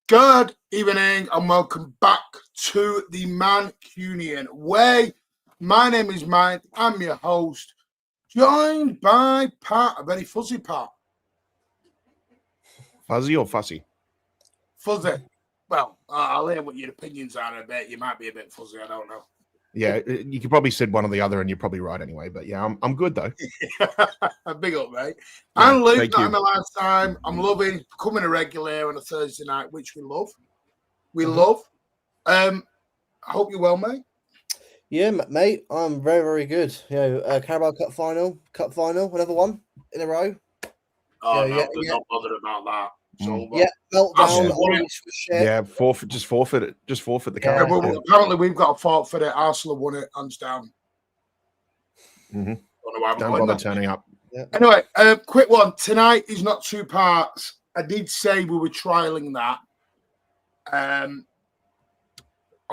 Good evening and welcome back to the Mancunian Way. My name is Mike. I'm your host, joined by Pat, a very fuzzy Pat. Fuzzy or fussy? Fuzzy. Well, I'll hear what your opinions are in a bit. You might be a bit fuzzy, I don't know. Yeah, you could probably said one or the other and you're probably right anyway. But yeah, I'm good though. Big up, mate. Yeah, and Luke, thank not you. in my last time. I'm loving becoming a regular on a Thursday night, which we love. We love. I hope you're well, mate. Yeah, mate, I'm very, very good. You know, Carabao Cup final, another one in a row. Oh, Yeah, no, yeah, they're yeah. not bothered about that. So, Yeah, meltdown. Arsenal won it. Orange for shit. Yeah, forfeit it. Just forfeit the Yeah. card. Yeah, but apparently we've got a fault for it. Arsenal won it, hands down. Mm-hmm. Don't know why I'm Don't going bother there. turning up. Yeah. Anyway, quick one. Tonight is not two parts. I did say we were trialing that. I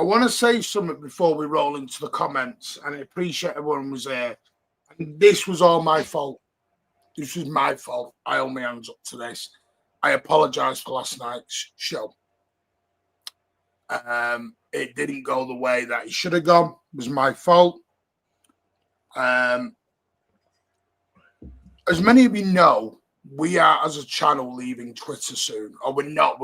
want to say something before we roll into the comments, and I appreciate everyone was there. And this was all my fault. This was my fault. I hold my hands up to this. I apologise for last night's show. It didn't go the way that it should have gone. It was my fault. As many of you know, we are as a channel leaving Twitter soon, or we're not.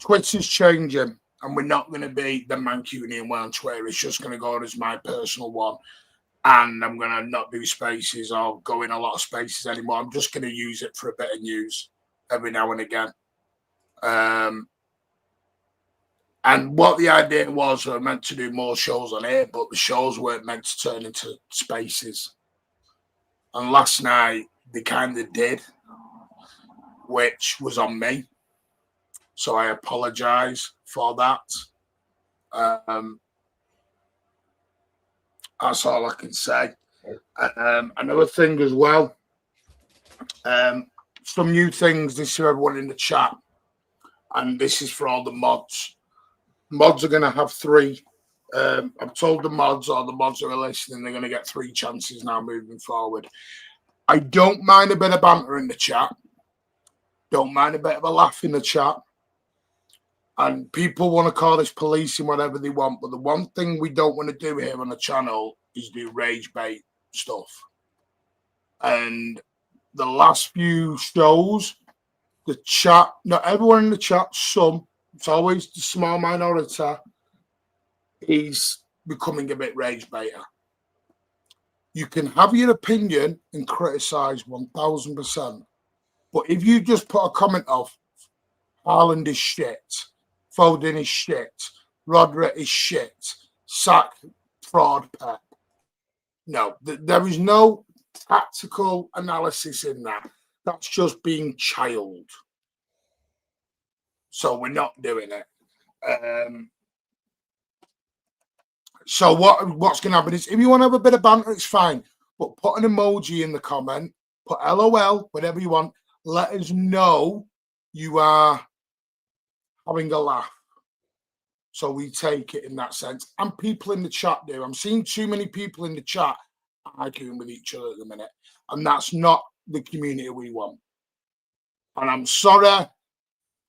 Twitter's changing, and we're not going to be the Mancunian one on Twitter. It's just going to go as my personal one, and I'm going to not do spaces or go in a lot of spaces anymore. I'm just going to use it for a bit of news every now and again. And what the idea was, we were meant to do more shows on here, but the shows weren't meant to turn into spaces. And last night, they kind of did, which was on me. So I apologise for that. That's all I can say. Another thing as well, some new things, this is for everyone in the chat, and this is for all the mods. Mods are going to have 3. I've told the mods, or the mods that are listening, they're going to get 3 chances now moving forward. I don't mind a bit of banter in the chat. Don't mind a bit of a laugh in the chat. And people want to call this policing whatever they want. But the one thing we don't want to do here on the channel is do rage bait stuff. And the last few shows, the chat, not everyone in the chat, some, it's always the small minority, is becoming a bit rage baiter. You can have your opinion and criticise 1000%. But if you just put a comment of Haaland is shit, Foden is shit, Rodri is shit, sack, fraud, Pep. No, there is no tactical analysis in that. That's just being child. So we're not doing it. So what's going to happen is, if you want to have a bit of banter, it's fine. But put an emoji in the comment, put LOL, whatever you want. Let us know you are having a laugh. So we take it in that sense. And people in the chat do. I'm seeing too many people in the chat arguing with each other at the minute. And that's not the community we want. And I'm sorry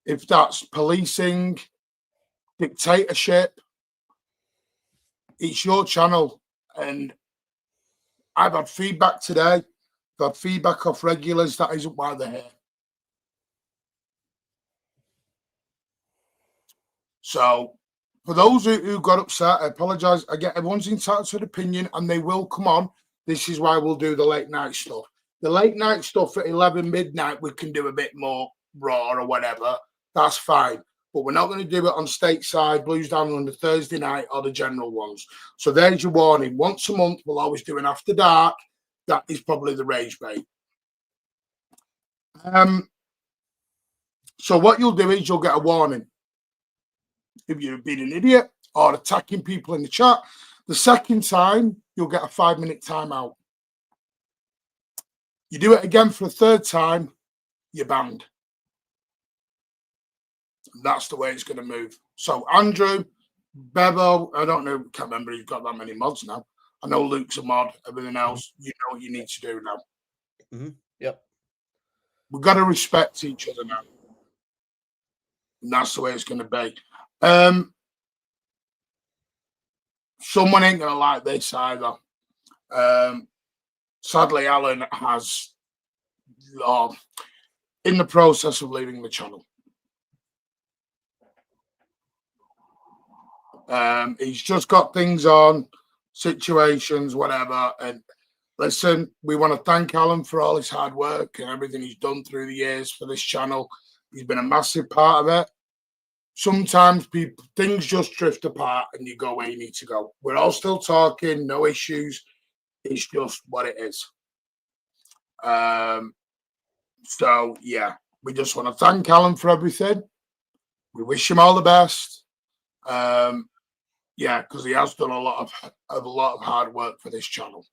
if that's policing, dictatorship. It's your channel. And I've had feedback today. I've had feedback off regulars. That isn't why they're here. So for those who got upset, I apologise. I get everyone's entitled to an opinion, and they will come on. This is why we'll do the late night stuff. The late night stuff at 11 midnight, we can do a bit more raw or whatever. That's fine. But we're not going to do it on stateside, Blues Down on the Thursday night, or the general ones. So there's your warning. Once a month, we'll always do an after dark. That is probably the rage bait. So what you'll do is you'll get a warning. If you've been an idiot or attacking people in the chat, the second time, you'll get a 5-minute timeout. You do it again for a third time, you're banned. That's the way it's going to move. So Andrew, Bebo, I don't know, can't remember if you've got that many mods now. I know Luke's a mod, everything else, you know what you need to do now. Mm-hmm. Yep. We've got to respect each other now. And that's the way it's going to be. Someone ain't going to like this either. Sadly, Alan has in the process of leaving the channel. He's just got things on, situations, whatever. And listen, we want to thank Alan for all his hard work and everything he's done through the years for this channel. He's been a massive part of it. Sometimes things just drift apart and you go where you need to go. We're all still talking, no issues. It's just what it is. So, yeah, we just want to thank Alan for everything. We wish him all the best. Yeah, because he has done a lot of hard work for this channel,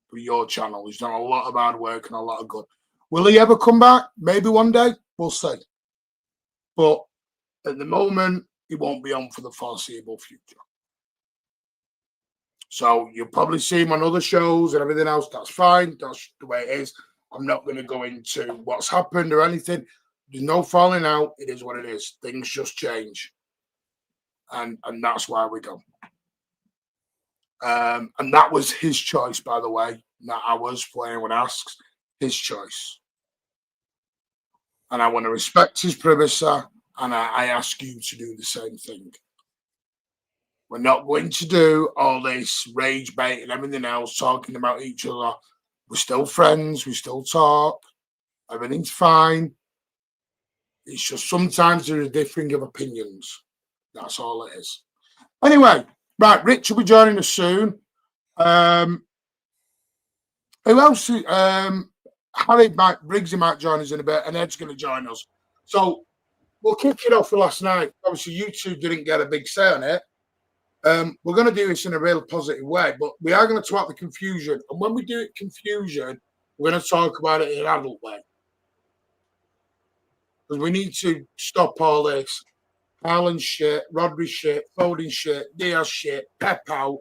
for your channel. He's done a lot of hard work and a lot of good. Will he ever come back? Maybe one day. We'll see. But at the moment, he won't be on for the foreseeable future. So you'll probably see him on other shows and everything else. That's fine. That's the way it is. I'm not going to go into what's happened or anything. There's no falling out. It is what it is. Things just change. And that's why we go. And that was his choice, by the way, not ours, for anyone asks. his choice. And I want to respect his privacy, and I ask you to do the same thing. We're not going to do all this rage bait and everything else, talking about each other. We're still friends. We still talk. Everything's fine. It's just sometimes there is differing of opinions. That's all it is. Anyway, right, Rich will be joining us soon. Who else? Harry Briggsy might join us in a bit, and Ed's going to join us. So we'll kick it off for last night. Obviously, you two didn't get a big say on it. We're going to do this in a real positive way, but we are going to talk the confusion. And when we do it confusion, we're going to talk about it in an adult way. Because we need to stop all this Haaland shit, Rodri shit, Foden shit, Diaz shit, Pep out.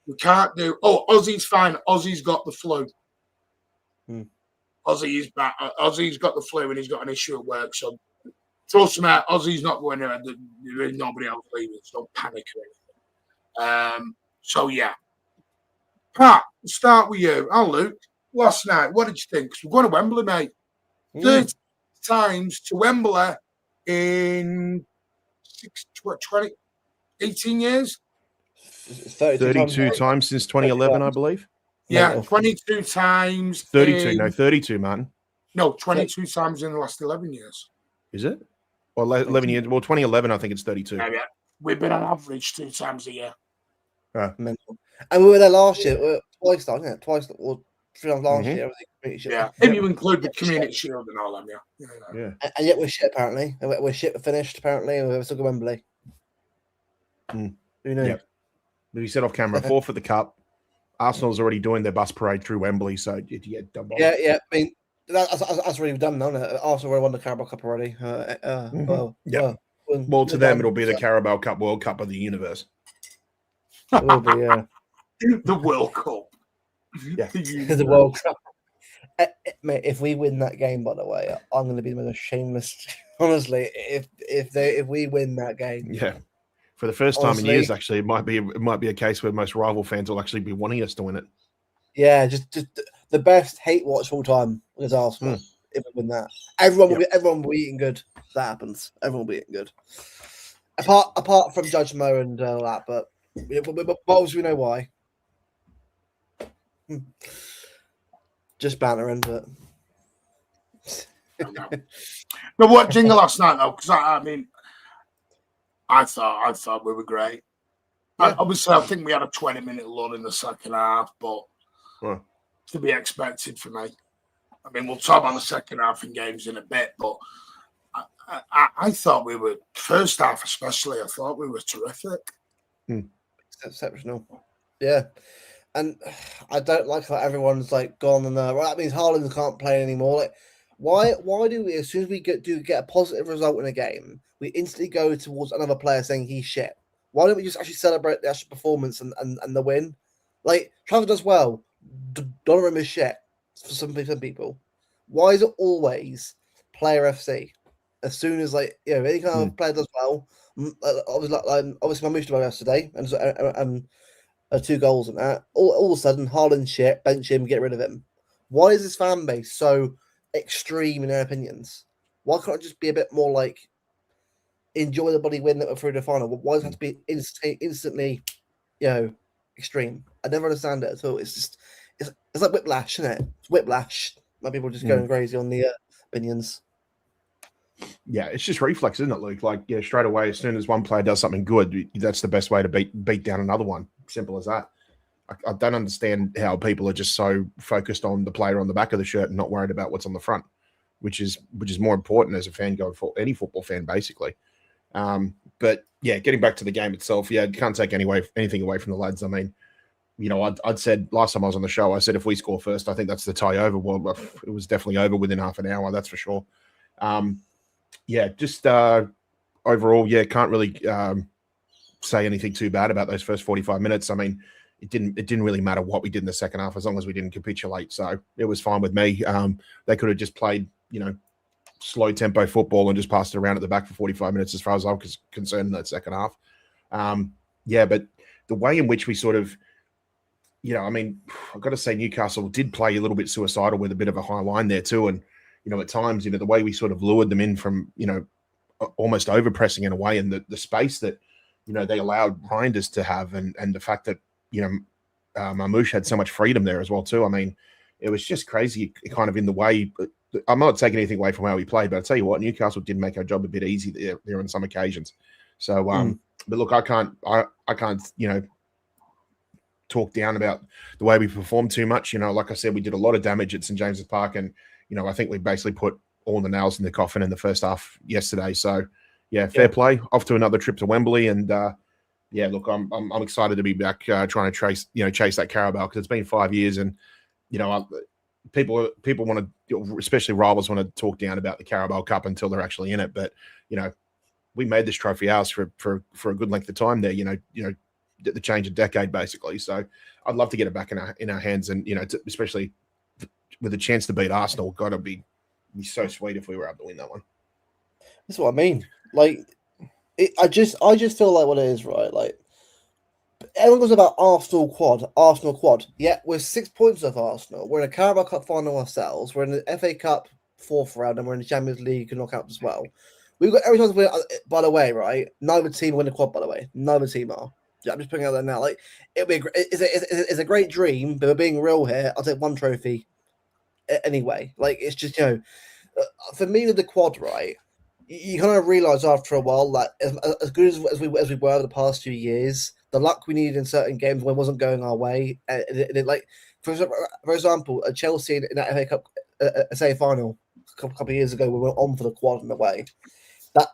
We can't do... Oh, Ozzy's fine. Ozzy's got the flu. Ozzy is back. Ozzy's got the flu and he's got an issue at work. So trust me, Ozzy's not going there. There is nobody else leaving. So don't panic or anything. So, yeah. Pat, we'll start with you. And Luke, last night, what did you think? Because we're going to Wembley, mate. 30 times to Wembley in 18 years? 32 times since 2011, I believe. Yeah, 22 times. 32, Martin. No, 22 times in the last 11 years. Is it? Well, 11 years. Well, 2011, I think it's 32. Yeah. We've been on average 2 times a year. Mental. And we were there last year, twice, wasn't it? Twice or 3 times last year. Yeah, if you include the community shield and all that, yeah. And yet we're shit, apparently. We're shit finished, apparently, and we're still going to Wembley. Who knew? Yep. We said off camera, forfeit the cup. Arsenal's already doing their bus parade through Wembley, so you get double. Yeah. I mean, that's really done now. Arsenal already won the Carabao Cup already. Well, to them, it'll be the Carabao Cup World Cup of the universe. It will be, yeah. The World Cup. Yeah. The World Cup. Mate, if we win that game, by the way, I'm going to be the most shameless. Honestly, if we win that game, yeah. For the first time in years, actually, it might be a case where most rival fans will actually be wanting us to win it. Yeah, just the best hate watch of all time is Arsenal. If we win that, everyone will be eating good. If that happens, everyone will be eating good. Apart from Judge Mo and all that, but obviously we know why. Just bantering, but. But what jingle last night though? Because I mean. I thought we were great. Yeah. Obviously, I think we had a 20-minute lull in the second half, but to be expected for me. I mean, we'll talk about the second half in games in a bit, but I thought we were, first half especially, I thought we were terrific. Exceptional. Yeah. And I don't like how everyone's like gone and that means Haaland can't play anymore. Like, why do we, as soon as we get a positive result in a game, we instantly go towards another player saying he's shit? Why don't we just actually celebrate the actual performance and the win? Like, Trafford does well. Donnarumma is shit for some people. Why is it always player FC? As soon as any kind of player does well, obviously my Mustafa yesterday and 2 goals and that. All of a sudden, Haaland shit, bench him, get rid of him. Why is this fan base so extreme in their opinions? Why can't it just be a bit more like enjoy the bloody win that we're through the final? Why does it have to be instantly, extreme? I never understand it at all. It's just it's like whiplash, isn't it? It's whiplash. My people just going crazy on the opinions. Yeah, it's just reflex, isn't it, Luke? Like, straight away, as soon as one player does something good, that's the best way to beat down another one. Simple as that. I don't understand how people are just so focused on the player on the back of the shirt and not worried about what's on the front, which is more important as a fan going for any football fan, basically. But yeah, getting back to the game itself, you can't take anything away from the lads. I mean, I'd said last time I was on the show, I said if we score first, I think that's the tie over. Well, it was definitely over within half an hour, that's for sure. Just overall, can't really say anything too bad about those first 45 minutes. I mean, it didn't really matter what we did in the second half as long as we didn't capitulate. So it was fine with me. They could have just played, slow tempo football and just passed it around at the back for 45 minutes as far as I was concerned in that second half. But the way in which we sort of you know, I mean, I've got to say Newcastle did play a little bit suicidal with a bit of a high line there too. And, you know, at times, you know, the way we sort of lured them in from, you know, almost over pressing in a way, and the space that, you know, they allowed Reinders to have, and the fact that, you know, Marmoush had so much freedom there as well too. I mean, it was just crazy kind of in the way. I'm not taking anything away from how we played, but I'll tell you what, Newcastle did make our job a bit easy there on some occasions. So, but look, I can't, you know, talk down about the way we performed too much. You know, like I said, we did a lot of damage at St James's Park, and, you know, I think we basically put all the nails in the coffin in the first half yesterday. So, yeah, fair play. Off to another trip to Wembley, and yeah, look, I'm excited to be back trying to chase that Carabao, because it's been 5 years, and, you know, people want to, especially rivals, want to talk down about the Carabao Cup until they're actually in it. But, you know, we made this trophy ours for a good length of time there. You know, the change of decade basically. So I'd love to get it back in our hands, and, you know, especially with a chance to beat Arsenal. Got to be so sweet if we were able to win that one. That's what I mean. Like, I just feel like what it is, right? Like, everyone goes about Arsenal quad. Yeah, we're 6 points off Arsenal. We're in a Carabao Cup final ourselves. We're in the FA Cup fourth round, and we're in the Champions League knockout as well. We've got every chance to win. By the way, right? Neither team win the quad. By the way, neither team are. Yeah, I'm just putting it out there now. Like, it's a great dream, but we're being real here. I'll take one trophy anyway. Like, it's just, you know, for me with the quad, right? You kind of realize after a while that as good as we were over the past few years, the luck we needed in certain games when it wasn't going our way, like for example, Chelsea in that FA Cup semi-final a couple of years ago, we went on for the quad in a way. That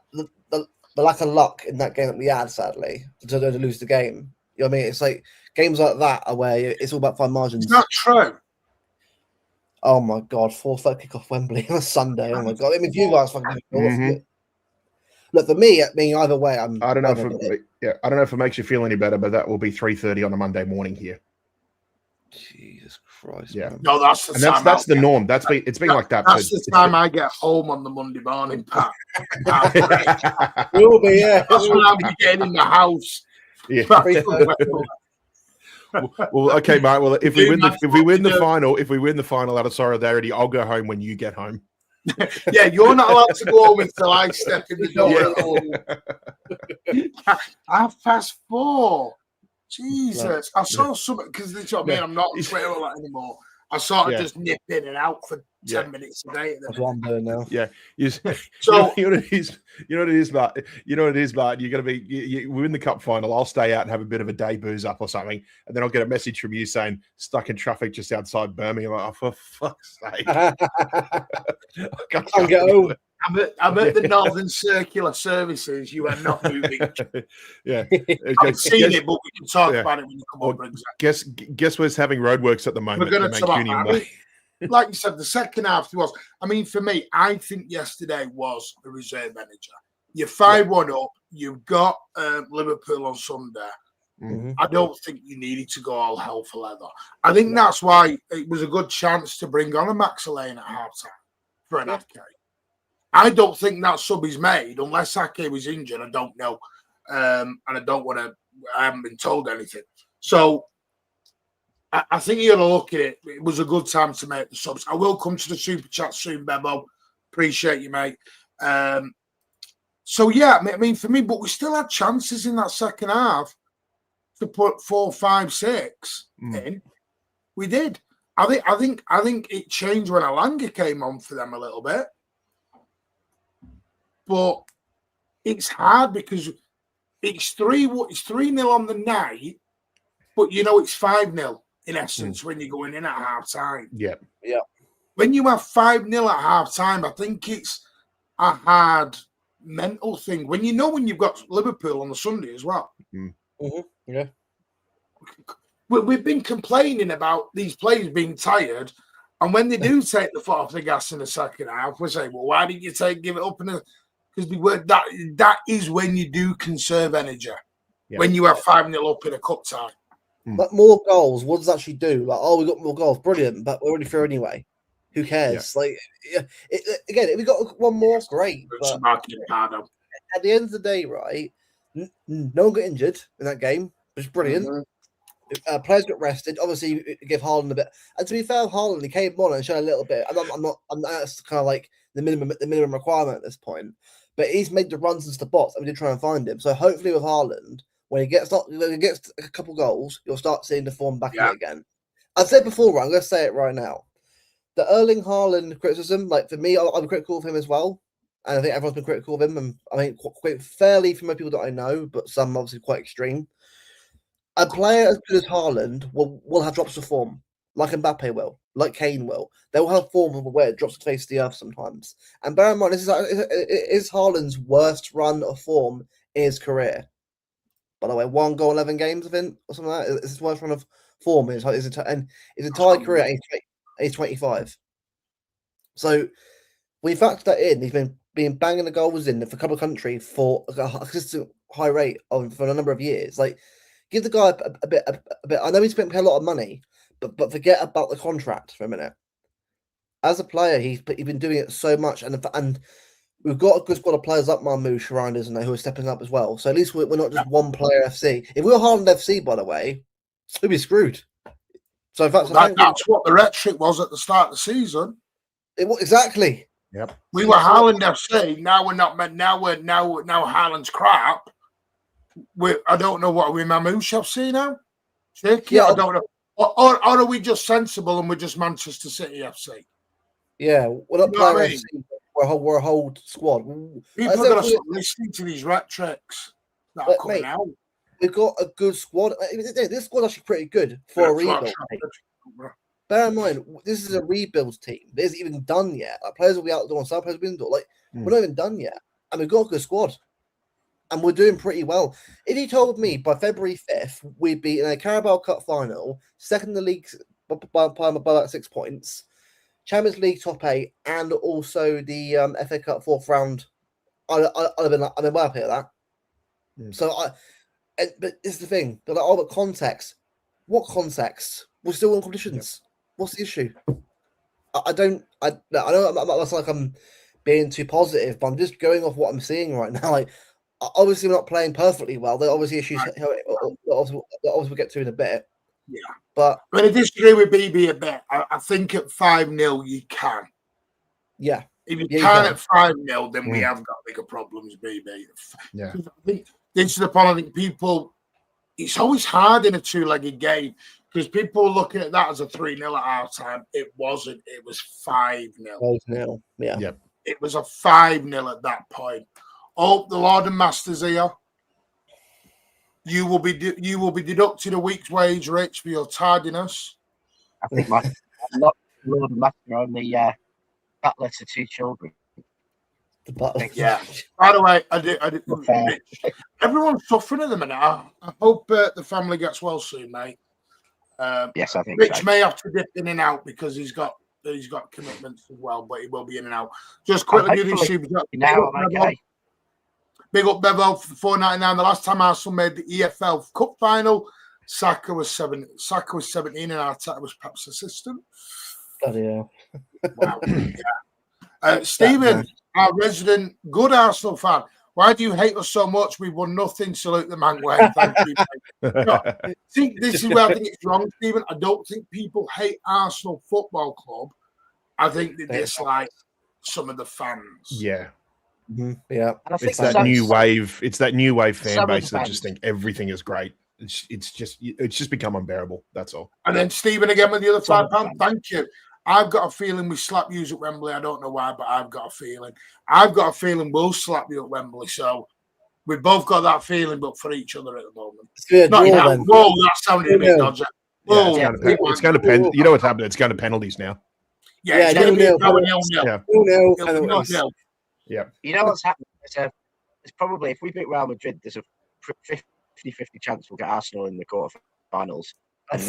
the lack of luck in that game that we had, sadly, to lose the game. You know what I mean? It's like games like that are where it's all about fine margins. It's not true. Oh my God, 4:30 kick-off Wembley on a Sunday. Oh my God. I mean, if you guys fucking look, for me, I mean, either way, I don't know if it makes you feel any better, but that will be 3:30 on a Monday morning here. Jesus Christ. Yeah. Man. No, that's the time. That's the norm. It's been like that. That's the time I get home on the Monday morning, Pat. Will be, yeah. That's when I'll be getting in the house. Yeah. Well, okay, mate. Well, if we win the final out of solidarity, I'll go home when you get home. Yeah, you're not allowed to go home until I step in the door. 4:30. Jesus, I saw something, because you know what I mean, I'm not on Twitter a lot anymore. I sort of just nip in and out for 10 minutes a day. That's what I'm doing now. Yeah. So you know what it is, Mark. You're gonna be. We win the cup final. I'll stay out and have a bit of a day booze up or something, and then I'll get a message from you saying stuck in traffic just outside Birmingham. I'm like, oh, for fuck's sake! I can't get home. I'm at the Northern Circular Services. You are not moving. Yeah, I've seen it, but we can talk about it when you come over. Guess where's having roadworks at the moment? We're going to talk about it. Like you said, the second half was. I mean, for me, I think yesterday was the reserve manager. You're 5-1 up. You've got Liverpool on Sunday. Mm-hmm. I don't think you needed to go all hell for leather. I think that's why it was a good chance to bring on a Max Lane at halftime for an FK. I don't think that sub is made unless Ake was injured. I don't know. And I don't want to, I haven't been told anything. So I think you're looking at it. It was a good time to make the subs. I will come to the super chat soon, Bebo. Appreciate you, mate. So yeah, I mean, for me, but we still had chances in that second half to put 4, 5, 6 in. We did. I think it changed when Alanga came on for them a little bit. But it's hard because it's 3-0 on the night, but you know it's 5-0 in essence when you're going in at half time. Yeah. When you have 5-0 at half time, I think it's a hard mental thing. When you've got Liverpool on the Sunday as well. Yeah. We've been complaining about these players being tired, and when they do take the foot off the gas in the second half, we say, well, why didn't you give it up in the... Because that is when you do conserve energy. When you have 5-0 up in a cup tie. But more goals, what does that actually do? Like, we got more goals, brilliant, but we're already through anyway. Who cares? Like, again, if we got one more, great. But at the end of the day, right, no one got injured in that game, which is brilliant. Players got rested. Obviously, you give Haaland a bit. And to be fair, Haaland, he came on and showed a little bit. That's kind of like the minimum requirement at this point. But he's made the runs into the box, and we did try and find him. So hopefully, with Haaland, when he gets a couple goals, you'll start seeing the form back in it again. I've said before, right? I'm going to say it right now. The Erling Haaland criticism, like for me, I'm critical of him as well. And I think everyone's been critical of him. And I mean, quite fairly from most people that I know, but some obviously quite extreme. A player as good as Haaland will have drops of form, like Mbappe will, like Kane will. They will have form where it drops to face the earth sometimes. And bear in mind, this is Haaland's worst run of form in his career. By the way, 1 goal, 11 games, I think, or something like that. It's his worst run of form in his entire career, and he's 25. So when you factor that in, he's been banging the goals in for a couple of countries for a consistent high rate for a number of years. Like, give the guy a bit. I know he's spent a lot of money, but forget about the contract for a minute. As a player, he's been doing it so much, and we've got a good squad of players like Marmoush around us, who are stepping up as well. So at least we're not just one player FC. If we were Haaland FC, by the way, we'd be screwed. So in fact, that's what the rhetoric was at the start of the season. Exactly. Yep. We were Haaland FC. Now we're not. Now Haaland's crap. I don't know what we're Mamouche FC now. Shaky, I don't know. Or are we just sensible and we're just Manchester City FC? Yeah, we're not player FC. We're a whole squad. People are going to start listening to these rhetorics that are coming out. We've got a good squad. This squad's actually pretty good for a rebuild. Bear in mind, this is a rebuild team. It isn't even done yet. Like, players will be out the door and some players will be indoor. We're not even done yet. And we've got a good squad. And we're doing pretty well. If you told me by February 5th, we'd be in a Carabao Cup final, second in the league by about 6 points, Champions League top 8, and also the FA Cup 4th round, I'd have been well happy at that. So, but this is the thing. They're like, oh, but context. What context? We're still in competitions. Yep. What's the issue? I know that's like I'm being too positive, but I'm just going off what I'm seeing right now. Like, obviously, we're not playing perfectly well. There are obviously issues that obviously we'll get to in a bit. Yeah. But I disagree with BB a bit. I think at 5-0, you can. Yeah. If you can at 5-0, then we have got bigger problems, BB. Yeah. I think this is the point. I think people, it's always hard in a 2-legged game because people are looking at that as a 3-0 at half time. It wasn't. It was 5-0. 5-0. Yeah. Yep. It was a 5-0 at that point. Oh, the Lord and Master's here. You will be deducted a week's wage, Rich, for your tardiness. I think my Lord and Master only butler to 2 children. Yeah. By the way, I did. Rich, everyone's suffering at the minute. I hope the family gets well soon, mate. Yes, I think Rich so. may have to dip in and out because he's got commitments as well, but he will be in and out. Just quickly do this super chat. Now I'm okay. Big up Bevo for $4.99. The last time Arsenal made the EFL Cup final, Saka was 17 and Arteta was Pep's assistant. Bloody hell. Wow. Yeah. Stephen, our resident good Arsenal fan. Why do you hate us so much? We won nothing. Salute the man. Wayne. Thank you. See, this is where I think it's wrong, Stephen. I don't think people hate Arsenal Football Club. I think they dislike some of the fans. Yeah. Mm-hmm. Yeah. It's that new wave. It's that new wave fan base that just think everything is great. It's just become unbearable. That's all. And then Stephen again with the other £5. Thank you. I've got a feeling we slap you at Wembley. I don't know why, but I've got a feeling. We'll slap you at Wembley. So we've both got that feeling, but for each other at the moment. Whoa, that sounded a bit dodgy. It's going to pen. You know what's happening? It's going to penalties now. Yeah, it's going to be nil. Yeah. You know what's happening? It's probably, if we beat Real Madrid, there's a 50-50 chance we'll get Arsenal in the quarterfinals. And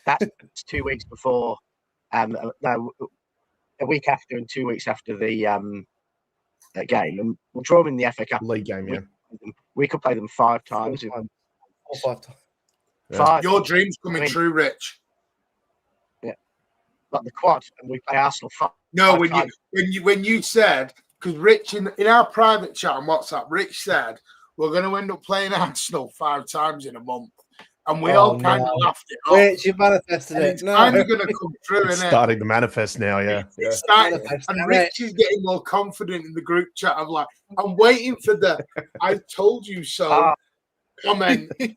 that's 2 weeks before, no, a week after and 2 weeks after the game. And we'll draw them in the FA Cup league game, yeah. We could play them 5 times. 5 times. Yeah. Your dream's coming true, Rich. Yeah. Like the quad, and we play Arsenal 5. No, when you said, because Rich in our private chat on WhatsApp, Rich said we're going to end up playing Arsenal 5 times in a month, And we all kind of laughed it off. Wait, you manifested and it. it's kind of going to come through, It's isn't it? starting to manifest now, yeah. It's starting, and Rich is getting more confident in the group chat. I'm like, I'm waiting for the "I told you so" comment. It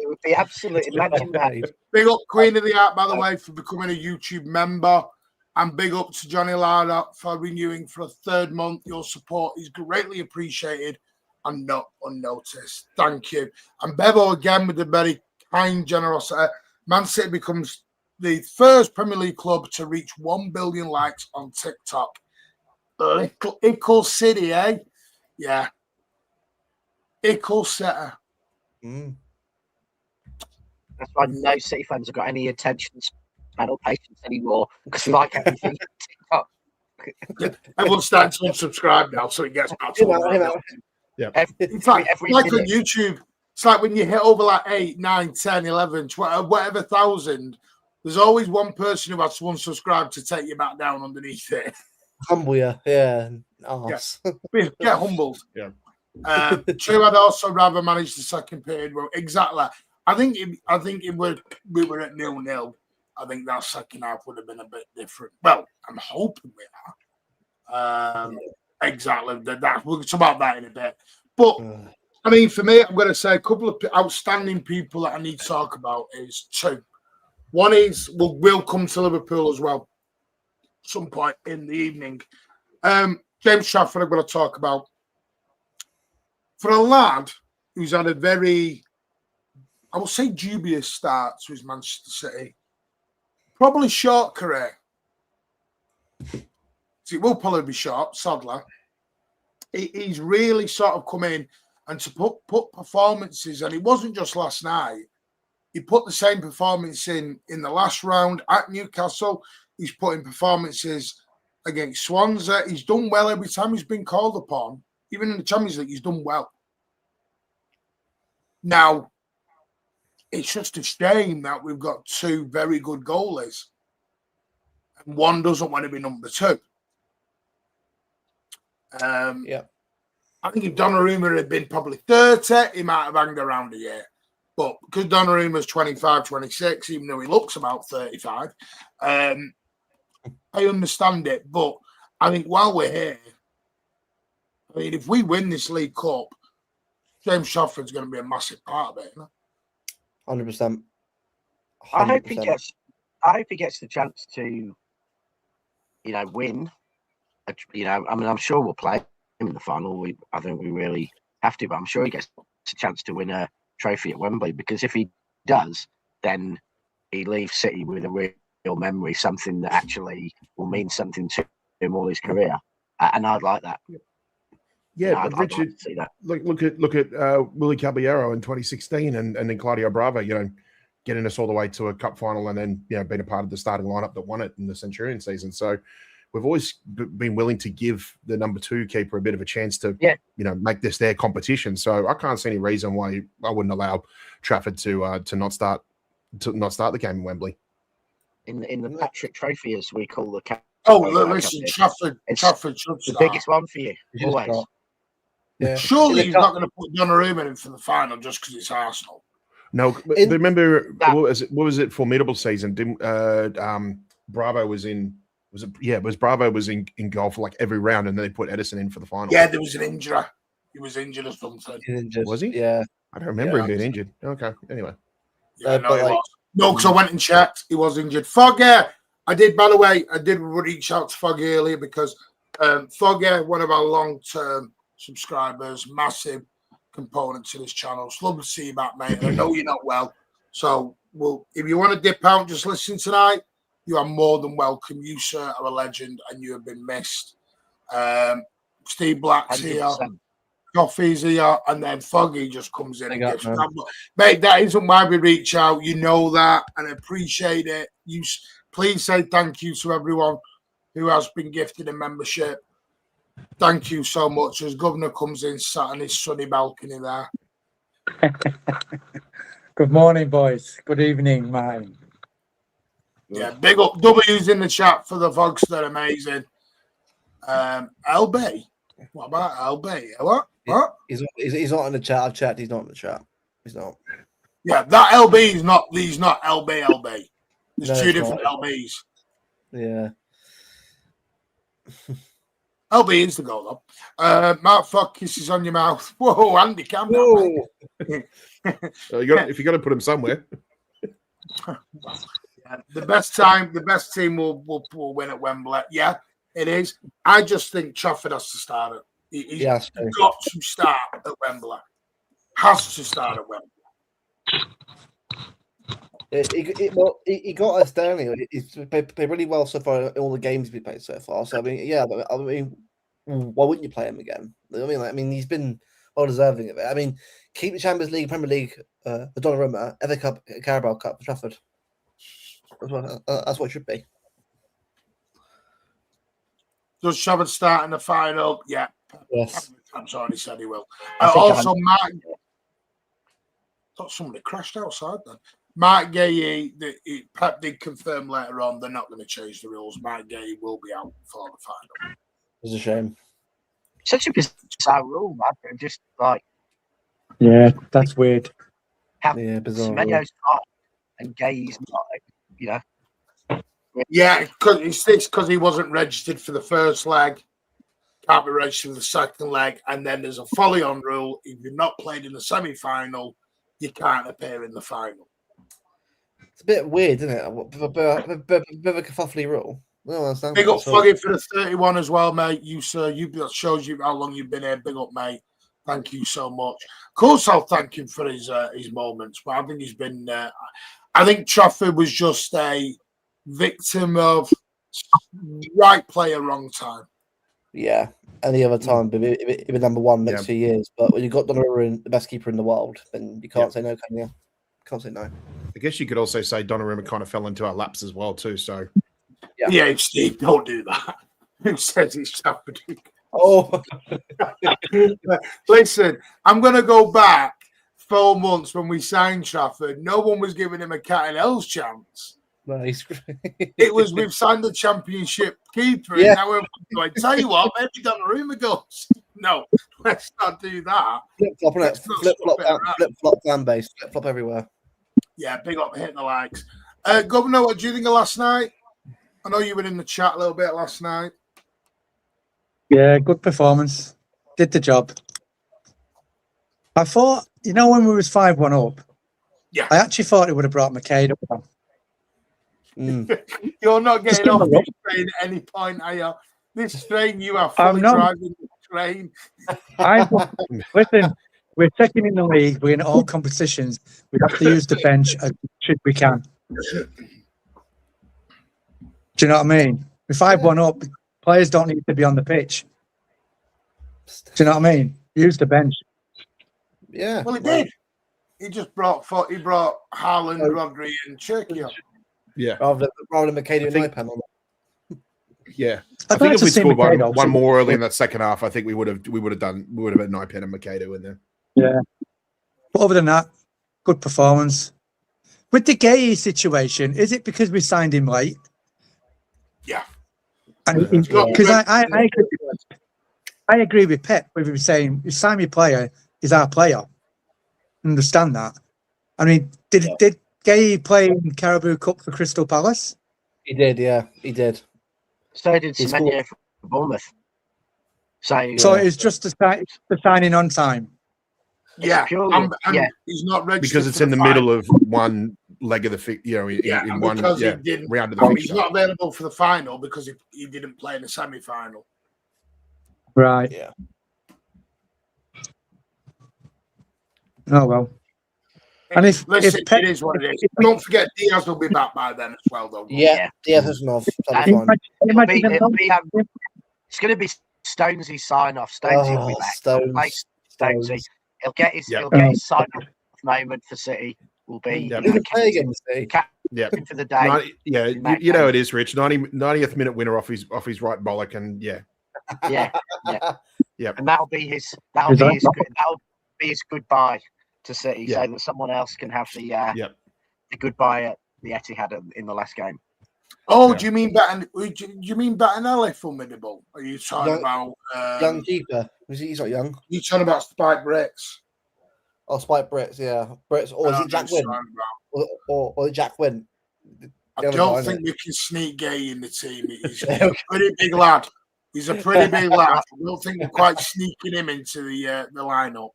would be absolutely imagine that. Big up Queen of the Art, by the way, for becoming a YouTube member. And big up to Johnny Larda for renewing for a third month. Your support is greatly appreciated and not unnoticed. Thank you. And Bevo again with the very kind generosity. Man City becomes the first Premier League club to reach 1 billion likes on TikTok. Ickle City, eh? Yeah. Ickle City. That's why no City fans have got any attention span or patience anymore because they like everything on TikTok. Everyone's starting to unsubscribe now, so it gets back to Yeah. In fact, like on YouTube, it's like when you hit over like 8, 9, 10, 11, 12, whatever thousand, there's always one person who has to unsubscribe to take you back down underneath it. Humble you, yeah. Get humbled. Yeah. True, I'd also rather manage the second period. Well, exactly. I think we were at 0-0. I think that second half would have been a bit different. Well, I'm hoping we are. Exactly. We'll talk about that in a bit. But I mean, for me, I'm going to say a couple of outstanding people that I need to talk about is two. One is we'll come to Liverpool as well, some point in the evening. James Trafford, I'm going to talk about. For a lad who's had a very, I will say, dubious start to his Manchester City, probably short career. It will probably be short, sadly. He's really sort of come in and to put performances, and it wasn't just last night. He put the same performance in the last round at Newcastle. He's putting performances against Swansea. He's done well every time he's been called upon. Even in the Champions League, he's done well. Now, it's just a shame that we've got two very good goalies, and one doesn't want to be number two. I think if Donnarumma had been probably 30, he might have hanged around a year. But because Donnarumma's 25, 26, even though he looks about 35, I understand it. But I think while we're here, I mean, if we win this League Cup, James Trafford's going to be a massive part of it. 100%. I hope he gets the chance to, win. I'm sure we'll play him in the final. I think we really have to, but I'm sure he gets a chance to win a trophy at Wembley, because if he does, then he leaves City with a real memory, something that actually will mean something to him all his career. And I'd like that. Yeah, I'd Richard, like to see that. look at Willie Caballero in 2016 and then Claudio Bravo, getting us all the way to a cup final and then, being a part of the starting lineup that won it in the Centurion season. So we've always been willing to give the number two keeper a bit of a chance to, make this their competition. So I can't see any reason why I wouldn't allow Trafford to not start the game in Wembley. In the Patrick Trophy, as we call the cup. Listen, Trafford should the biggest one for you, always. Yeah. Surely he's not going to put Donnarumma in for the final just because it's Arsenal. No, remember what was it? Formidable season. Bravo was in. Bravo was in goal for like every round, and then they put Edison in for the final. Yeah, there was an injury. He was injured or something. Was he? Yeah. I don't remember him being injured. Okay. Anyway. Yeah, no, he was. No, because I went and checked. He was injured. Foggy. I did reach out to Foggy earlier because Foggy, one of our long-term subscribers, massive component to this channel. It's lovely to see you back, mate. I know you're not well. So, if you want to dip out, just listen tonight. You are more than welcome. You, sir, are a legend and you have been missed. Steve Black's 100%. Here. Coffee's here. And then Foggy just comes in and gives mate, that isn't why we reach out. You know that, and I appreciate it. Please say thank you to everyone who has been gifted a membership. Thank you so much. As Governor comes in, sat on his sunny balcony there. Good morning, boys. Good evening, mate. Yeah, big up W's in the chat for the Vogs. They're amazing. LB, what about LB? What? He's not in the chat. I've checked. He's not in the chat. He's not. Yeah, that LB is not. He's not LB. There's No, two it's different not. LBs. Yeah. LB is the goal though. Mark Fogg kisses on your mouth. Whoa, Andy, calm down, mate. If you got to put him somewhere. Yeah, the best team will win at Wembley. Yeah, it is. I just think Trafford has to start it. He's got to start at Wembley. Has to start at Wembley. He got us down here. He's played really well so far in all the games we played so far. So I mean, why wouldn't you play him again? I mean, he's been well deserving of it. I mean, keep the Champions League, Premier League, the Donnarumma, FA Cup, Carabao Cup for Trafford. That's what it should be. Does Trafford start in the final? Yeah. Yes. I'm sorry, he said he will. Also, Mark. Thought somebody crashed outside then. Mark Gay, Pep did confirm later on they're not going to change the rules. Mark Gay will be out for the final. It's a shame. Such a bizarre rule, man. Just like, yeah, that's weird. Yeah, bizarre. Semenyo's not and Gay's not. You know. Yeah, because he wasn't registered for the first leg. Can't be registered for the second leg, and then there's a follow-on rule. If you're not played in the semi-final, you can't appear in the final. It's a bit weird, isn't it? A bit of a kerfuffle rule. Big up Foggy for the 31 as well, mate. You, sir, that shows you how long you've been here. Big up, mate. Thank you so much. Of course, I'll thank him for his moments, but I think he's been. I think Trafford was just a victim of right player, wrong time. Yeah, any other time, but it'd be number one next 2 years. But when you've got Donnarumma, the best keeper in the world, then you can't say no, can you? Can't say no. I guess you could also say Donnarumma kind of fell into our laps as well, too. So, yeah, Steve, don't do that. Who says it's Trafford? Oh, listen, I'm going to go back 4 months when we signed Trafford. No one was giving him a cat and hell's chance. nice. It was we've signed the championship keeper, and now we're going, tell you what, maybe Donnarumma goes. No, let's not do that. Flip-flop fan base. Flip-flop everywhere. Yeah, big up hitting the likes. Governor, what do you think of last night? I know you were in the chat a little bit last night. Yeah, good performance. Did the job. I thought, when we was 5-1 up, I actually thought it would have brought McCade up. You're not getting off this train at any point, are you? This train, you are fully driving the train. Listen, we're second in the league. We're in all competitions. We have to use the bench as much as we can. Do you know what I mean? We're 5-1 up. Players don't need to be on the pitch. Do you know what I mean? Use the bench. Yeah. Well, he did. He just brought Haaland, Rodri, and Cherky up. Yeah. Rather than McCade and Ipan on. Yeah. I think if we scored one more early in that second half, I think we would have had Naipan and Makado in there. Yeah. But other than that, good performance. With the Gay situation, is it because we signed him late? Yeah. Because I agree with Pep with him saying, you sign me player, is our player. Understand that. I mean, did Gay play in Carabao Cup for Crystal Palace? He did, yeah. He did. So did Semenyo for Bournemouth. So it's just the signing on time. Yeah, he's not registered because it's in the middle of one leg of the in one round of the fixture. He's not available for the final because he didn't play in the semi-final. Right. Yeah. Oh well. And if it is what it is. Don't forget Diaz will be back by then as well, though. Yeah, Diaz is not. It's going to be Stonesy's sign-off. Stonesy will be back. Stonesy. He'll get his sign-off moment for City. Will be captain for the day. It is, Rich. 90th minute winner off his right bollock, and yeah. And that'll be his goodbye to City, so that someone else can have the goodbye at the Etihad in the last game. Oh, do you mean Bettinelli for Middleborough? Are you talking about young keeper? He's not young. You talking about Spike Bricks? Oh, Spike Brits, yeah. Brits, or is it Jack Wynn? Or Jack Wynn? I don't think we can sneak Gay in the team. He's a pretty big lad. He's a pretty big lad. I don't think we're quite sneaking him into the lineup.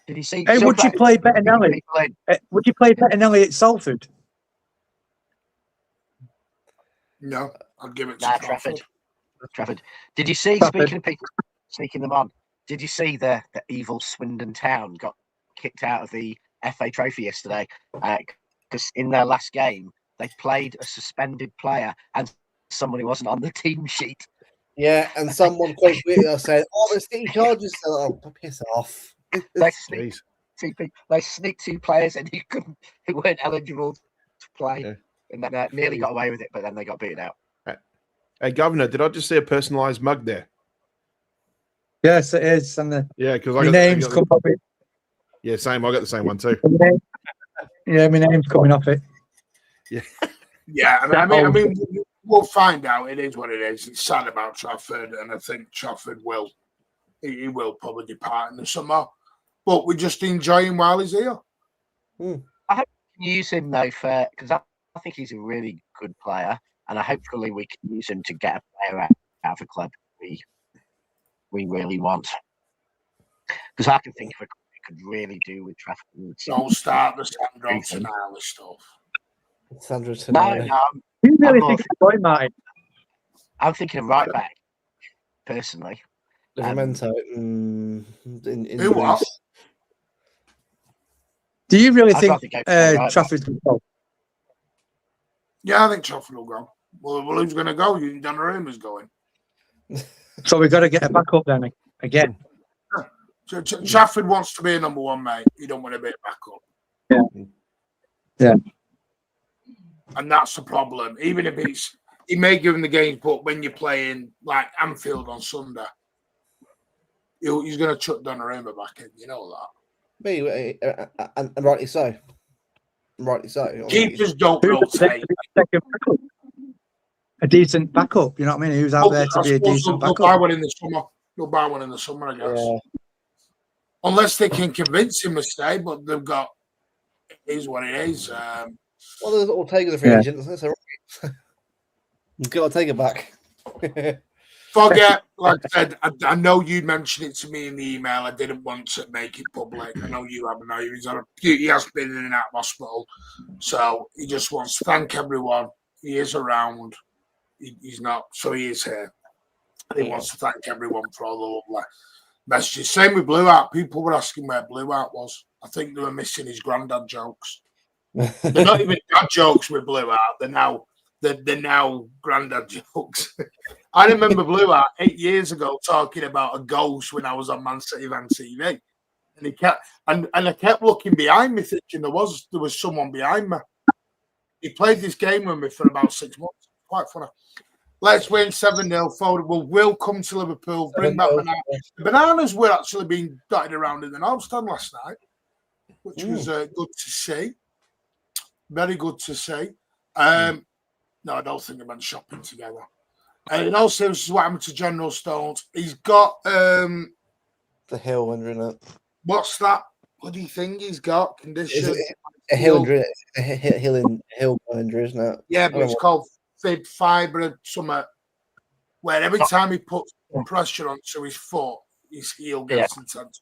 Did you see? Hey, would you play Bettinelli? Would you play Bettinelli at Salford? No, I'd give it to Trafford. Did you see? Trafford. Speaking of people sneaking them on, did you see the evil Swindon Town got kicked out of the FA Trophy yesterday? Because in their last game they played a suspended player and someone who wasn't on the team sheet. Yeah, and someone quite quickly said, "Oh, the city charges." Oh, piss off! They sneaked two players and who weren't eligible to play, Yeah. and then nearly got away with it, but then they got beaten out. Hey, Governor, did I just see a personalised mug there? Yes, it is. And Yeah, because my name's come off it. Yeah, same. I got the same one too. Yeah, my name's coming off it. Yeah. Yeah, I mean, we'll find out. It is what it is. It's sad about Trafford, and I think Trafford will probably depart in the summer. But we just enjoy him while he's here. I hope we can use him though, because I think he's a really good player, and hopefully we can use him to get a player out of a club we really want. Because I can think of a club we could really do with Trafford. Don't start the Sandro Tonali stuff. Sandro Tonali. No. You really think it's going, Martin? I'm thinking of right back, personally. Livramento. Who what? Do you really think right Trafford's going to go? Yeah, I think Trafford will go. Well, who's going to go? Donnarumma's going. So we've got to get a backup then again. Trafford wants to be a number one, mate. You don't want to be a backup. Yeah. And that's the problem. Even if he may give him the game, but when you're playing like Anfield on Sunday, he's going to chuck Donnarumma back in. You know that. And rightly so. Rightly so. Keepers don't rotate. A decent backup, you know what I mean? Who's out there to be a decent backup? They'll buy one in the summer. They'll buy one in the summer, I guess. Yeah. Unless they can convince him to stay, but they've got. It is what it is. Well, there's Ortega the free agent. So you've got to take it back. Forget, like I said, I know you mentioned it to me in the email. I didn't want to make it public. I know you haven't. He has been in and out of hospital. So he just wants to thank everyone. He is around. He's not, so he is here. And he wants to thank everyone for all the lovely messages. Same with Blue Art. People were asking where Blue Art was. I think they were missing his granddad jokes. They're not even dad jokes with Blue Art. They're now granddad jokes. I remember Blue Art 8 years ago talking about a ghost when I was on Man City Van TV, and he kept and I kept looking behind me, thinking there was someone behind me. He played this game with me for about 6 months. Quite funny. Let's win 7-0. Forward. We'll come to Liverpool. Bring back bananas. The bananas were actually being dotted around in the North Stand last night, which was good to see. Very good to see. No, I don't think they went shopping together. And also, this is what happened to General Stones. He's got the Hill under it. What's that bloody thing he's got? Condition. A Hill under it. Hill under, isn't it? Yeah, but it's called fib fibre something. Where every time he puts pressure onto his foot, his heel gets intense.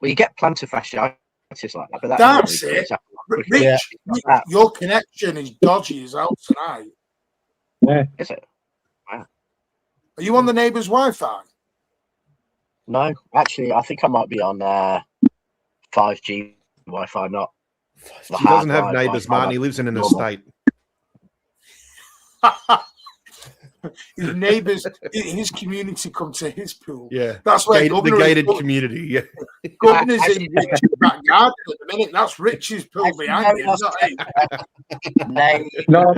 Well, you get plantar fasciitis like that, but that's it. Rich, your connection is dodgy as hell tonight. Yeah. Is it? Wow. Are you on the neighbour's Wi-Fi? No, actually, I think I might be on 5G Wi-Fi, not. He doesn't have neighbours, Martin. He lives in an estate. His neighbours, his community come to his pool. Yeah, that's where the gated community. Yeah, Governor's in Rich's back garden at the minute. That's Rich's pool behind him. No,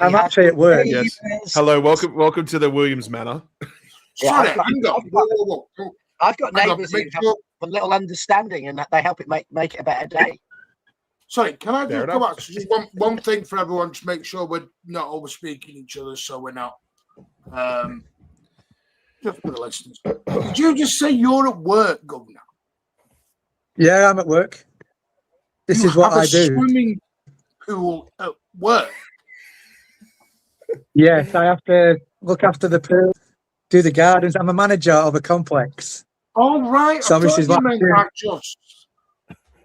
I'm actually at work. Yes. Hello, welcome to the Williams Manor. Sorry, hang on. I've got neighbours who have a little understanding, and they help it make it a better day. Sorry, can I just come out? Just one thing for everyone to make sure we're not over speaking each other, so we're not. just for the listeners. Did you just say you're at work, Governor? Yeah, I'm at work. This You is what have a I do. Swimming pool at work. Yes, I have to look after the pool, do the gardens. I'm a manager of a complex. All right. So I this thought is you what I meant do. like just.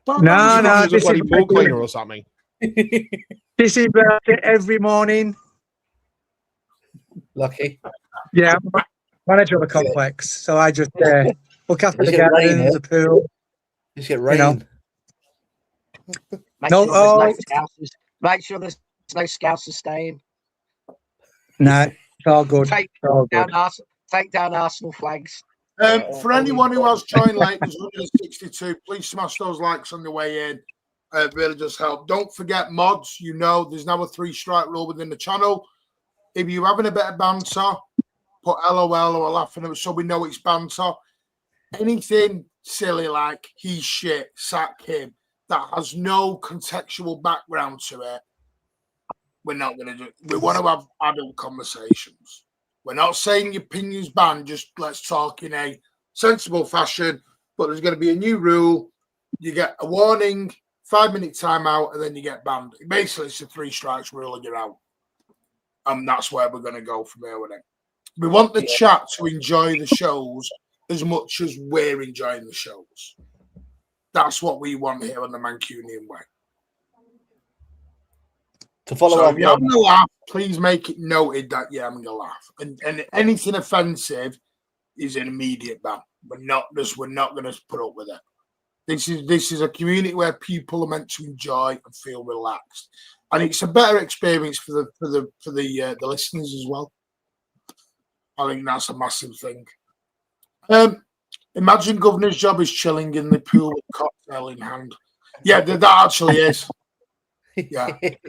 No, This no, is a this bloody is what I pool do. cleaner or something. This is every morning. Lucky. Yeah, I'm a manager of a complex. So I just look after Does the it get rain gardens, here? the pool. Just get You rain. know. Make No, sure there's no oh. scousers. Make sure there's no scousers staying. No, it's all good. Take It's all down good. Arsenal. Take down Arsenal flags. For anyone who has joined late, there's 162. Please smash those likes on the way in. It really does help. Don't forget mods. You know, there's now a 3-strike rule within the channel. If you're having a bit of banter, put LOL or laughing at it so we know it's banter. Anything silly like he's shit, sack him, that has no contextual background to it, we're not going to do it. We want to have adult conversations. We're not saying your opinion's banned, just let's talk in a sensible fashion. But there's going to be a new rule. You get a warning, 5-minute timeout, and then you get banned. Basically, it's a 3 strikes rule and you're out. And that's where we're going to go from here with it. We want the chat to enjoy the shows as much as we're enjoying the shows. That's what we want here on the Mancunian way. To follow So up if you're on having a laugh, please make it noted that you're having a laugh. And anything offensive is an immediate ban. We're not going to put up with it. This is a community where people are meant to enjoy and feel relaxed, and it's a better experience for the listeners as well. I think that's a massive thing. Imagine Governor's job is chilling in the pool with a cocktail in hand. Yeah, that actually is. Yeah. At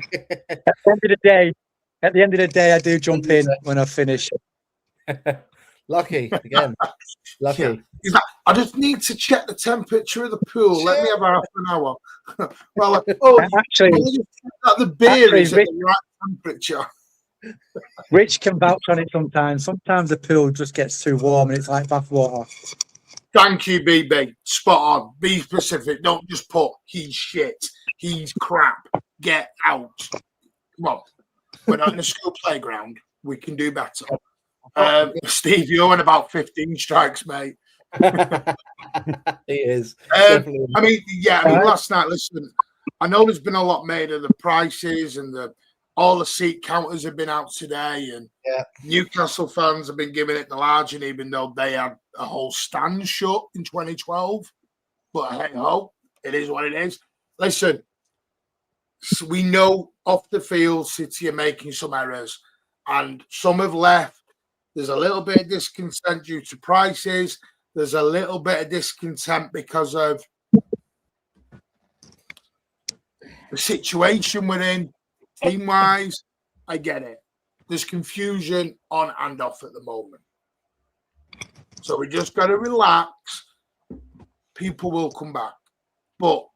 the end of the day, I do jump in when I finish. Lucky again. Lucky. Yeah. I just need to check the temperature of the pool. Let me have half an hour. Well, Actually, the beer is at Rich, the right temperature. Rich can vouch on it sometimes. Sometimes the pool just gets too warm and it's like bath water. Thank you, BB. Spot on. Be specific. Don't just put he's shit. He's crap. Get out. Come on. We're not in a school playground. We can do better. Steve, you're on about 15 strikes, mate. He is. I mean, last night, listen, I know there's been a lot made of the prices and all the seat counters have been out today, and Newcastle fans have been giving it the large, even though they had a whole stand shut in 2012. But hey ho, it is what it is. Listen, so we know off the field City are making some errors, and some have left. There's a little bit of discontent due to prices. There's a little bit of discontent because of the situation we're in, team-wise. I get it. There's confusion on and off at the moment. So we just got to relax. People will come back. But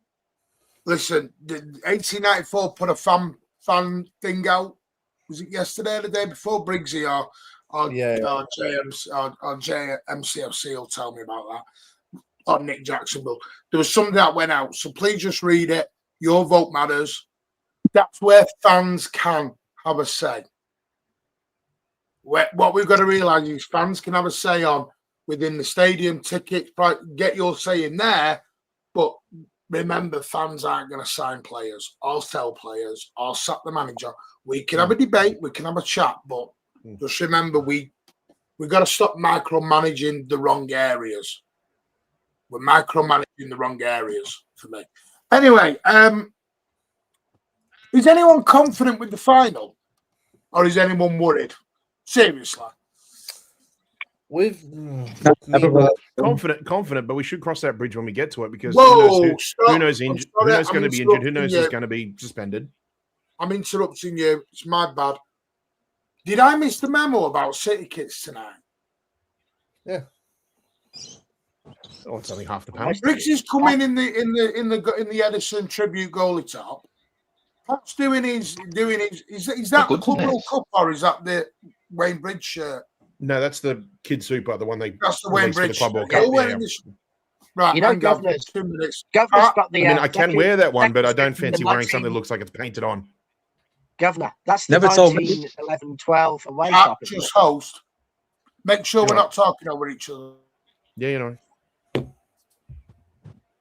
listen, the 1894 put a fan thing was it yesterday or the day before? Briggsy or JMCFC will tell me about that. Or Nick Jackson will. There was something that went out. So please just read it. Your vote matters. That's where fans can have a say. What we've got to realise is fans can have a say on within the stadium tickets. Get your say in there. But remember, fans aren't going to sign players or sell players or sack the manager. We can have a debate. We can have a chat. But just remember, we've got to stop micromanaging the wrong areas. We're micromanaging the wrong areas for me. Anyway, is anyone confident with the final? Or is anyone worried? Seriously. Confident, but we should cross that bridge when we get to it because who knows going to be injured, who knows who's going to be suspended. I'm interrupting you. It's my bad. Did I miss the memo about City kits tonight? Yeah. Oh, it's only half the panel. Briggs is coming in the Edison tribute goalie top. What's doing is that the Club World Cup or is that the Wayne Bridge shirt? No, that's the Kid Super, the one they That's the released for the Wayne Club World Bridge. Cup. You're wearing this. Right, You know, hang on, Governor's 2 minutes. got the. I mean, I can wear that one, but I don't second fancy wearing something that 19 looks like it's painted on. Governor, that's the Never told me. 1911-12 away top, isn't Just it? host. Make sure we're Yeah. not talking over each other. Yeah, you know.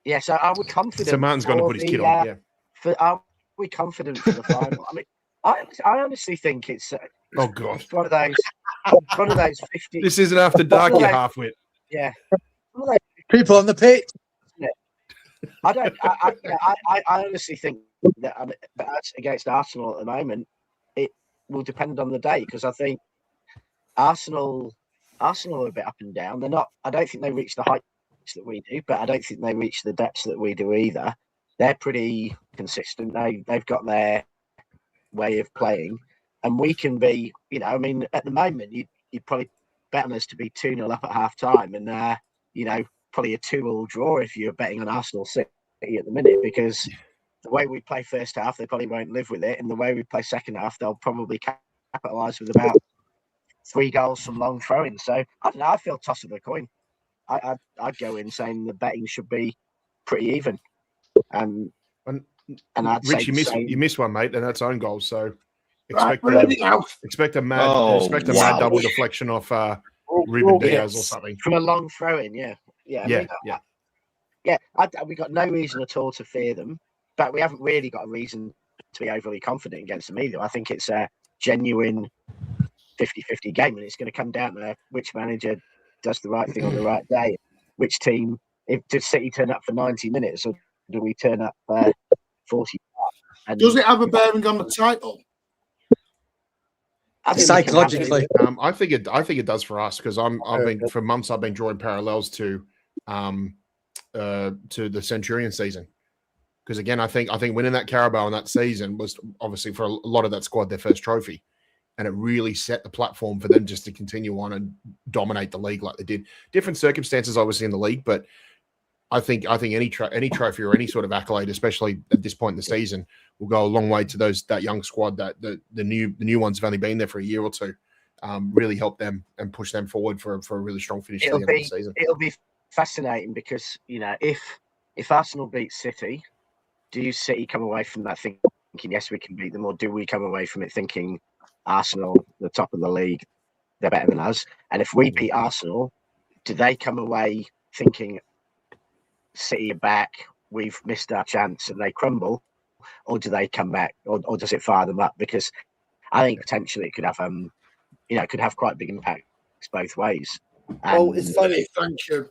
Yeah, so are we confident? So Martin's going to for put his the, kit on. Yeah. Are we confident for the final? I mean, I honestly think it's Oh God, one of those 50. this isn't after dark, you Well, halfwit. Yeah, one of those, People on the pitch. I don't. I honestly think that that's against Arsenal at the moment. It will depend on the day because I think Arsenal are a bit up and down. They're not. I don't think they reach the heights that we do, but I don't think they reach the depths that we do either. They're pretty consistent. They've got their way of playing, and we can be. You know, I mean, at the moment, you'd probably bet on us to be 2-0 up at half time, and you know, probably a 2-2 draw if you're betting on Arsenal City at the minute, because the way we play first half, they probably won't live with it, and the way we play second half, they'll probably capitalise with about 3 goals from long throwing. So I don't know. I feel toss of a coin. I'd go in saying the betting should be pretty even, and I'd Rich, say you missed one, mate, and that's own goals. So Right, expect we're ready now. a mad wow. double deflection off Ruben Diaz or something. from a long throw-in. Yeah. I mean, we got no reason at all to fear them, but we haven't really got a reason to be overly confident against them either. I think it's a genuine 50-50 game, and it's going to come down to which manager does the right thing on the right day. Which team, does City turn up for 90 minutes, or do we turn up 40? And Does it have a bearing on the title? I think Psychologically, I think it does for us because I've been for months I've been drawing parallels to the Centurion season. Because again, I think winning that Carabao in that season was obviously for a lot of that squad their first trophy, and it really set the platform for them just to continue on and dominate the league like they did. Different circumstances, obviously, in the league, but I think any trophy or any sort of accolade, especially at this point in the season, will go a long way to that young squad that the new ones have only been there for a year or two. Really help them and push them forward for a really strong finish to the end of the season. It'll be fascinating because, you know, if Arsenal beat City, do City come away from that thinking, yes, we can beat them, or do we come away from it thinking Arsenal, the top of the league, they're better than us? And if we beat Arsenal, do they come away thinking City are back, we've missed our chance, and they crumble, or do they come back, or does it fire them up? Because I think potentially it could have could have quite big impacts both ways. Well, it's funny. Thank you.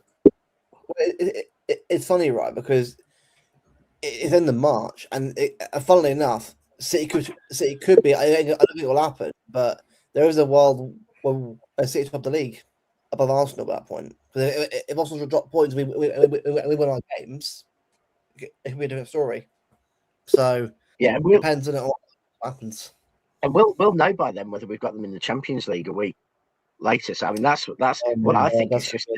It's funny, right? Because it's in the March, and funnily enough, City could be. I don't think it will happen, but there is a world where City top the league above Arsenal at that point. Because if Arsenal drop points, we win our games. It could be a different story. So yeah, it depends on what happens. And we'll know by then whether we've got them in the Champions League a week later. So I mean, that's what I think. It's just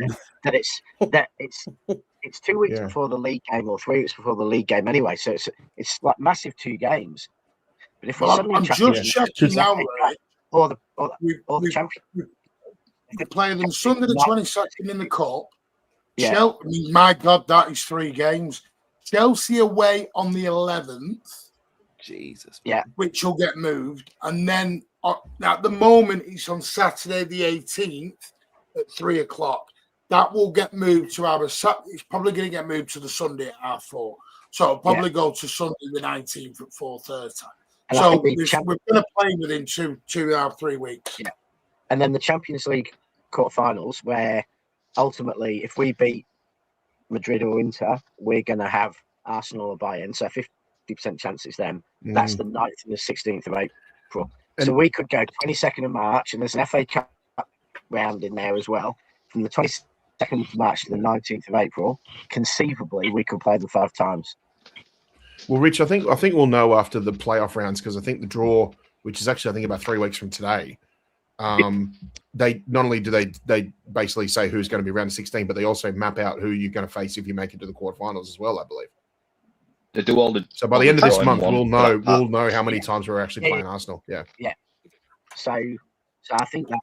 that it's 2 weeks before the league game, or 3 weeks before the league game anyway. So it's like massive 2 games. But if I'm just checking now, right? Or the Champions. We're playing them Sunday the 22nd in the Cup. Yeah. Chelsea, I mean, my God, that is 3 games. Chelsea away on the 11th. Jesus. Yeah. Which will get moved. And then at the moment, it's on Saturday the 18th at 3 o'clock. That will get moved to it's probably going to get moved to the Sunday at 4:30. So it'll probably go to Sunday the 19th at 4:30. So we're going to play within 2.5, 3 weeks. Yeah. And then the Champions League quarterfinals, where ultimately, if we beat Madrid or Inter, we're going to have Arsenal or Bayern. So 50% chance it's them. That's the 9th and the 16th of April. So we could go 22nd of March, and there's an FA Cup round in there as well. From the 22nd of March to the 19th of April, conceivably, we could play them 5 times. Well, Rich, I think we'll know after the playoff rounds, because I think the draw, which is actually I think about 3 weeks from today, they not only do they basically say who's going to be round 16, but they also map out who you're going to face if you make it to the quarterfinals as well, I believe. They do all the. So by the end of this month, we'll know how many times we're actually playing Arsenal. Yeah. Yeah. So I think that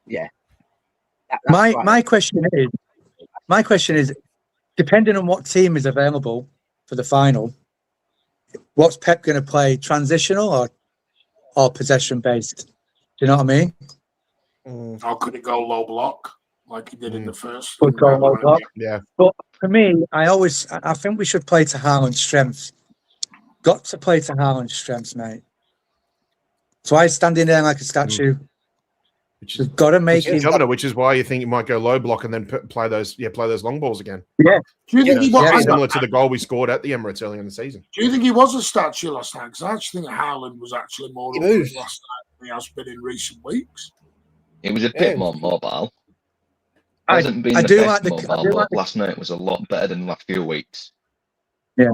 yeah. My question is, depending on what team is available for the final, what's Pep going to play? Transitional or possession based? Do you know what I mean? Or could it go low block like he did in the first? Could go low block. Yeah. But for me, I think we should play to Haaland's strengths. Got to play to Haaland's strengths, mate. So I standing there like a statue. We've got to make it. Which is why you think you might go low block and then play those long balls again. Yeah. Do you think he was similar to the goal we scored at the Emirates early in the season? Do you think he was a statue last night? Because I actually think Haaland was actually more up last night than he has been in recent weeks. He was a bit more mobile. I do like but last night was a lot better than the last few weeks. Yeah.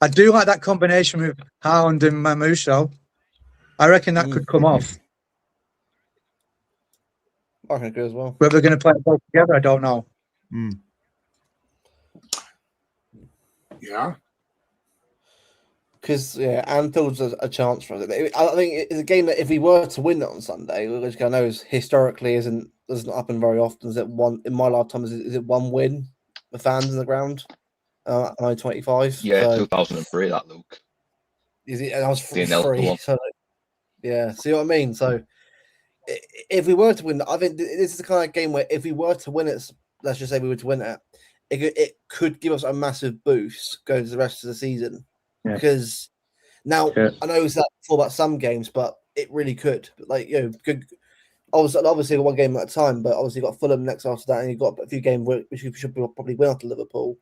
I do like that combination with Haaland and Mamouche. I reckon that could come off. I think as well. Whether we're going to play both together, I don't know. Yeah. Because Anfield's a chance for us. I think it's a game that if we were to win it on Sunday, which I know is historically doesn't happen very often. Is it one in my lifetime? Is it one win with fans in the ground? Am I 25? Yeah, so, 2003. That Luke. Is it? I was 3. So, yeah, see what I mean. So, if we were to win, I think this is the kind of game where if we were to win it, let's just say we were to win it, it could give us a massive boost going to the rest of the season. Yeah. Because now I know it's that before about some games, but it really could. Like good. Obviously one game at a time, but obviously you got Fulham next after that, and you've got a few games which you should probably win after Liverpool.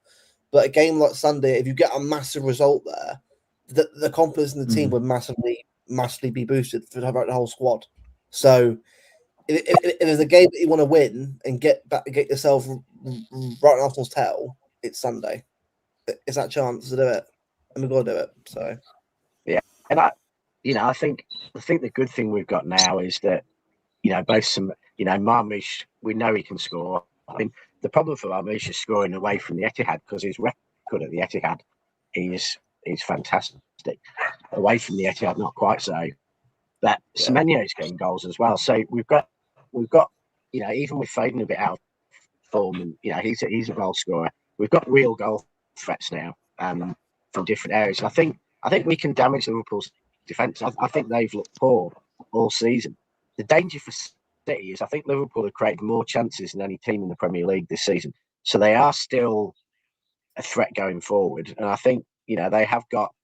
But a game like Sunday, if you get a massive result there, the confidence in the team would massively be boosted for the whole squad. So if there's a game that you want to win and get yourself right on Arsenal's tail, it's Sunday. It's that chance to do it, and we've got to do it. So yeah, and I think the good thing we've got now is that both Marmouche, we know he can score. I mean, the problem for Marmouche is scoring away from the Etihad because his record at the Etihad is fantastic. Away from the Etihad, not quite so. But Semenyo's getting goals as well. So we've got even with Foden a bit out of form, and he's a goal scorer. We've got real goal threats now from different areas. And I think we can damage Liverpool's defence. I think they've looked poor all season. The danger for City is I think Liverpool have created more chances than any team in the Premier League this season. So they are still a threat going forward. And I think, they have got,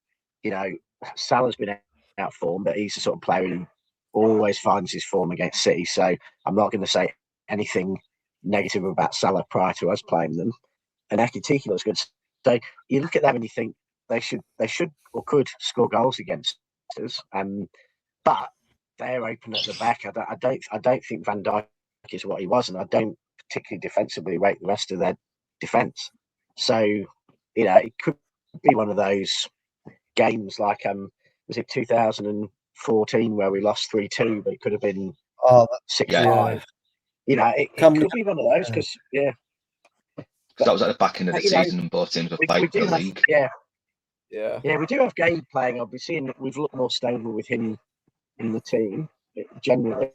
Salah's been out of form, but he's the sort of player who always finds his form against City. So I'm not going to say anything negative about Salah prior to us playing them. And Ekitike looks good. So you look at them and you think they should or could score goals against us. But they're open at the back. I don't think Van Dijk is what he was, and I don't particularly defensively rate the rest of their defence. So, it could be one of those games like was it 2014 where we lost 3-2, but it could have been 6-5. It could be one of those because that was at the back end of the season, and both teams were fighting for the league. Yeah, we do have Gabe playing. Obviously, and we've looked more stable with him in the team generally,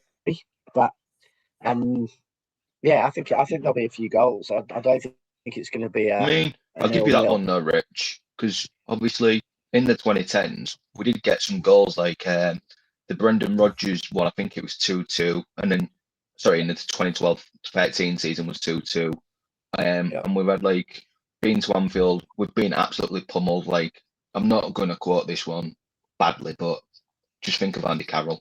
but I think there'll be a few goals. I don't think it's going to be. I'll give you that one though, Rich, because obviously in the 2010s we did get some goals like the Brendan Rodgers one. I think it was 2-2, and then in the 2012-13 season was 2-2, and we've had been to Anfield, we've been absolutely pummeled. I'm not going to quote this one badly, but just think of Andy Carroll.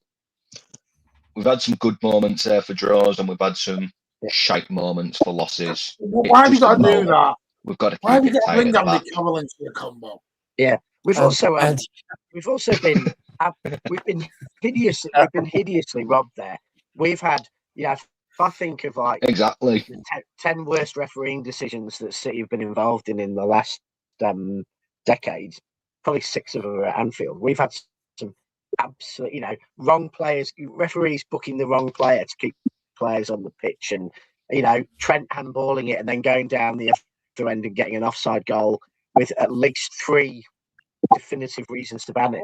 We've had some good moments there for draws, and we've had some shite moments for losses. Why have you got to do that? We've got to keep Why have you it got to bring tight. Andy Carroll into the combo? Yeah, we've also been hideously robbed there. We've had if I think of exactly the 10 worst refereeing decisions that City have been involved in the last decade, probably 6 of them are at Anfield. We've had some absolute, wrong players, referees booking the wrong player to keep players on the pitch, and Trent handballing it and then going down the other end and getting an offside goal with at least 3 definitive reasons to ban it.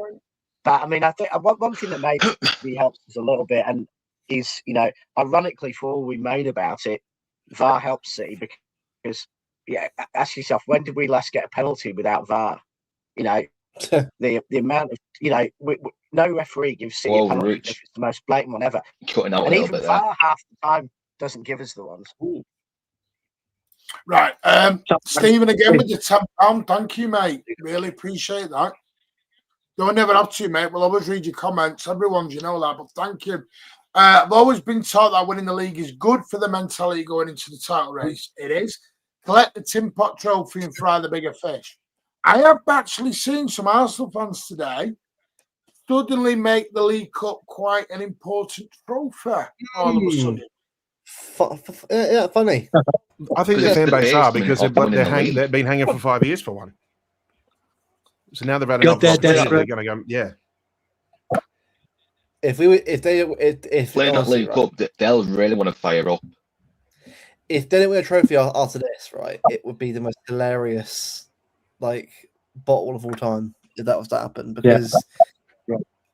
But I think one thing that maybe helps us a little bit, and is, ironically, for all we moan about it, VAR helps City because, ask yourself, when did we last get a penalty without VAR? The amount of, no referee gives City a penalty if it's the most blatant one ever. Cutting out and a even little bit VAR there. half the time doesn't give us the ones. Right. Stephen, again with your £10. Thank you, mate. Really appreciate that. Don't never have to, mate. We'll always read your comments. Everyone's, you know that, but thank you. I've always been taught that winning the league is good for the mentality going into the title race. It is. Collect the Tin Pot trophy and fry the bigger fish. I have actually seen some Arsenal fans today suddenly make the League Cup quite an important trophy all of a sudden. Yeah, funny. I think the fan base are because they've been hanging for 5 years for one. So now they've had enough opportunity, they're going to go, yeah. If playing that League Cup, they'll really want to fire up. If they didn't win a trophy after this, right, it would be the most hilarious, bottle of all time if that was to happen. Because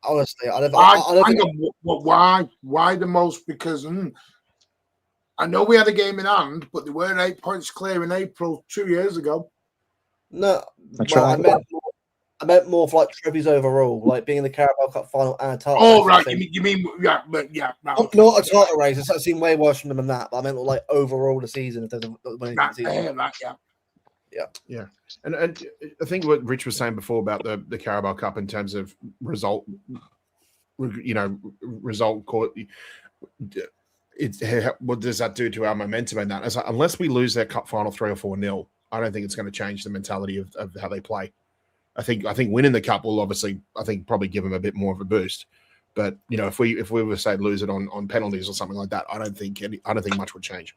honestly, why the most? Because I know we had a game in hand, but they were 8 points clear in April 2 years ago. No, I meant more for trophies overall, like being in the Carabao Cup final and a title. Oh, right. You mean, yeah. Right, not a title race. It's seemed way worse from them than that. But I meant overall the season. If there's Yeah. And I think what Rich was saying before about the Carabao Cup in terms of result court. What does that do to our momentum in that? Unless we lose their cup final 3 or 4-0, I don't think it's going to change the mentality of how they play. I think winning the cup will obviously, probably give them a bit more of a boost. But if we were say lose it on penalties or something like that, I don't think much would change.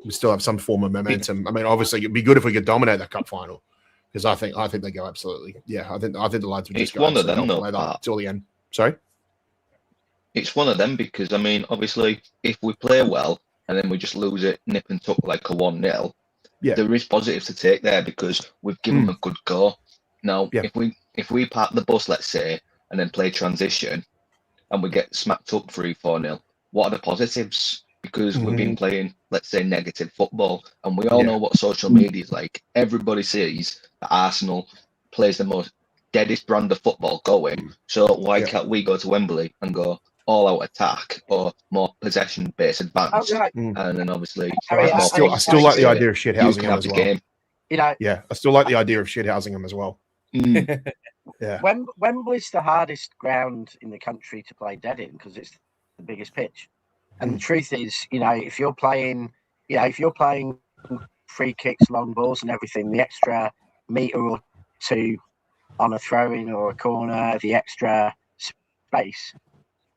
We still have some form of momentum. I mean, obviously, it'd be good if we could dominate that cup final because I think they go absolutely. Yeah, I think the lads would just go one of them till the end. Sorry. It's one of them because obviously, if we play well and then we just lose it, nip and tuck like a 1-0. Yeah. There is positives to take there because we've given them a good go. Now, if we park the bus, let's say, and then play transition, and we get smacked up 3-4-0, what are the positives? Because we've been playing, let's say, negative football, and we all know what social media is like. Everybody sees that Arsenal plays the most deadest brand of football going. So why can't we go to Wembley and go all-out attack or more possession-based advance? And then obviously, I still like the idea of shithousing them as well. Game. I still like the idea of shithousing them as well. Yeah. Wembley's the hardest ground in the country to play dead in because it's the biggest pitch. And the truth is, if you're playing free kicks, long balls, and everything, the extra metre or two on a throw-in or a corner, the extra space.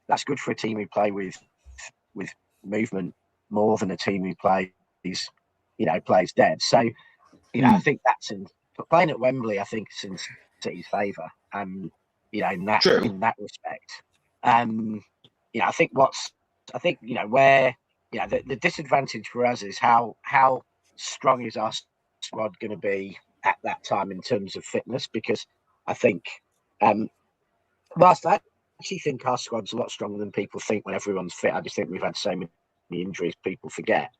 That's good for a team who play with movement more than a team who plays dead. So, I think that's playing at Wembley. I think it's in City's favour, in that respect. Where the disadvantage for us is how strong is our squad going to be at that time in terms of fitness? Because I think, whilst I actually think our squad's a lot stronger than people think when everyone's fit. I just think we've had so many injuries people forget.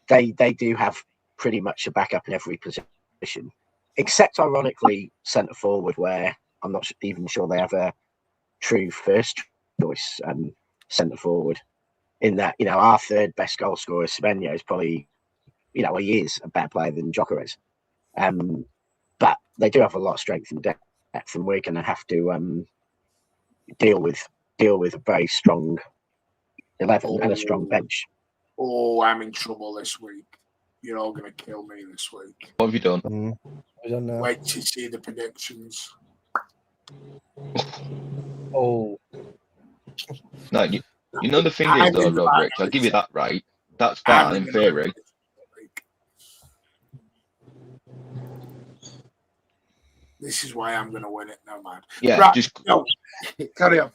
They do have pretty much a backup in every position, except ironically centre forward, where I'm not even sure they have a true first choice centre forward. In that, our third best goal scorer, Semenyo, is probably, he is a better player than Gyökeres. But they do have a lot of strength and depth, and we're going to have to deal with a very strong 11 and a strong bench. Oh, I'm in trouble this week. You're all going to kill me this week. What have you done? I don't know. Wait to see the predictions. Oh. No, you know the thing is though, Roderick, I'll give you that right. That's fine in theory. This is why I'm going to win it now, man. Yeah, right. Carry on.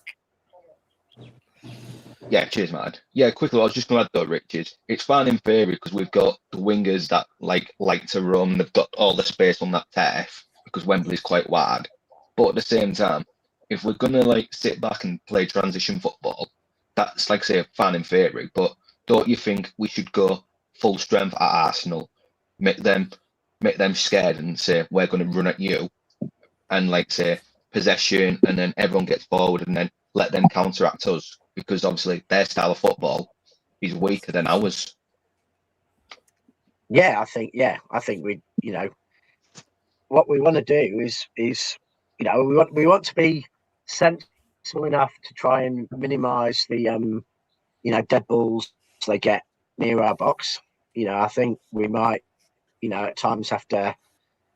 Yeah, cheers, man. Yeah, quickly, I was just going to add though, Richard, it's fine in theory because we've got the wingers that like to run. They've got all the space on that turf because Wembley's quite wide. But at the same time, if we're going to sit back and play transition football, that's like I say, fan in theory, but don't you think we should go full strength at Arsenal, make them scared and say we're going to run at you, and like say possession, and then everyone gets forward, and then let them counteract us, because obviously their style of football is weaker than ours. Yeah, I think we, what we want to do is we want to be sensible enough to try and minimise the dead balls they get near our box. I think we might at times have to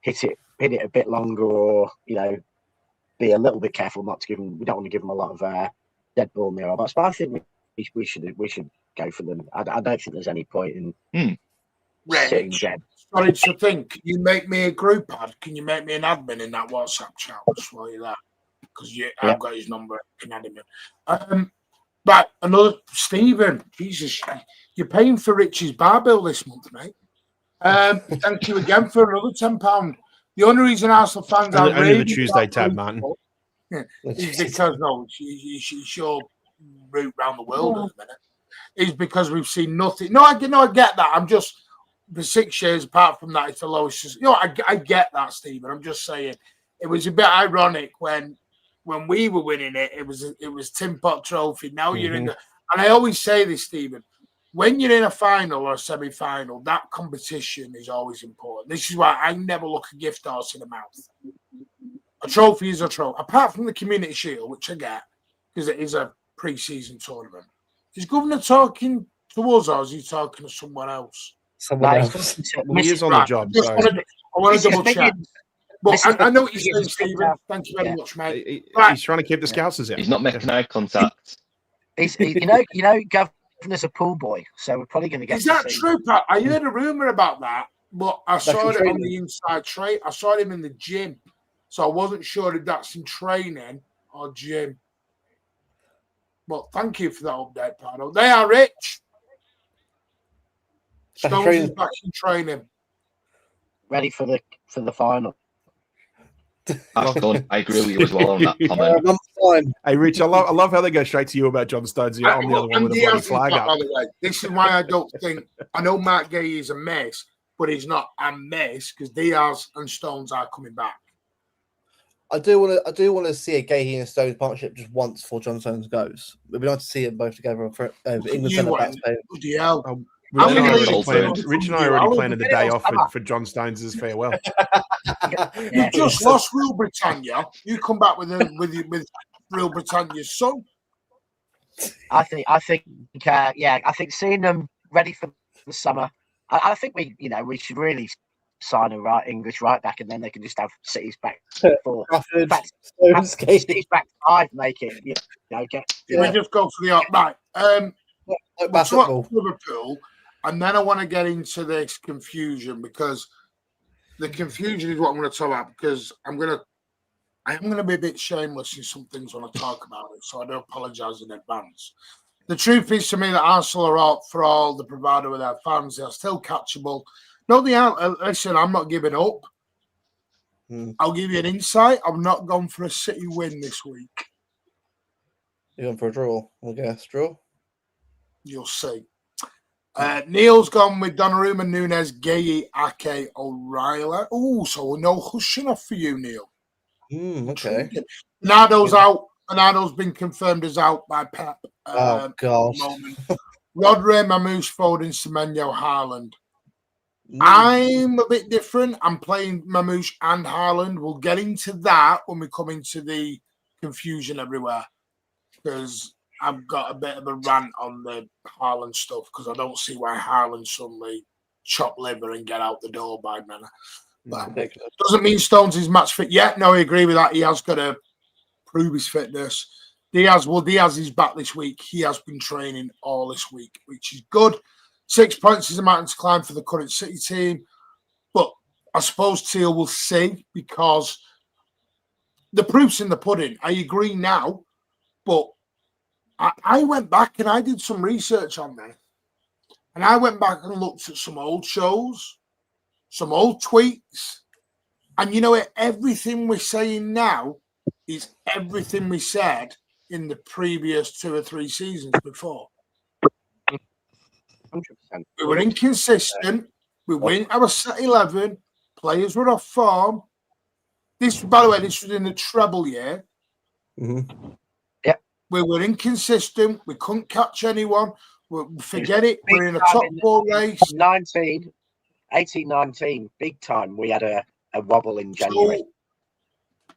hit it a bit longer, or be a little bit careful not to give them. We don't want to give them a lot of dead ball near our box. But I think we should go for them. I don't think there's any point in sitting dead. Sorry to think. You make me a group ad. Can you make me an admin in that WhatsApp chat while you're there? Because I've got his number. Can add him in. Right, another Stephen. Jesus, you're paying for Richie's bar bill this month, mate. Thank you again for another £10. The only reason Arsenal fans are only the Tuesday tab, Martin. Is because it's your route around the world at the minute. Is because we've seen nothing. No, I get that. I'm just for 6 years. Apart from that, it's the lowest. I get that, Stephen. I'm just saying it was a bit ironic when we were winning it. It was Tin Pot Trophy. Now you're in the. And I always say this, Stephen. When you're in a final or a semi-final, that competition is always important. This is why I never look a gift horse in the mouth. A trophy is a trophy. Apart from the Community Shield, which I get, because it is a pre-season tournament. Is Governor talking to us, or is he talking to someone else? Someone else. Well, he is on the job. So. I want to double check. But I know what you're saying, Stephen. Thank you very much, mate. He's trying to keep the Scousers in. He's not making eye contact. Governor's a pool boy, so we're probably going to get. Is that true, Pat? I heard a rumor about that, but I saw it on the inside trade. I saw him in the gym, so I wasn't sure if that's in training or gym. But thank you for that update, Pado. They are rich. Stones is back in training, ready for the final. I agree with you as well on that comment. Hey, Rich, I love how they go straight to you about John Stones. You're on the other one with a bloody flag up. By the way, this is why I don't think. I know Mark Gay is a mess, but he's not a mess because Diaz and Stones are coming back. I do want to see a Gahey and Stones partnership just once before John Stones goes. It'd be nice to see them both together for England centre backs. Rich and I already planned the day off for John Stones' farewell. You just lost Real Britannia. You come back with Real Britannia's son. I think seeing them ready for the summer. I think we should really sign a English right back, and then they can just have City's back four. City's back five, make it. We just go for the right. Liverpool, and then I want to get into this confusion because the confusion is what I'm going to talk about. Because I am going to be a bit shameless in some things when I talk about it, so I do apologise in advance. The truth is to me that Arsenal are out for all the bravado with their fans. They are still catchable. No, they aren't. Listen, I'm not giving up. I'll give you an insight. I've not gone for a City win this week. You're going for a draw? I guess draw. You'll see. Neil's gone with Donnarumma, Nunes, Gueye, Ake, O'Reilly. Oh, so no hushing off for you, Neil. Okay. Bernardo's out. Bernardo's been confirmed as out by Pep. Oh, God. Rodri, Mamouche, Foden, Semenyo, Haaland. I'm a bit different. I'm playing Mamouche and Haaland. We'll get into that when we come into the confusion everywhere. Because I've got a bit of a rant on the Haaland stuff because I don't see why Haaland suddenly chop liver and get out the door by manner. But doesn't mean Stones is match fit yet. No, I agree with that. He has got to prove his fitness. Diaz is back this week. He has been training all this week, which is good. 6 points is a mountain to climb for the current City team. But I suppose Teal will see because the proof's in the pudding. I agree now, but I went back and I did some research on that. And I went back and looked at some old shows, some old tweets. And you know what? Everything we're saying now is everything we said in the previous 2 or 3 seasons before. 100%. We were inconsistent. We went our set 11. Players were off form. This, by the way, this was in the treble year. Mm-hmm. We were inconsistent. We couldn't catch anyone. Forget it. We're in a top 4 race. 18-19, big time. We had a wobble in January.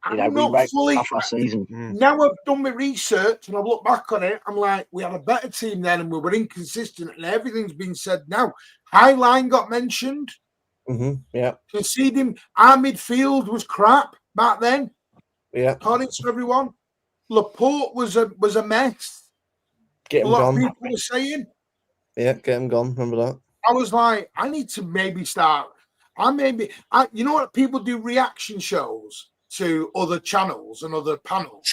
So, we wrote off our season. Now I've done my research and I've looked back on it. I'm like, we had a better team then and we were inconsistent and everything's been said now. High line got mentioned. Mm-hmm. Yeah. Conceding. Our midfield was crap back then. Yeah. According to everyone. Laporte was a mess. Get him a lot gone. of people were saying. Yeah, get him gone. Remember that? I was like, I need to maybe start. You know what? People do reaction shows to other channels and other panels.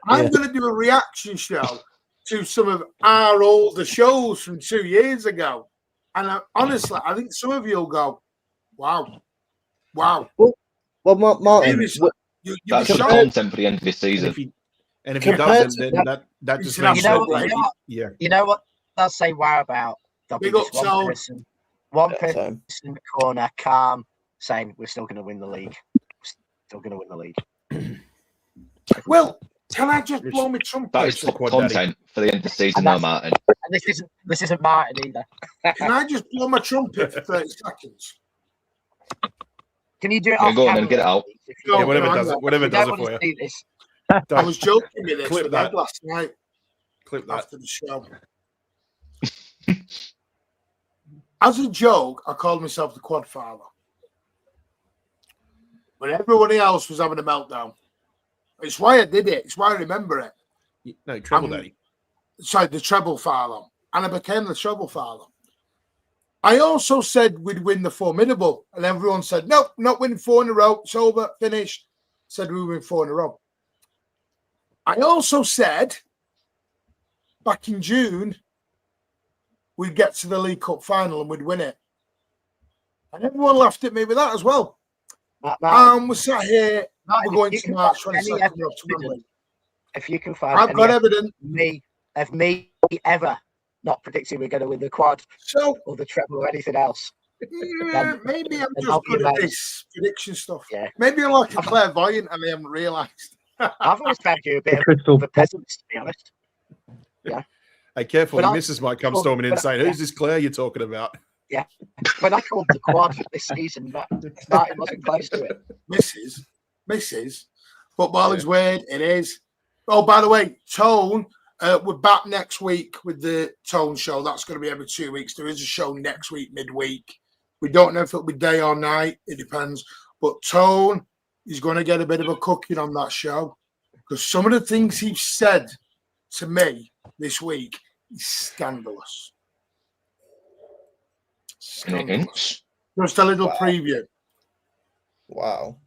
I'm going to do a reaction show to some of our older shows from 2 years ago. And honestly, I think some of you will go, wow. Well, Martin, that's the content for the end of this season. And if he doesn't, then that just means you know what they'll say wow about? There'll be just one person in the corner, calm, saying we're still going to win the league. Still going to win the league. Well, can I just blow my trumpet? That is content for the end of the season, now, Martin. And this isn't Martin either. Can I just blow my trumpet for 30 seconds? Can you do it? Yeah, go on and get it out. Yeah, whatever does it for you. I was joking with this Clip that last night. Clip that after the show. As a joke, I called myself the quad father. When everybody else was having a meltdown. It's why I did it. It's why I remember it. No, treble daddy. Sorry, the treble father. And I became the treble father. I also said we'd win the formidable. And everyone said, nope, not winning 4 in a row. It's over, finished. Said we win 4 in a row. I also said back in June, we'd get to the League Cup final and we'd win it. And everyone laughed at me with that as well. We're sat here, we're going to March 22nd. If you can find I've got evidence. Of me ever not predicting we're going to win the quad or the treble or anything else. Maybe I'm just good at this prediction stuff. Yeah. Maybe I'm like a clairvoyant and I haven't realised. I've always found you a bit of a peasant, to be honest. Yeah. Hey, careful, your missus might come storming in saying, who's this Claire you're talking about? Yeah. When I called the quad this season, Martin wasn't close to it. Misses. Football is weird. It is. Oh, by the way, Tone, we're back next week with the Tone show. That's going to be every 2 weeks. There is a show next week, midweek. We don't know if it'll be day or night. It depends. But Tone is going to get a bit of a cooking on that show because some of the things he's said to me this week is scandalous. Hints? Just a little preview. Wow.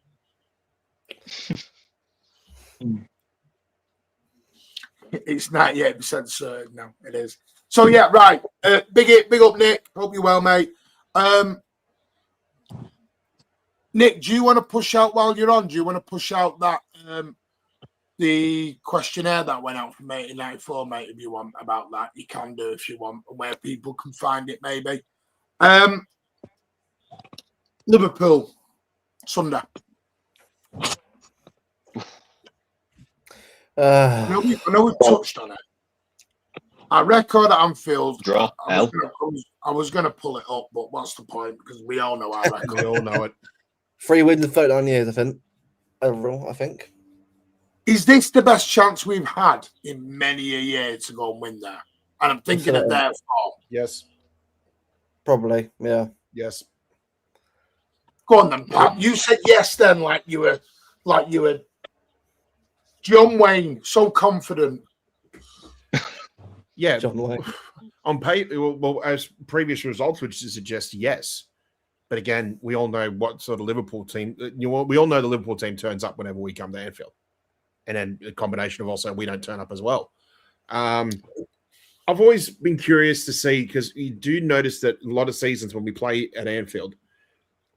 It's 98% certain now. It is. So yeah, right. Big up, Nick. Hope you're well, mate. Nick, do you want to push out while you're on? Do you want to push out that the questionnaire that went out from 1894, mate? If you want about that, you can do if you want, where people can find it, maybe. Liverpool Sunday. I know we've touched on it. Our record at Anfield. Draw. I was going to pull it up, but what's the point? Because we all know our record. We all know it. 3 wins in 39 years, I think. Overall, I think. Is this the best chance we've had in many a year to go and win there? And I'm thinking of their form. Yes. Probably, yeah. Yes. Go on then, Pat. You said yes then, like you were John Wayne, so confident. Yeah. John Wayne. On paper, well, as previous results would suggest, yes. But again, we all know what sort of Liverpool team. We all know the Liverpool team turns up whenever we come to Anfield, and then a combination of also we don't turn up as well. I've always been curious to see, because you do notice that a lot of seasons when we play at Anfield,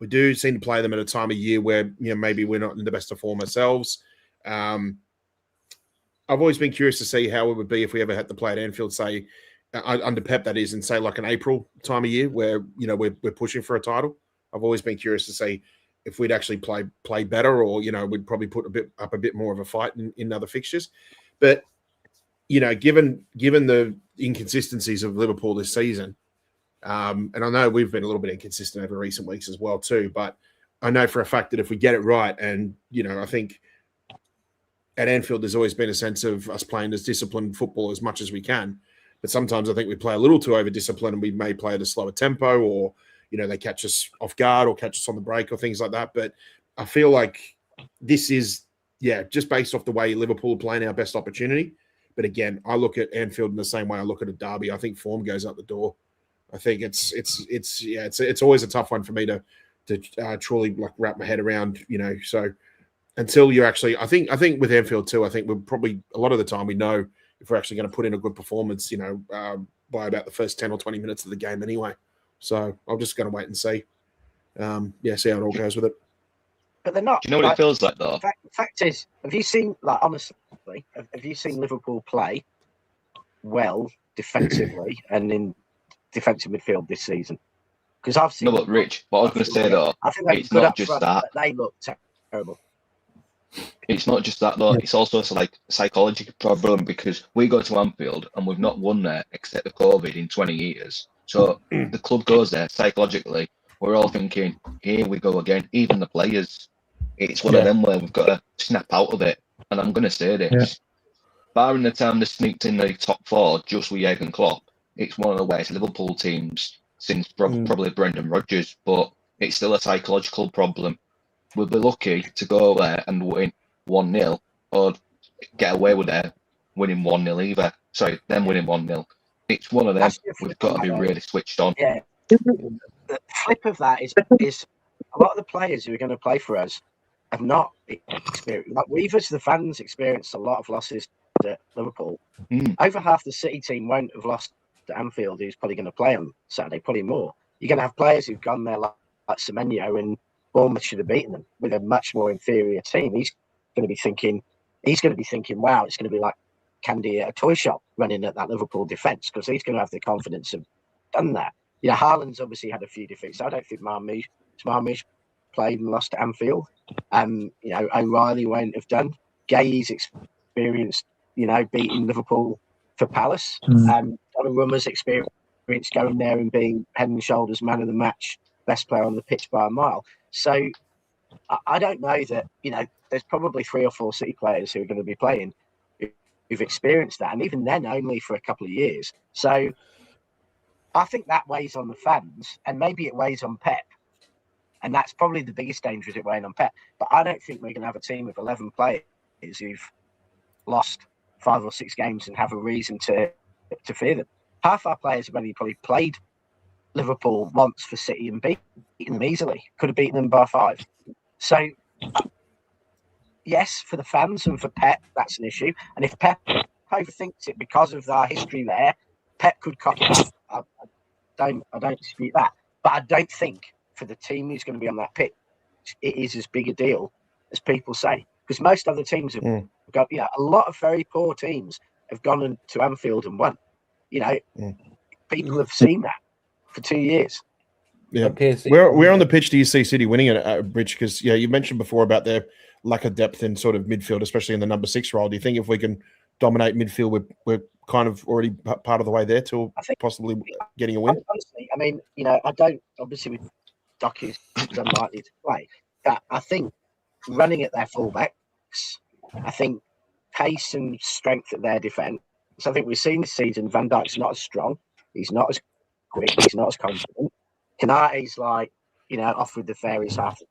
we do seem to play them at a time of year where maybe we're not in the best of form ourselves. I've always been curious to see how it would be if we ever had to play at Anfield, say under Pep, that is, and say like an April time of year where we're pushing for a title. I've always been curious to see if we'd actually play better, or we'd probably put a bit more of a fight in other fixtures. But given the inconsistencies of Liverpool this season, and I know we've been a little bit inconsistent over recent weeks as well too, but I know for a fact that if we get it right, and I think at Anfield there's always been a sense of us playing as disciplined football as much as we can, but sometimes I think we play a little too over disciplined, and we may play at a slower tempo, or they catch us off guard or catch us on the break or things like that. But I feel like this is just based off the way Liverpool are playing, our best opportunity. But again, I look at Anfield in the same way I look at a derby. I think form goes out the door. I think it's always a tough one for me to truly like wrap my head around. So until you're actually, I think with Anfield too, I think we're probably a lot of the time we know if we're actually going to put in a good performance, by about the first 10 or 20 minutes of the game anyway. So I'm just going to wait and see. See how it all goes with it. But they're not. Do you know what it feels like, though? The fact is, have you seen, honestly, have you seen Liverpool play well defensively and in defensive midfield this season? Because I've seen. No, but Rich, what I was going to say, though, I think it's not just that. They look terrible. It's not just that, though. It's also a psychological problem, because we go to Anfield and we've not won there except the COVID in 20 years. So the club goes there psychologically. We're all thinking, here we go again. Even the players. It's one of them where we've got to snap out of it. And I'm going to say this. Barring the time they sneaked in the top four just with Jurgen Klopp, it's one of the worst Liverpool teams since probably Brendan Rodgers. But it's still a psychological problem. We'll be lucky to go there and win 1-0, or get away with it winning 1-0 either. Sorry, them winning 1-0. It's one of them. We've got to be really switched on. Yeah. The flip of that is a lot of the players who are going to play for us have not experienced. Like we've, as the fans, experienced a lot of losses at Liverpool. Over half the City team won't have lost to Anfield, who's probably going to play on Saturday, probably more. You're going to have players who've gone there like Semenyo, and Bournemouth should have beaten them with a much more inferior team. He's going to be thinking, wow, it's going to be like candy at a toy shop running at that Liverpool defence, because he's going to have the confidence of done that. Haaland's obviously had a few defeats. I don't think Marmoush played and lost to Anfield. O'Reilly won't have done. Gay's experienced, beating Liverpool for Palace. Donnarumma's experienced going there and being head and shoulders man of the match, best player on the pitch by a mile. So I don't know that, there's probably 3 or 4 City players who are going to be playing who've experienced that, and even then only for a couple of years. So I think that weighs on the fans, and maybe it weighs on Pep. And that's probably the biggest danger, is it weighing on Pep. But I don't think we're going to have a team of 11 players who've lost 5 or 6 games and have a reason to fear them. Half our players have only probably played Liverpool once for City and beaten them easily. Could have beaten them by 5. So, yes, for the fans and for Pep, that's an issue. And if Pep overthinks it because of our history there, Pep could cock it up. I don't dispute that. But I don't think for the team who's going to be on that pitch, it is as big a deal as people say. Because most other teams have got, a lot of very poor teams have gone to Anfield and won. People have seen that for 2 years. Yeah. Where on the pitch do you see City winning it, Rich? Because, you mentioned before about their lack of depth in sort of midfield, especially in the number 6 role. Do you think if we can dominate midfield, we're kind of already part of the way there to possibly getting a win? Honestly, I don't, obviously with Doku is unlikely to play, but I think running at their fullbacks, I think pace and strength at their defence. I think we've seen this season Van Dijk's not as strong, he's not as quick, he's not as confident. Kanate's off with the fairies half the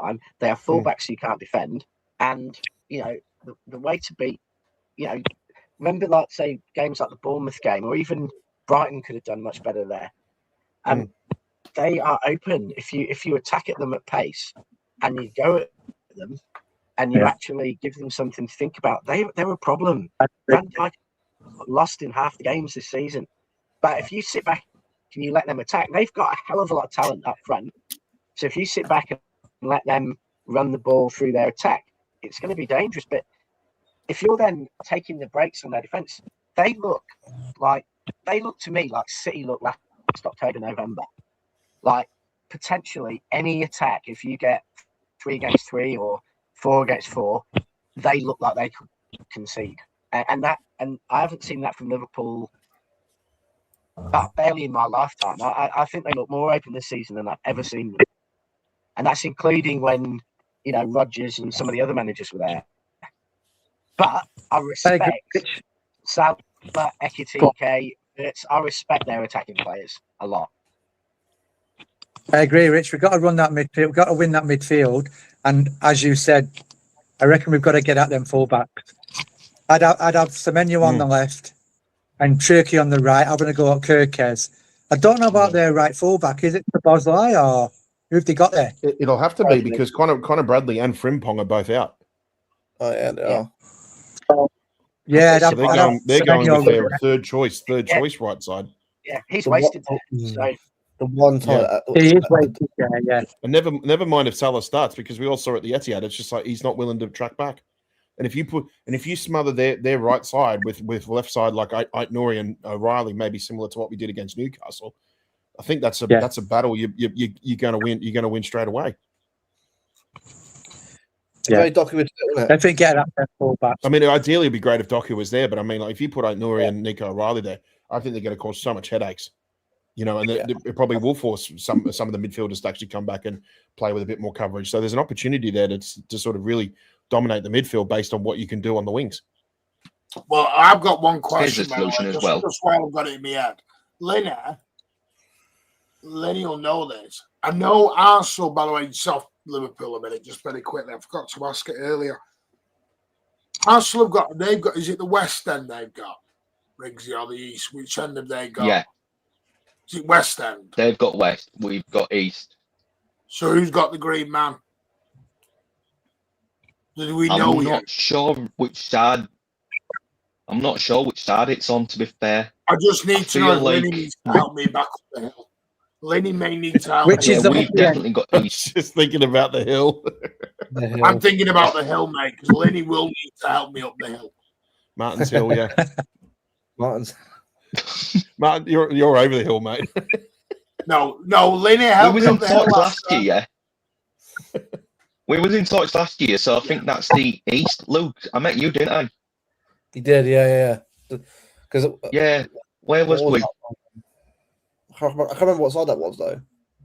time. They have fullbacks you can't defend, and the way to beat, remember, say games like the Bournemouth game, or even Brighton could have done much better there. They are open if you attack at them at pace and you go at them and you actually give them something to think about. They're a problem. Van Dijk lost in half the games this season, but if you sit back and you let them attack, they've got a hell of a lot of talent up front. So if you sit back and let them run the ball through their attack, it's going to be dangerous. But if you're then taking the breaks on their defence, they look to me like City looked last October, November. Like potentially any attack, if you get 3 against 3 or 4 against 4, they look like they could concede. And I haven't seen that from Liverpool barely in my lifetime. I think they look more open this season than I've ever seen them. And that's including when, Rodgers and some of the other managers were there. But I respect Salah, Ekitike. I respect their attacking players a lot. I agree, Rich. We've got to run that midfield. We've got to win that midfield. And as you said, I reckon we've got to get at them fullbacks. I'd have Semenyo on the left and Turkey on the right. I'm going to go at Kirkes. I don't know about their right fullback. Is it the Bosley or who have they got there? It'll have to be because Connor Bradley and Frimpong are both out. Oh, yeah, they are. Yeah, so they're going with their third choice right side. Yeah, he's wasted. So the one time he is wasted. Yeah. And never mind if Salah starts, because we all saw at the Etihad, it's just like he's not willing to track back. And if you smother their right side with left side like Aït-Nouri and O'Reilly, maybe similar to what we did against Newcastle, I think that's a battle you're going to win. You're going to win straight away. Yeah, I think get that fullback. I mean, ideally it'd be great if Doku was there, but I mean, like if you put Aït-Nouri and Nico O'Reilly there, I think they're going to cause so much headaches. And it probably will force some of the midfielders to actually come back and play with a bit more coverage. So there's an opportunity there to sort of really dominate the midfield based on what you can do on the wings. Well, I've got one question. Here's a solution as well. Just while I've got it in my head. Lenny will know this. I know Arsenal, by the way, South Liverpool a minute, just very quickly. I forgot to ask it earlier. Arsenal they've got, is it the West End they've got? Rigsy or the East? Which end have they got? Yeah. Is it West End? They've got West, we've got East. So who's got the green man? Do we know I'm yet? not sure which side. I'm not sure which side it's on, to be fair. I just need to know if Lenny needs to help me back up the hill. Lenny may need to help Which me. is the we've definitely got East. Just thinking about the hill. I'm thinking about the hill, mate, because Lenny will need to help me up the hill. Martin's Hill, yeah. Martin's. Martin, you're over the hill, mate. No, Lenny, help We me was in up the hill. talks last year. We was in talks last year, so I think that's the East. Luke, I met you, didn't I? He did, yeah. Because where was we? I can't remember what side that was though.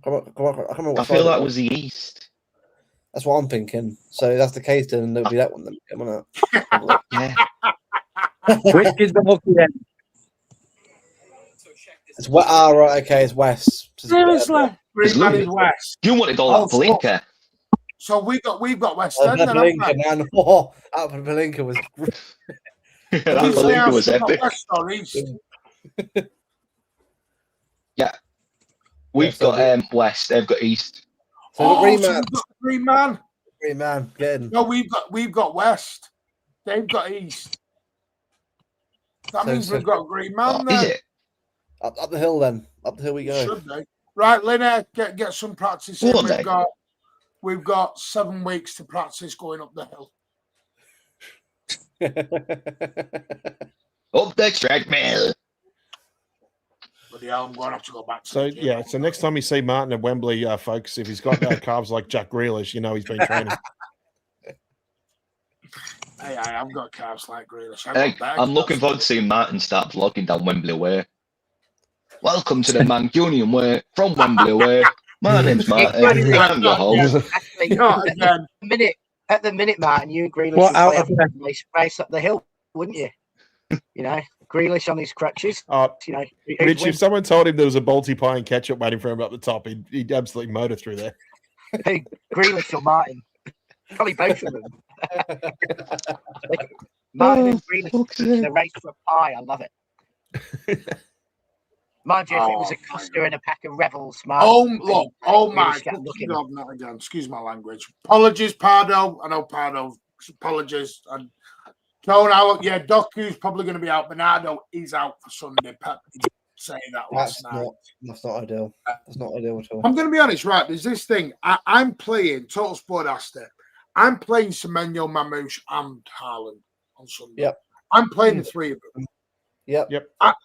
I can't remember what I side feel it that was the East. That's what I'm thinking. So if that's the case, then it'll be that one. Then, won't it? Yeah. Which is the lucky end? It's west. Right. Okay, it's west. Seriously, green man is West. You wanted all that blinker. So we've got West Oh, End. that Belinka, man. Oh, that Belinka was. That blinker was epic. West or East? Yeah. We've got West, they've got East. So Green man. Green man, get in. No, we've got West. They've got East. That means we've got green man there. Is it? Up the hill then. Up the hill we go. Should be. Right, Lynette, get some practice in. We've got 7 weeks to practice going up the hill. Up the treadmill. But yeah, I'm going to have to go back. So next time you see Martin at Wembley, folks, if he's got calves like Jack Grealish, you know he's been training. Hey, I've got calves like Grealish. I'm looking forward to seeing Martin start vlogging down Wembley Way. Welcome to the Mancunian Way from Wembley Way. My name's Martin. I'm your host. At the minute, Martin, you and Grealish race up the hill, wouldn't you? Grealish on his crutches. Rich, if someone told him there was a Balti pie and ketchup waiting for him up the top, he'd absolutely motor through there. Hey, Grealish or Martin? Probably both of them. Martin and Grealish in a race for a pie. I love it. Mind you, if it was a Costa and a pack of Rebels, Martin. My God, not again. Excuse my language. Apologies, Pardo. I know Pardo. Apologies. And Doku's probably going to be out. Bernardo is out for Sunday. Pep did say that last night. That's not ideal. That's not ideal at all. I'm going to be honest, right? There's this thing. I'm playing, Total Sport asked it. I'm playing Semenyo, Mamouche, and Haaland. on Sunday. Yep. I'm playing the three of them. Yep.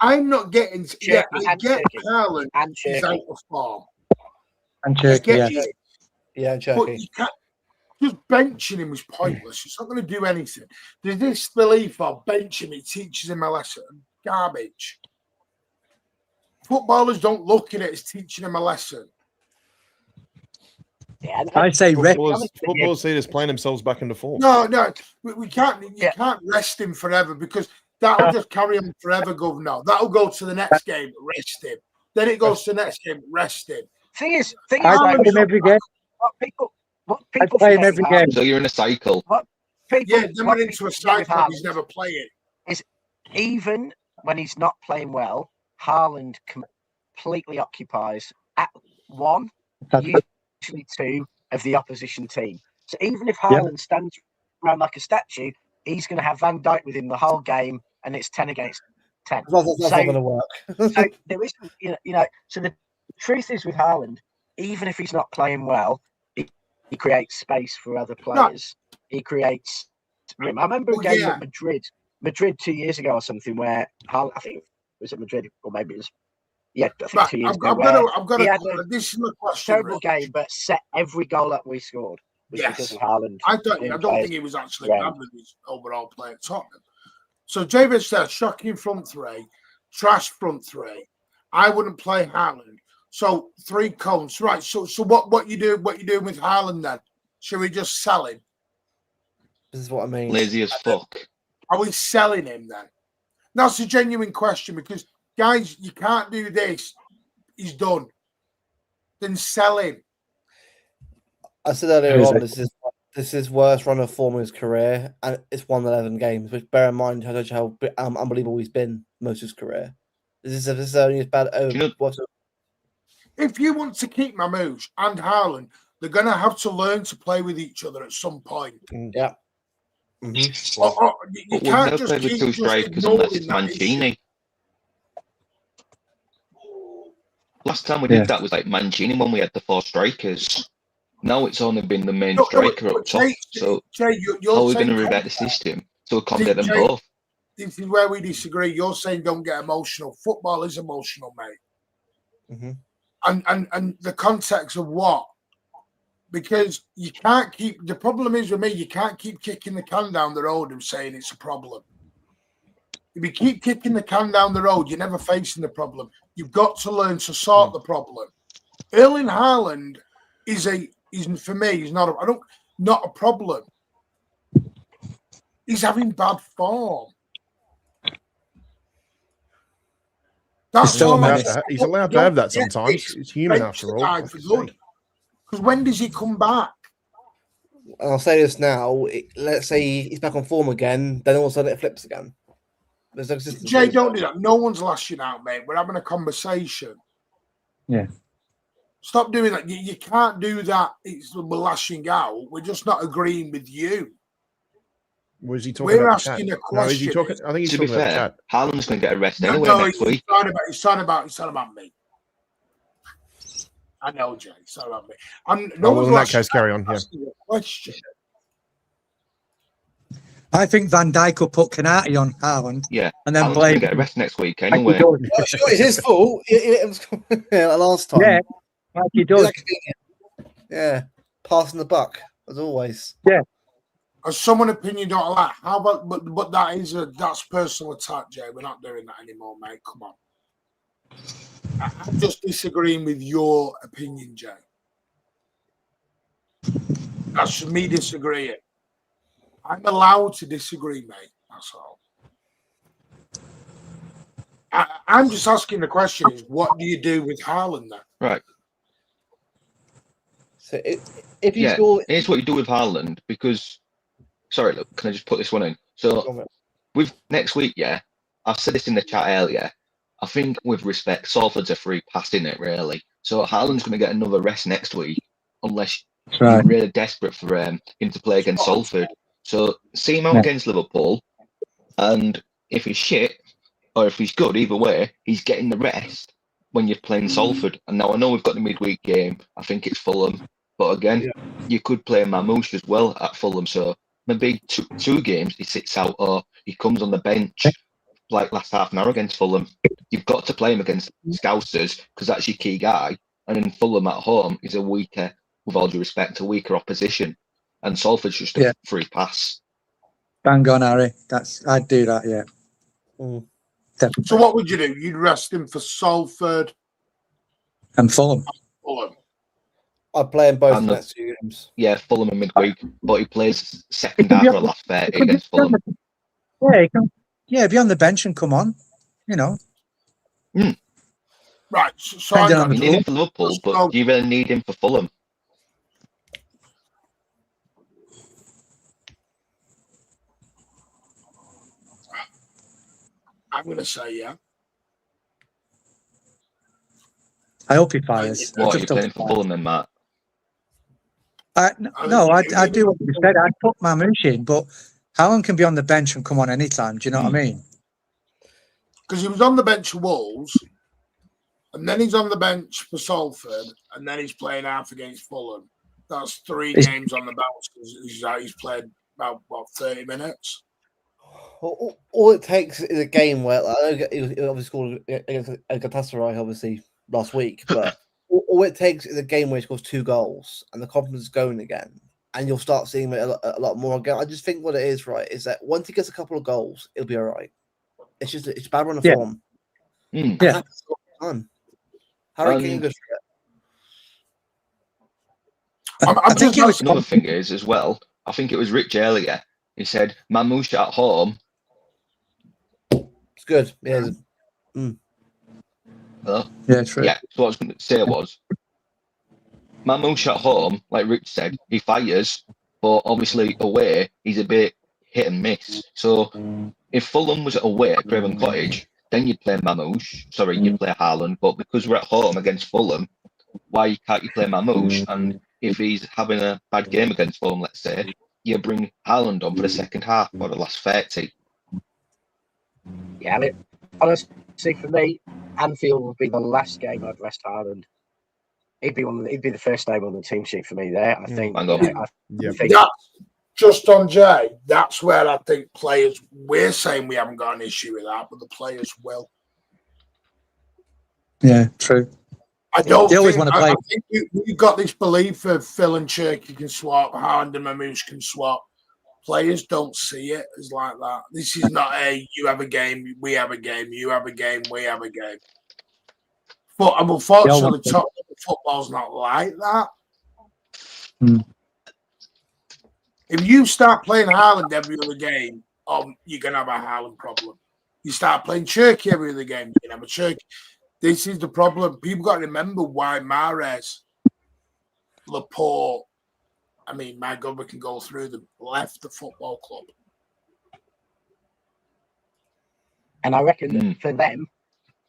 I'm not getting. Yeah, I get Turkey. Haaland And is Turkey. out of form. And I Turkey, get yeah. it, Yeah, but Turkey. you can't. Just benching him was pointless. It's not going to do anything. There's this belief of benching it teaches him a lesson. Garbage. Footballers don't look at it as teaching him a lesson. Yeah, I say rest. Footballers see it as playing themselves back into form. No, we can't. You can't rest him forever because that'll just carry on forever, governor. That'll go to the next game, rest him. Then it goes to the next game, rest him. Thing is, I play him every game. What people play him forget every about- game. So you're in a cycle. Yeah, then what we're into a people forget with cycle. He's Haaland never playing. is even when he's not playing well, Haaland completely occupies at one, usually two of the opposition team. So even if Haaland stands around like a statue, he's going to have Van Dijk with him the whole game, and it's 10 against 10. That's not going to work. So there is, So the truth is with Haaland, even if he's not playing well, he creates space for other players. He creates room. I remember a game at Madrid 2 years ago or something, where Haaland, I think it was at Madrid, or maybe it was, I think 2 years ago. He had a this is my question. terrible game, but set every goal up we scored was because of Haaland. I don't think he was actually bad with his overall play at Tottenham. So David said, shocking front three, trash front three. I wouldn't play Haaland. So 3 cones, right? So what you doing with Haaland then? Should we just sell him? This is what I mean. Lazy as fuck. Are we selling him then? That's a genuine question because guys, you can't do this. He's done. Then sell him. I said earlier on, this is worst run of form in his career, and it's won 11 games. Which bear in mind how unbelievable he's been most of his career. This is only as bad. If you want to keep Mamouche and Haaland, they're going to have to learn to play with each other at some point. Yeah. Mm-hmm. You can't just play with keep 2 strikers unless it's Mancini. Last time we did that was like Mancini when we had the 4 strikers. Now it's only been the main striker up top. So Jay, how are we going to revert the system to accommodate them both? This is where we disagree. You're saying don't get emotional. Football is emotional, mate. Mm-hmm. And the context of what? Because you can't keep. The problem is with me, you can't keep kicking the can down the road and saying it's a problem. If you keep kicking the can down the road, you're never facing the problem. You've got to learn to sort the problem. Erling Haaland is for me. He's not a problem. He's having bad form. He's allowed to have that sometimes. He's human after all. Because when does he come back? And I'll say this now. Let's say he's back on form again, then all of a sudden it flips again. There's no consistency. Jay, don't do that. No one's lashing out, mate. We're having a conversation. Yeah. Stop doing that. You can't do that. We're lashing out. We're just not agreeing with you. Was he talking about the chat? A question. No, is he talking? I think he's talking about the chat. Haaland's going to get arrested anyway next week. He's talking about me. I know, Jay. It's not about me. In that case, carry on. Yeah. Question. I think Van Dijk will put Canati on Haaland. Yeah. And then Haaland's blame going to get arrested next week anyway. It's his fault. Last time. Yeah. Like he does. Yeah. Passing the buck, as always. Yeah. As someone opinion don't like, how about but that's personal attack, Jay. We're not doing that anymore, mate. Come on. I'm just disagreeing with your opinion, Jay. That's me disagreeing. I'm allowed to disagree, mate. That's all. I'm just asking the question: is what do you do with Haaland then? Right. So if you score, here's what you do with Haaland because. Sorry, look, can I just put this one in? So, with next week, I've said this in the chat earlier. I think, with respect, Salford's a free pass in it, really. So, Haaland's going to get another rest next week, unless you're really desperate for him to play against Salford. So, see him out against Liverpool, and if he's shit, or if he's good, either way, he's getting the rest when you're playing Salford. And now I know we've got the midweek game. I think it's Fulham. But again, you could play Mamouche as well at Fulham. So, maybe two games he sits out or he comes on the bench like last half an hour against Fulham. You've got to play him against Scousers because that's your key guy. And then Fulham at home is a weaker, with all due respect, a weaker opposition. And Salford's just a free pass. Bang on, Harry. I'd do that, yeah. Definitely. So what would you do? You'd rest him for Salford and Fulham. I'd play him both next 2 games. Yeah, Fulham in midweek, but he plays second half or last 30 against Fulham. Yeah, be on the bench and come on, you know. Right, so you need him for Liverpool, but do you really need him for Fulham? I'm going to say yeah. I hope he fires. What are you playing for Fulham then, Matt? I do what you said. I'd put Mamouche in, but Haaland can be on the bench and come on anytime. Do you know what I mean? Because he was on the bench for Wolves, and then he's on the bench for Salford, and then he's playing half against Fulham. That's 3 games on the bounce. He's played about 30 minutes. All it takes is a game where he obviously scored against Galatasaray obviously last week, but all it takes is a game where he scores 2 goals and the confidence is going again, and you'll start seeing it a lot more again. I just think what it is, right, is that once he gets a couple of goals, it'll be all right. It's bad run of form. Yeah. Harry Kane goes I think another thing is as well. I think it was Rich earlier. He said Mamouche at home. It's good. Yeah. Hello? Yeah, true. Yeah. So what I was going to say was Mamouche at home, like Rich said, he fires, but obviously away he's a bit hit and miss. So if Fulham was away at Craven Cottage, then you'd play Mamouche. Sorry, you'd play Haaland. But because we're at home against Fulham, why can't you play Mamouche? And if he's having a bad game against Fulham, let's say, you bring Haaland on for the second half or the last 30. Yeah, I mean, honestly, for me, Anfield would be the last game I'd rest Haaland. He'd be the first name on the team sheet for me there. I think. Just on Jay, that's where I think players. We're saying we haven't got an issue with that, but the players will. Yeah, true. I don't. They always want to play. I think we've got this belief of Phil and Cherky can swap, Haaland and Mamouche can swap. Players don't see it as like that. This is not you have a game, we have a game, you have a game, we have a game. But unfortunately, top football's not like that. If you start playing Haaland every other game, you're going to have a Haaland problem. You start playing Cherky every other game, you're going to have a Cherky. This is the problem. People got to remember why Mahrez, Laporte, I mean, my God, we can go through them, left the football club. And I reckon that for them,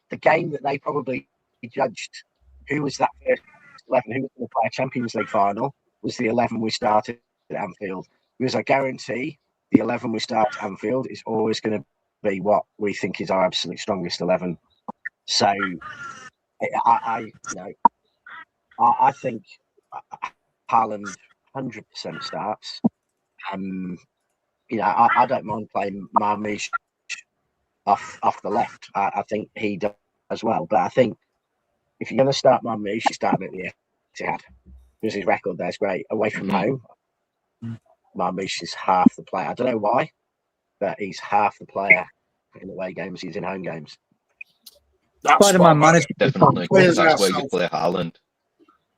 the game that they probably judged who was that first 11, who was going to play a Champions League final, was the 11 we started at Anfield. Because I guarantee the 11 we start at Anfield is always going to be what we think is our absolute strongest 11. So, I think Haaland 100% starts. I don't mind playing Mamouche off the left. I think he does as well. But I think if you're going to start Mamouche, you start at the Etihad because his record there's great. Away from home, Mamouche is half the player. I don't know why, but he's half the player in away games he's in home games. Spider-Man managed definitely. That's where you play Haaland.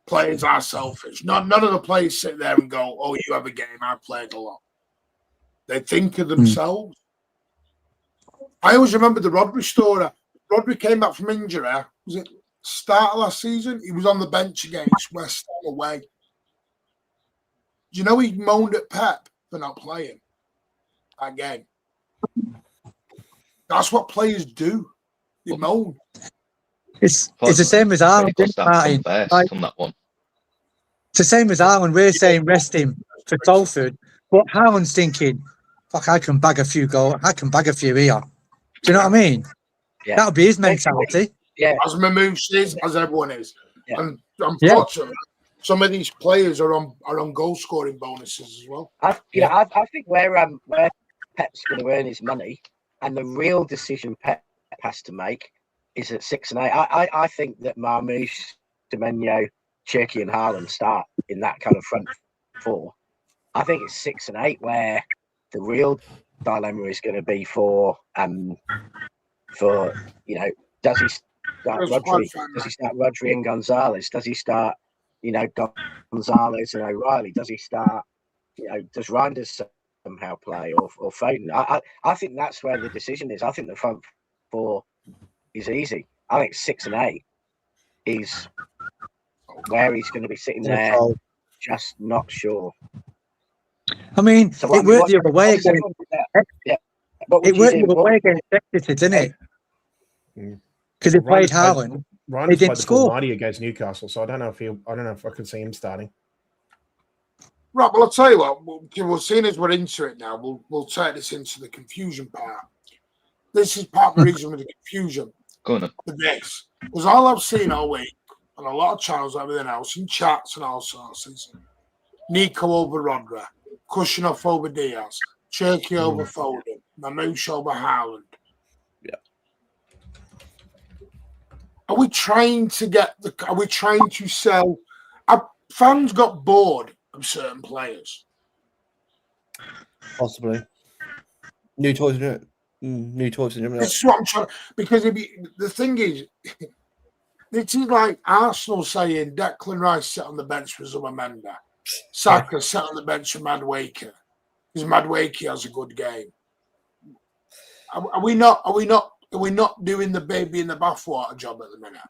Players are selfish. None of the players sit there and go, "Oh, you have a game. I've played a lot." They think of themselves. I always remember the Rodri story. Rodri came back from injury. Was it start of last season? He was on the bench against West Ham away. Do you know he moaned at Pep for not playing that game? That's what players do. They moan. It's the same as Haaland, Martin. It's the same as Haaland. We're saying rest him for Salford, but Haaland's thinking, "Fuck, I can bag a few goals. I can bag a few here." Do you know what I mean? Yeah. That'll be his mentality. Yeah, as Mamouche is, as everyone is, and Yeah. unfortunately, some of these players are on goal scoring bonuses as well. I think where Pep's going to earn his money, and the real decision Pep has to make is at 6 and 8. I think that Marmoush, Semenyo, Cherky, and Haaland start in that kind of front four. I think it's 6 and 8 where the real dilemma is going to be for does he start Rodri? Does he start Rodri and Gonzalez? Does he start Gonzalez and O'Reilly? Does he start does Reinders somehow play or Foden? I think that's where the decision is. I think the front four is easy. I think 6 and 8 is where he's going to be sitting there, just not sure. I mean, it worked the other way against. It worked the other way against Exeter, didn't it? Because he played Haaland. Ryan played the full 90 against Newcastle, so I don't know if I could see him starting. Right, well, I'll tell you what. We'll seeing as we're into it now, we'll take this into the confusion part. This is part of the reason with the confusion. Go on. For this, because all I've seen all week on a lot of channels, everything else, in chats and all sorts, is Nico over Rodra, Kushinov over Diaz, Cherky over Foden, Mamouche over Haaland. Yeah. Are we trying to sell? Our fans got bored of certain players. Possibly. New toys in it. New toys in it. That's what I'm trying. Because the thing is, it is like Arsenal saying Declan Rice sat on the bench for Zumamenda, Saka sat on the bench for Madueke because Madueke has a good game. Are we not doing the baby in the bathwater job at the minute?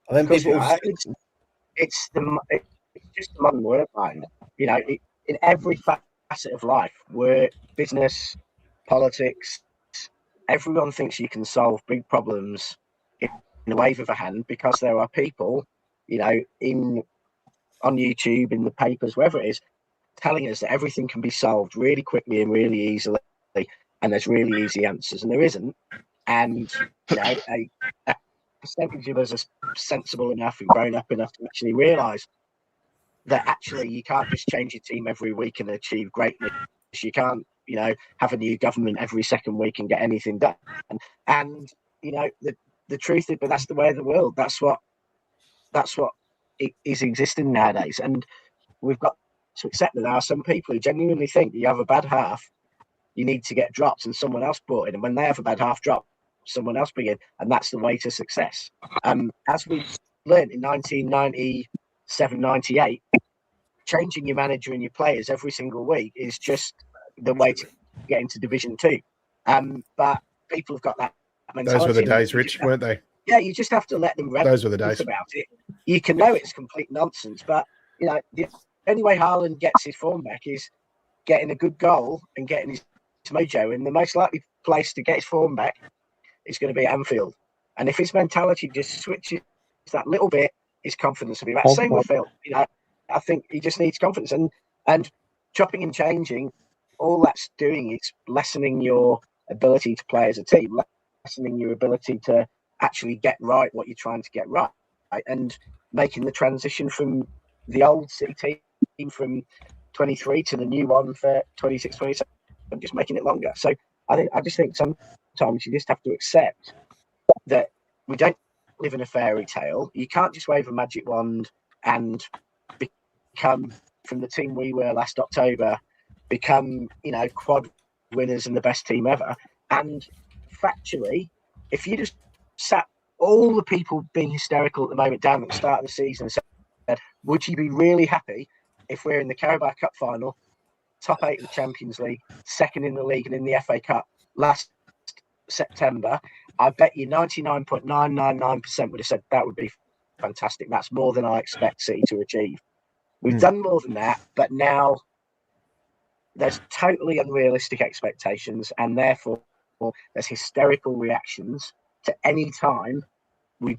I think people. It's just the modern work mind. In every facet of life, work, business, politics, everyone thinks you can solve big problems in a wave of a hand because there are people, on YouTube, in the papers, wherever it is, telling us that everything can be solved really quickly and really easily, and there's really easy answers, and there isn't. And a percentage of us are sensible enough and grown up enough to actually realise that actually you can't just change your team every week and achieve greatness. You can't, have a new government every second week and get anything done. And the truth is, but that's the way of the world. That's what is existing nowadays. And we've got to accept that there are some people who genuinely think that you have a bad half, you need to get dropped and someone else brought in. And when they have a bad half drop, someone else bring in, and that's the way to success. As we learned in 1997, 98, changing your manager and your players every single week is just the way to get into Division 2. But people have got that mentality. Those were the days, Rich, weren't they? Yeah, you just have to let them Those were the days about it. You can know it's complete nonsense, but the only way Haaland gets his form back is getting a good goal and getting his mojo. And the most likely place to get his form back is going to be Anfield. And if his mentality just switches that little bit, his confidence will be back. Same with Phil. I think he just needs confidence, and chopping and changing. All that's doing is lessening your ability to play as a team, lessening your ability to actually get right what you're trying to get right, and making the transition from the old City team from 23 to the new one for 26, 27, and just making it longer. So I just think sometimes you just have to accept that we don't live in a fairy tale. You can't just wave a magic wand and become, from the team we were last October, become quad winners and the best team ever. And factually, if you just sat all the people being hysterical at the moment down at the start of the season and said, would you be really happy if we're in the Carabao Cup final, top 8 of the Champions League, second in the league and in the FA Cup last September? I bet you 99.999% would have said that would be fantastic. That's more than I expect City to achieve. We've done more than that, but now there's totally unrealistic expectations, and therefore there's hysterical reactions to any time we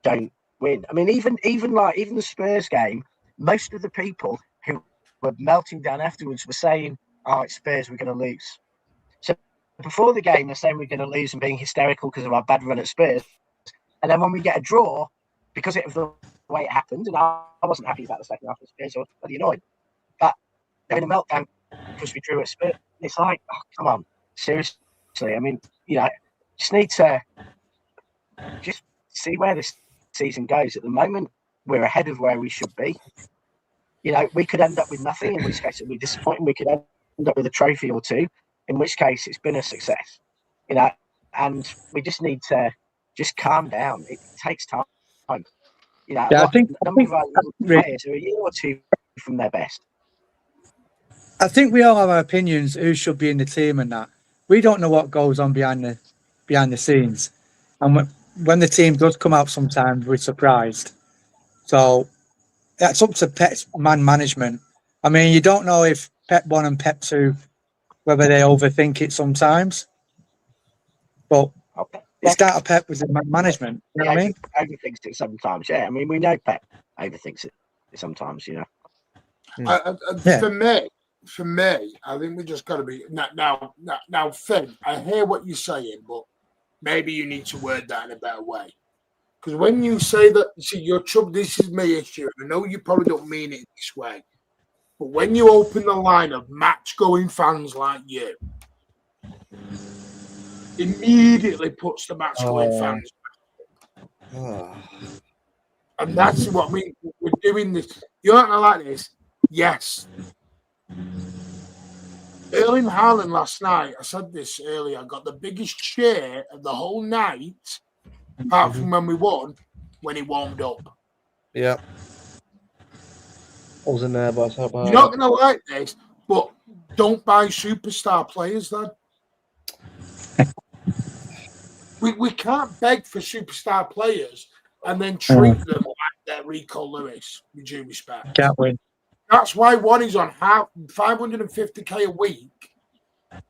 don't win. I mean, even the Spurs game, most of the people who were melting down afterwards were saying, "Oh, it's Spurs, we're going to lose." So before the game, they're saying we're going to lose and being hysterical because of our bad run at Spurs, and then when we get a draw, because of the way it happened, and I wasn't happy about the second half of Spurs. I was bloody annoyed. But they're in a meltdown because we drew at Spurs. It's like, oh, come on, seriously. I mean, just need to just see where this season goes. At the moment, we're ahead of where we should be. We could end up with nothing, in which case it would be disappointing. We could end up with a trophy or two, in which case it's been a success. And we just need to just calm down. It takes time. I think players are a year or two from their best. I think we all have our opinions who should be in the team and that. We don't know what goes on behind the scenes, and when the team does come out, sometimes we're surprised. So that's up to Pep's man management. I mean, you don't know if Pep 1 and Pep 2, whether they overthink it sometimes, but it's down to Pep with the management. You know what I mean? Overthinks it sometimes. Yeah, I mean, we know Pep overthinks it sometimes. For me, I think we just got to be now. Finn, I hear what you're saying, but maybe you need to word that in a better way. Because when you say that, you're trouble. This is my issue. I know you probably don't mean it this way, but when you open the line of match-going fans like you, immediately puts the match-going fans. And that's what I mean. We're doing this. You're not like this. Yes. Erling Haaland last night, I said this earlier, got the biggest cheer of the whole night, apart from when we won, when he warmed up. Yeah. I was in there, but you're not going to like this, but don't buy superstar players then. We can't beg for superstar players and then treat them like they're Rico Lewis, with due respect. Can't win. That's why one is on $550K a week,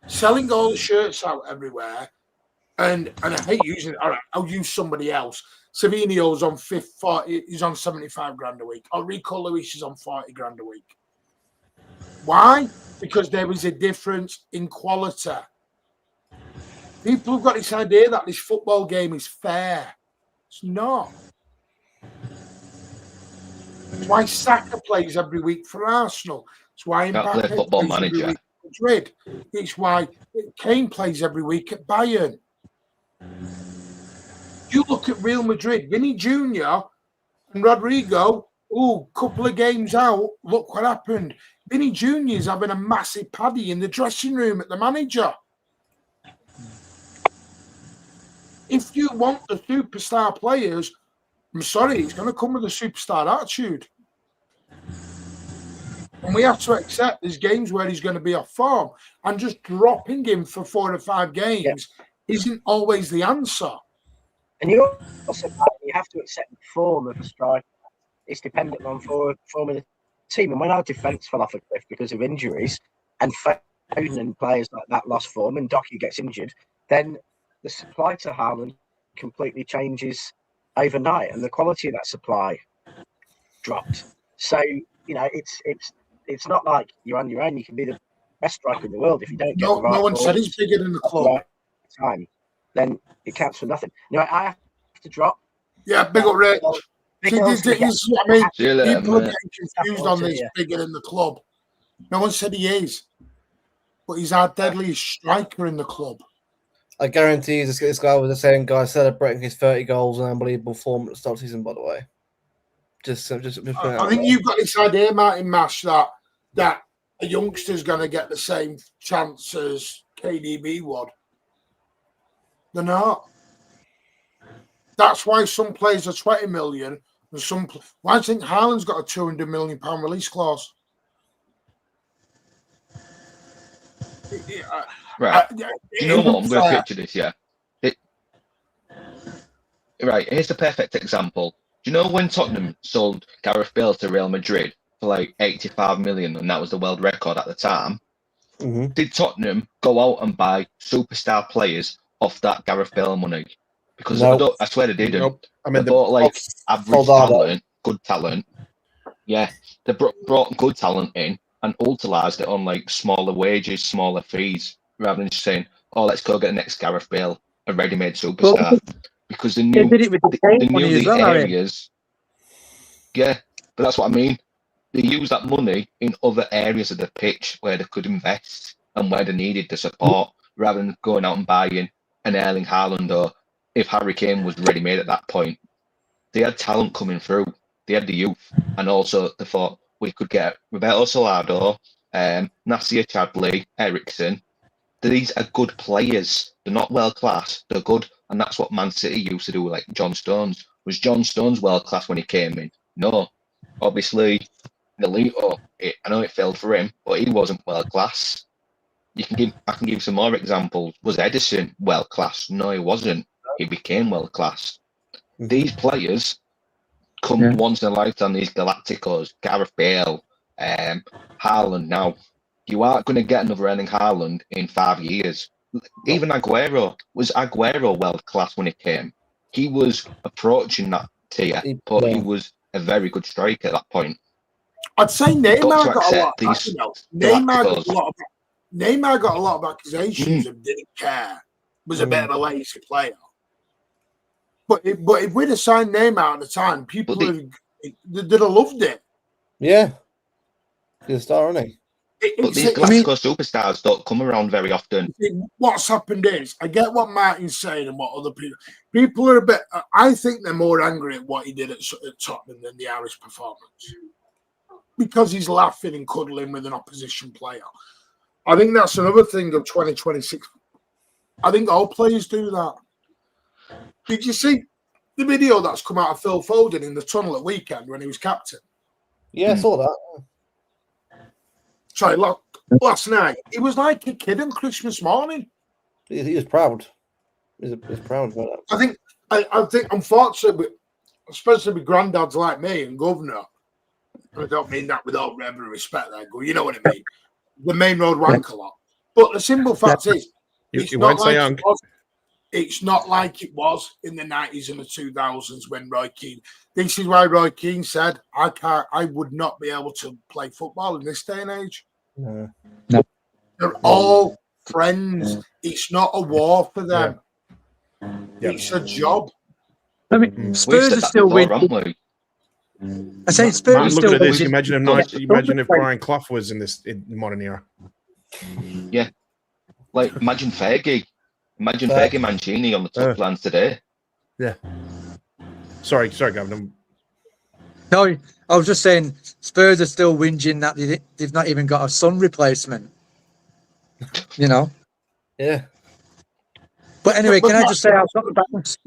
selling all the shirts out everywhere. And I hate using it. All right, I'll use somebody else. Savinio's on 40, he's on 75 grand a week. Or Rico Lewis is on 40 grand a week. Why? Because there is a difference in quality. People have got this idea that this football game is fair. It's not. It's why Saka plays every week for Arsenal. It's why Mbappe football plays manager. every week for Madrid. It's why Kane plays every week at Bayern. You look at Real Madrid, Vinny Jr. and Rodrigo, couple of games out, look what happened. Vinny Jr. is having a massive paddy in the dressing room at the manager. If you want the superstar players, I'm sorry, it's going to come with a superstar attitude. And we have to accept there's games where he's going to be off form. And just dropping him for 4 or 5 games isn't always the answer. And you also have to accept the form of a striker. It's dependent on form of the team. And when our defence fell off a cliff because of injuries, and Foden and players like that lost form, and Doku gets injured, then the supply to Haaland completely changes overnight, and the quality of that supply dropped. So it's not like you're on your own. You can be the best striker in the world if you don't get the right. No one said he's bigger than the club. Time, then it counts for nothing. I have to drop. Yeah, big up, Rich. People are getting confused on this bigger than the club. No one said he is, but he's our deadliest striker in the club. I guarantee you this guy was the same guy celebrating his 30 goals and unbelievable form at the start of the season, by the way. I think you've got this idea, Martin Mash, that a youngster's going to get the same chance as KDB would. They're not. That's why some players are 20 million. And why do you think Haaland's got a £200 million release clause? Right. You know what? I'm going to picture this, yeah. Right, here's the perfect example. Do you know when Tottenham sold Gareth Bale to Real Madrid for like 85 million, and that was the world record at the time? Mm-hmm. Did Tottenham go out and buy superstar players off that Gareth Bale money? Because I swear they didn't. Nope. I mean, they bought like average talent, good talent. Yeah, they brought good talent in and utilised it on like smaller wages, smaller fees, rather than just saying, "Oh, let's go get the next Gareth Bale, a ready-made superstar." Because they knew the areas. Yeah, but that's what I mean. They use that money in other areas of the pitch where they could invest and where they needed the support, rather than going out and buying an Erling Haaland, or if Harry Kane was ready-made at that point. They had talent coming through. They had the youth, and also they thought we could get Roberto Salado, Nasir Chadley, Ericsson. These are good players. They're not world class. They're good, and that's what Man City used to do with like John Stones. Was John Stones world class when he came in? No, obviously. Nolito, I know it failed for him, but he wasn't world class. I can give some more examples. Was Edison world class? No, he wasn't. He became world class. These players come once in a lifetime. These Galacticos, Gareth Bale, Haaland. Now, you aren't going to get another Erling Haaland in 5 years. Even Aguero, was Aguero world class when he came? He was approaching that tier, but he was a very good striker at that point. I'd say Neymar got a lot. These Neymar got a lot of accusations of didn't care. Was a bit of a lazy player. But if we'd have signed Neymar at the time, people they'd have loved it. Yeah, he's a star, isn't he? But these Glasgow superstars don't come around very often. What's happened is, I get what Martin's saying and what other people are a bit. I think they're more angry at what he did at Tottenham than the Irish performance, because he's laughing and cuddling with an opposition player. I think that's another thing of 2026. I think all players do that. Did you see the video that's come out of Phil Foden in the tunnel at weekend when he was captain? Yeah, I saw that. Sorry, last night. He was like a kid on Christmas morning. He was proud. He was proud about that. I think, unfortunately, especially with granddads like me and governor, I don't mean that with all every respect, you know what I mean. The main road wank a lot. But the simple fact is, it's not like it was in the 90s and the 2000s when Roy Keane. This is why Roy Keane said, I would not be able to play football in this day and age. No. They're all friends. It's not a war for them. It's a job. I mean, Spurs are still winning. I say Spurs are still winning. Imagine if Brian Clough was in the modern era. Yeah. Like, imagine Fergie. Imagine Fergie Mancini on the top plans today. Yeah. Sorry, Governor. No, I was just saying Spurs are still whinging that they've not even got a Son replacement. You know? Yeah. But anyway, can I just say I've got to bounce?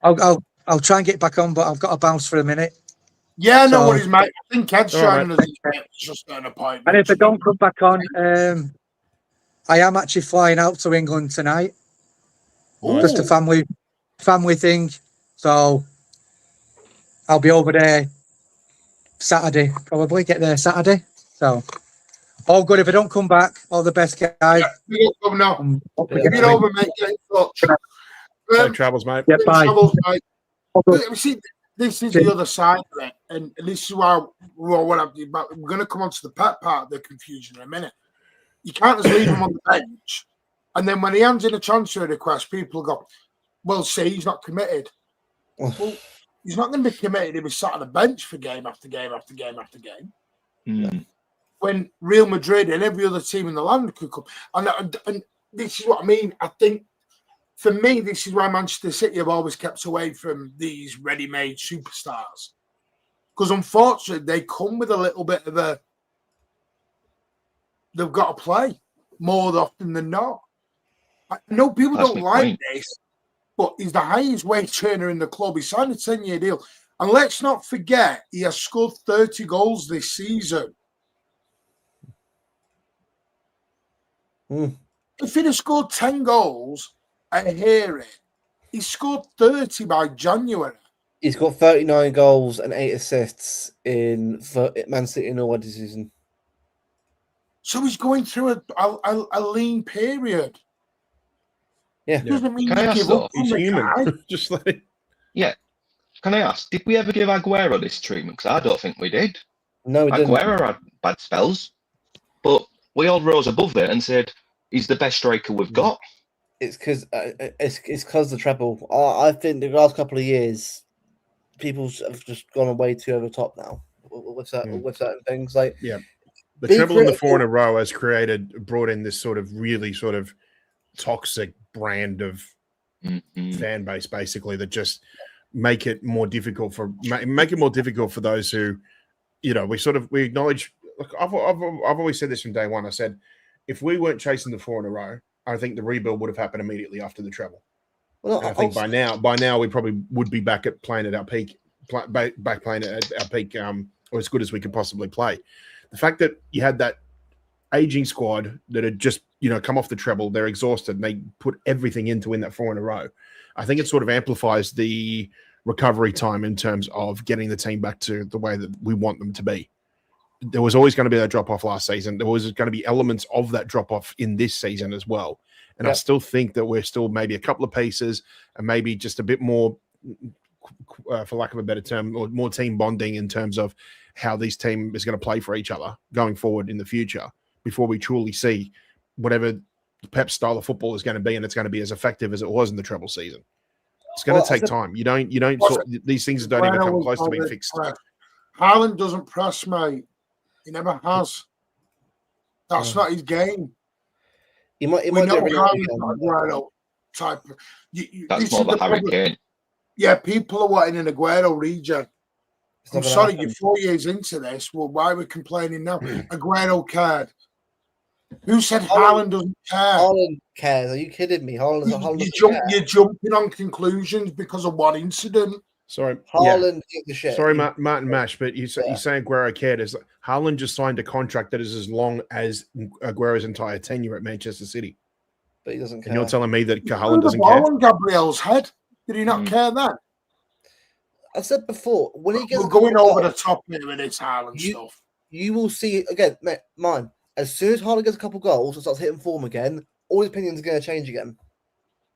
I'll try and get back on, but I've got to bounce for a minute. Yeah, no worries, mate. I think Ed's showing us just an appointment. And if I don't come back on, I am actually flying out to England tonight. Just a family thing. So I'll be over there Saturday, probably get there Saturday. So all good. If I don't come back, all the best, guys. Get over, mate. Get in touch. Safe travels, mate. Yeah, bye. See, this is the other side of it, and this is why we're going to come on to the Pep part of the confusion in a minute. You can't just leave him on the bench, and then when he hands in a transfer request, people go, well, see, he's not committed. Well, he's not going to be committed if he's sat on the bench for game after game after game after game. Mm. When Real Madrid and every other team in the land could come. And this is what I mean. I think, for me, this is why Manchester City have always kept away from these ready-made superstars. Because unfortunately, they come with a little bit of a... They've got to play more often than not. I know people don't like this, but he's the highest wage earner in the club. He signed a 10-year deal. And let's not forget, he has scored 30 goals this season. If he'd have scored 10 goals, I hear it. He scored 30 by January. He's got 39 goals and 8 assists in Man City in all season. So he's going through a lean period. Yeah. Doesn't mean Can I ask, though, he's human. Just like... Yeah. Can I ask, did we ever give Aguero this treatment? Because I don't think we did. No, we didn't. Aguero had bad spells, but we all rose above it and said he's the best striker we've got. It's because the treble. I think the last couple of years, people have just gone way too over the top now with certain things. Like, yeah, the be treble and the four in critical. a row has brought in this sort of really sort of toxic brand of fan base, basically, that just make it more difficult for those who, you know, we acknowledge. Look, I've always said this from day one. I said, if we weren't chasing the four in a row, I think the rebuild would have happened immediately after the treble. Well, And I think by now we probably would be back at playing at our peak, back playing at our peak, or as good as we could possibly play. The fact that you had that aging squad that had just, you know, come off the treble, they're exhausted, and they put everything in to win that four in a row. I think it sort of amplifies the recovery time in terms of getting the team back to the way that we want them to be. There was always going to be that drop off last season. There was going to be elements of that drop off in this season as well. And I still think that we're still maybe a couple of pieces and maybe just a bit more, for lack of a better term, or more team bonding in terms of how this team is going to play for each other going forward in the future before we truly see whatever the Pep style of football is going to be, and it's going to be as effective as it was in the treble season. It's going to take time. You don't these things don't even come close to being fixed. Haaland doesn't press, mate. He never has. That's not his game. He might We know do Haaland's not Aguero type. That's more of a Harry Kane. Yeah, people are wanting an Aguero regen. I'm sorry, you're 4 years into this. Well, why are we complaining now? Aguero cared. Who said Haaland doesn't care? Haaland cares. Are you kidding me? You're jumping on conclusions because of one incident. Sorry, Haaland took the shit. Sorry, Martin Mash, but you say Aguero cared. Is Haaland just signed a contract that is as long as Aguero's entire tenure at Manchester City? But he doesn't care. And you're telling me that Haaland doesn't care? On Gabriel's head. Did he not care then? I said before, when he gets we're going over the top here with this Haaland stuff. You will see again, mate. Mine. As soon as Haaland gets a couple goals and starts hitting form again, all his opinions are going to change again.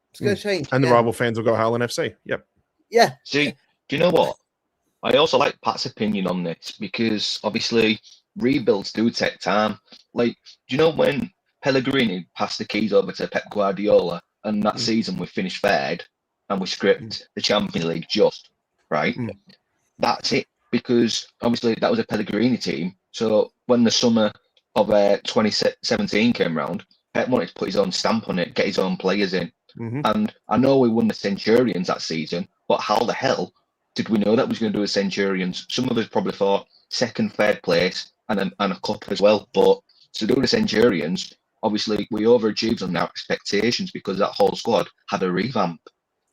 It's going to change. And the rival fans will go Haaland FC. Yep. Yeah. See, do you know what? I also like Pat's opinion on this because obviously rebuilds do take time. Like, do you know when Pellegrini passed the keys over to Pep Guardiola and that season we finished third and we scripted the Champions League just, right? That's it. Because obviously that was a Pellegrini team. So when the summer of 2017 came round, Pep wanted to put his own stamp on it, get his own players in. And I know we won the Centurions that season, but how the hell did we know that was going to do a Centurions? Some of us probably thought second, third place, and a cup as well. But to do the Centurions, obviously we overachieved on our expectations because that whole squad had a revamp.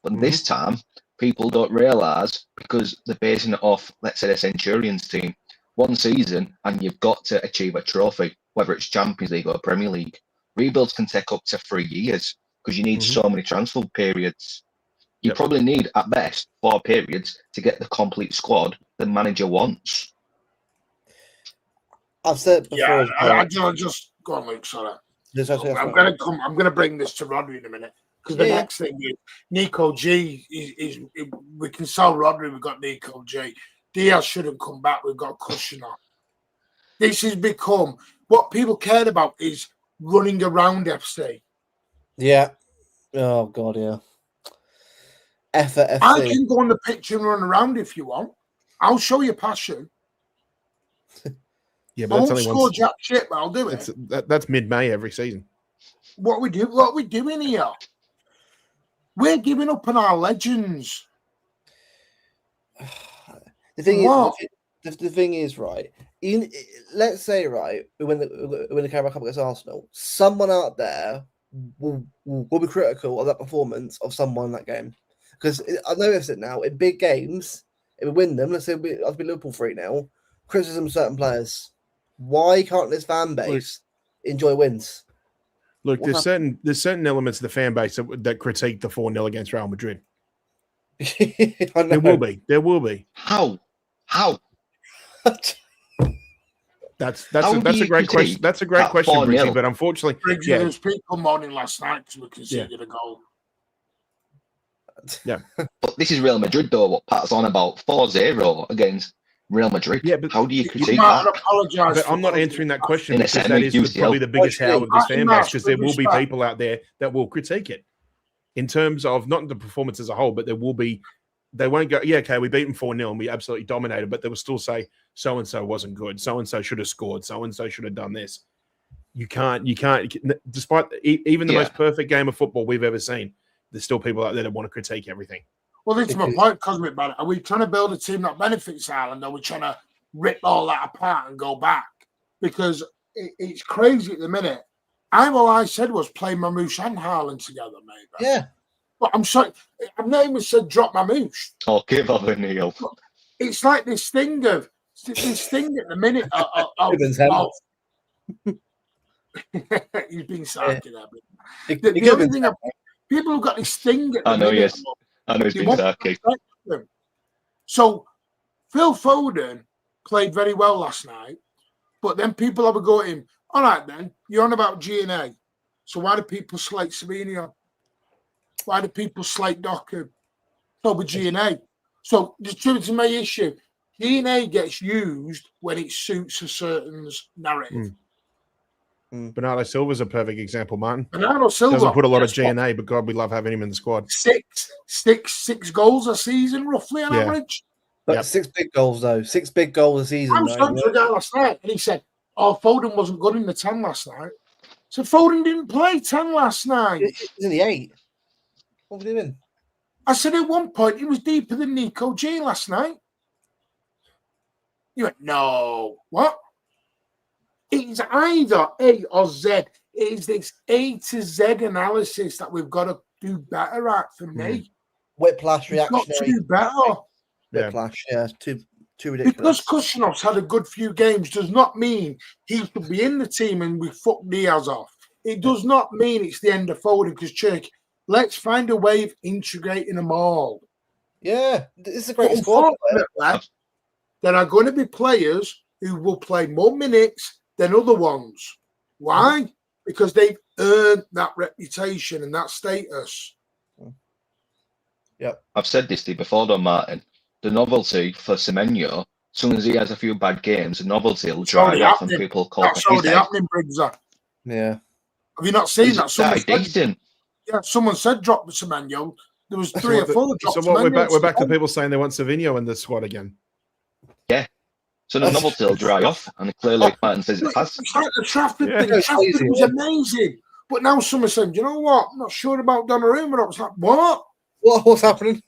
But this time, people don't realise because they're basing it off, let's say, the Centurions team. One season, and you've got to achieve a trophy, whether it's Champions League or Premier League. Rebuilds can take up to 3 years because you need so many transfer periods. You probably need, at best, 4 periods to get the complete squad the manager wants. I've said before. I just go on, Luke. Sorry. I'm going to bring this to Rodri in a minute because the next thing is Nico G. Is we can sell Rodri. We've got Nico G. Diaz shouldn't come back. We've got Kushner. This has become what people cared about is running around FC. Yeah. Oh God, yeah. Effort FC. I can go on the pitch and run around if you want. I'll show you passion. Yeah, I but won't score jack shit, but I'll do it. That's mid-May every season. What are we doing here? We're giving up on our legends. The thing is, right? Let's say, right, when the Carabao Cup against Arsenal, someone out there will be critical of that performance of someone in that game. Because I noticed it now in big games, if we win them, let's say I'll be Liverpool 3-0, criticism of certain players. Why can't this fan base enjoy wins? Look, there's certain elements of the fan base that critique the 4-0 against Real Madrid. There will be. How? That's a great question. That's a great question, Bridgie, but unfortunately, there was people mourning last night because we conceded a goal. Yeah, but this is Real Madrid, though. What Pat's on about 4-0 against Real Madrid. Yeah, but how do you critique that? But I'm not answering that question because that is probably the biggest how of this fan base because there will be people out there that will critique it in terms of not the performance as a whole, but there will be they won't go, yeah, okay, we beat them 4-0 and we absolutely dominated, but they will still say so-and-so wasn't good. So-and-so should have scored. So-and-so should have done this. You can't, despite even the most perfect game of football we've ever seen, there's still people out there that want to critique everything. Well, this is my point, Cosmic Man. Are we trying to build a team that benefits Haaland, or are we trying to rip all that apart and go back? Because it's crazy at the minute. All I said was play Mamouche and Haaland together, maybe. Yeah. But I'm sorry, I've not even said drop Mamouche. Oh, give up, Neil. It's like this thing at the minute. He's been sarky there. The only thing, people have got this thing at the minute. Yes. I know he's been sarky. So Phil Foden played very well last night, but then people have a go at him. All right, then, you're on about G&A. So why do people slate Savinio? Why do people slate Doku? Over G&A. So the truth is my issue. G&A gets used when it suits a certain narrative. Bernardo Silva's a perfect example, Martin. Bernardo Silva doesn't put a lot of G&A, but God, we love having him in the squad. Six goals a season, roughly on average. But 6 big goals, though. 6 big goals a season. I was talking to a guy last night, and he said, Foden wasn't good in the 10 last night. So Foden didn't play 10 last night. He's in the 8. What was he doing? I said at one point he was deeper than Nico G last night. You went, no. What? It's either A or Z. It is this A to Z analysis that we've got to do better at for me. Whiplash reactionary. Got to do better. Whiplash, too ridiculous. Because Kushinov's had a good few games does not mean he should be in the team and we fuck Diaz off. It does not mean it's the end of Foden because let's find a way of integrating them all. Yeah, this is a great squad. There are going to be players who will play more minutes than other ones. Why? Because they've earned that reputation and that status. Yep. I've said this to you before, though, Martin. The novelty for Semenyo, as soon as he has a few bad games, the novelty will dry off and people call That's already happening, Briggs. Yeah. Have you not seen that? Someone said drop the Semenyo. There was 3 or 4 drops. So what, we're back to people saying they want Savinho in the squad again. Yeah. So the novelty will dry off, and clearly Martin says it has. It's like the Trafford thing. Trafford was amazing. But now someone's saying, you know what? I'm not sure about Donnarumma. I was like, what? What's happening?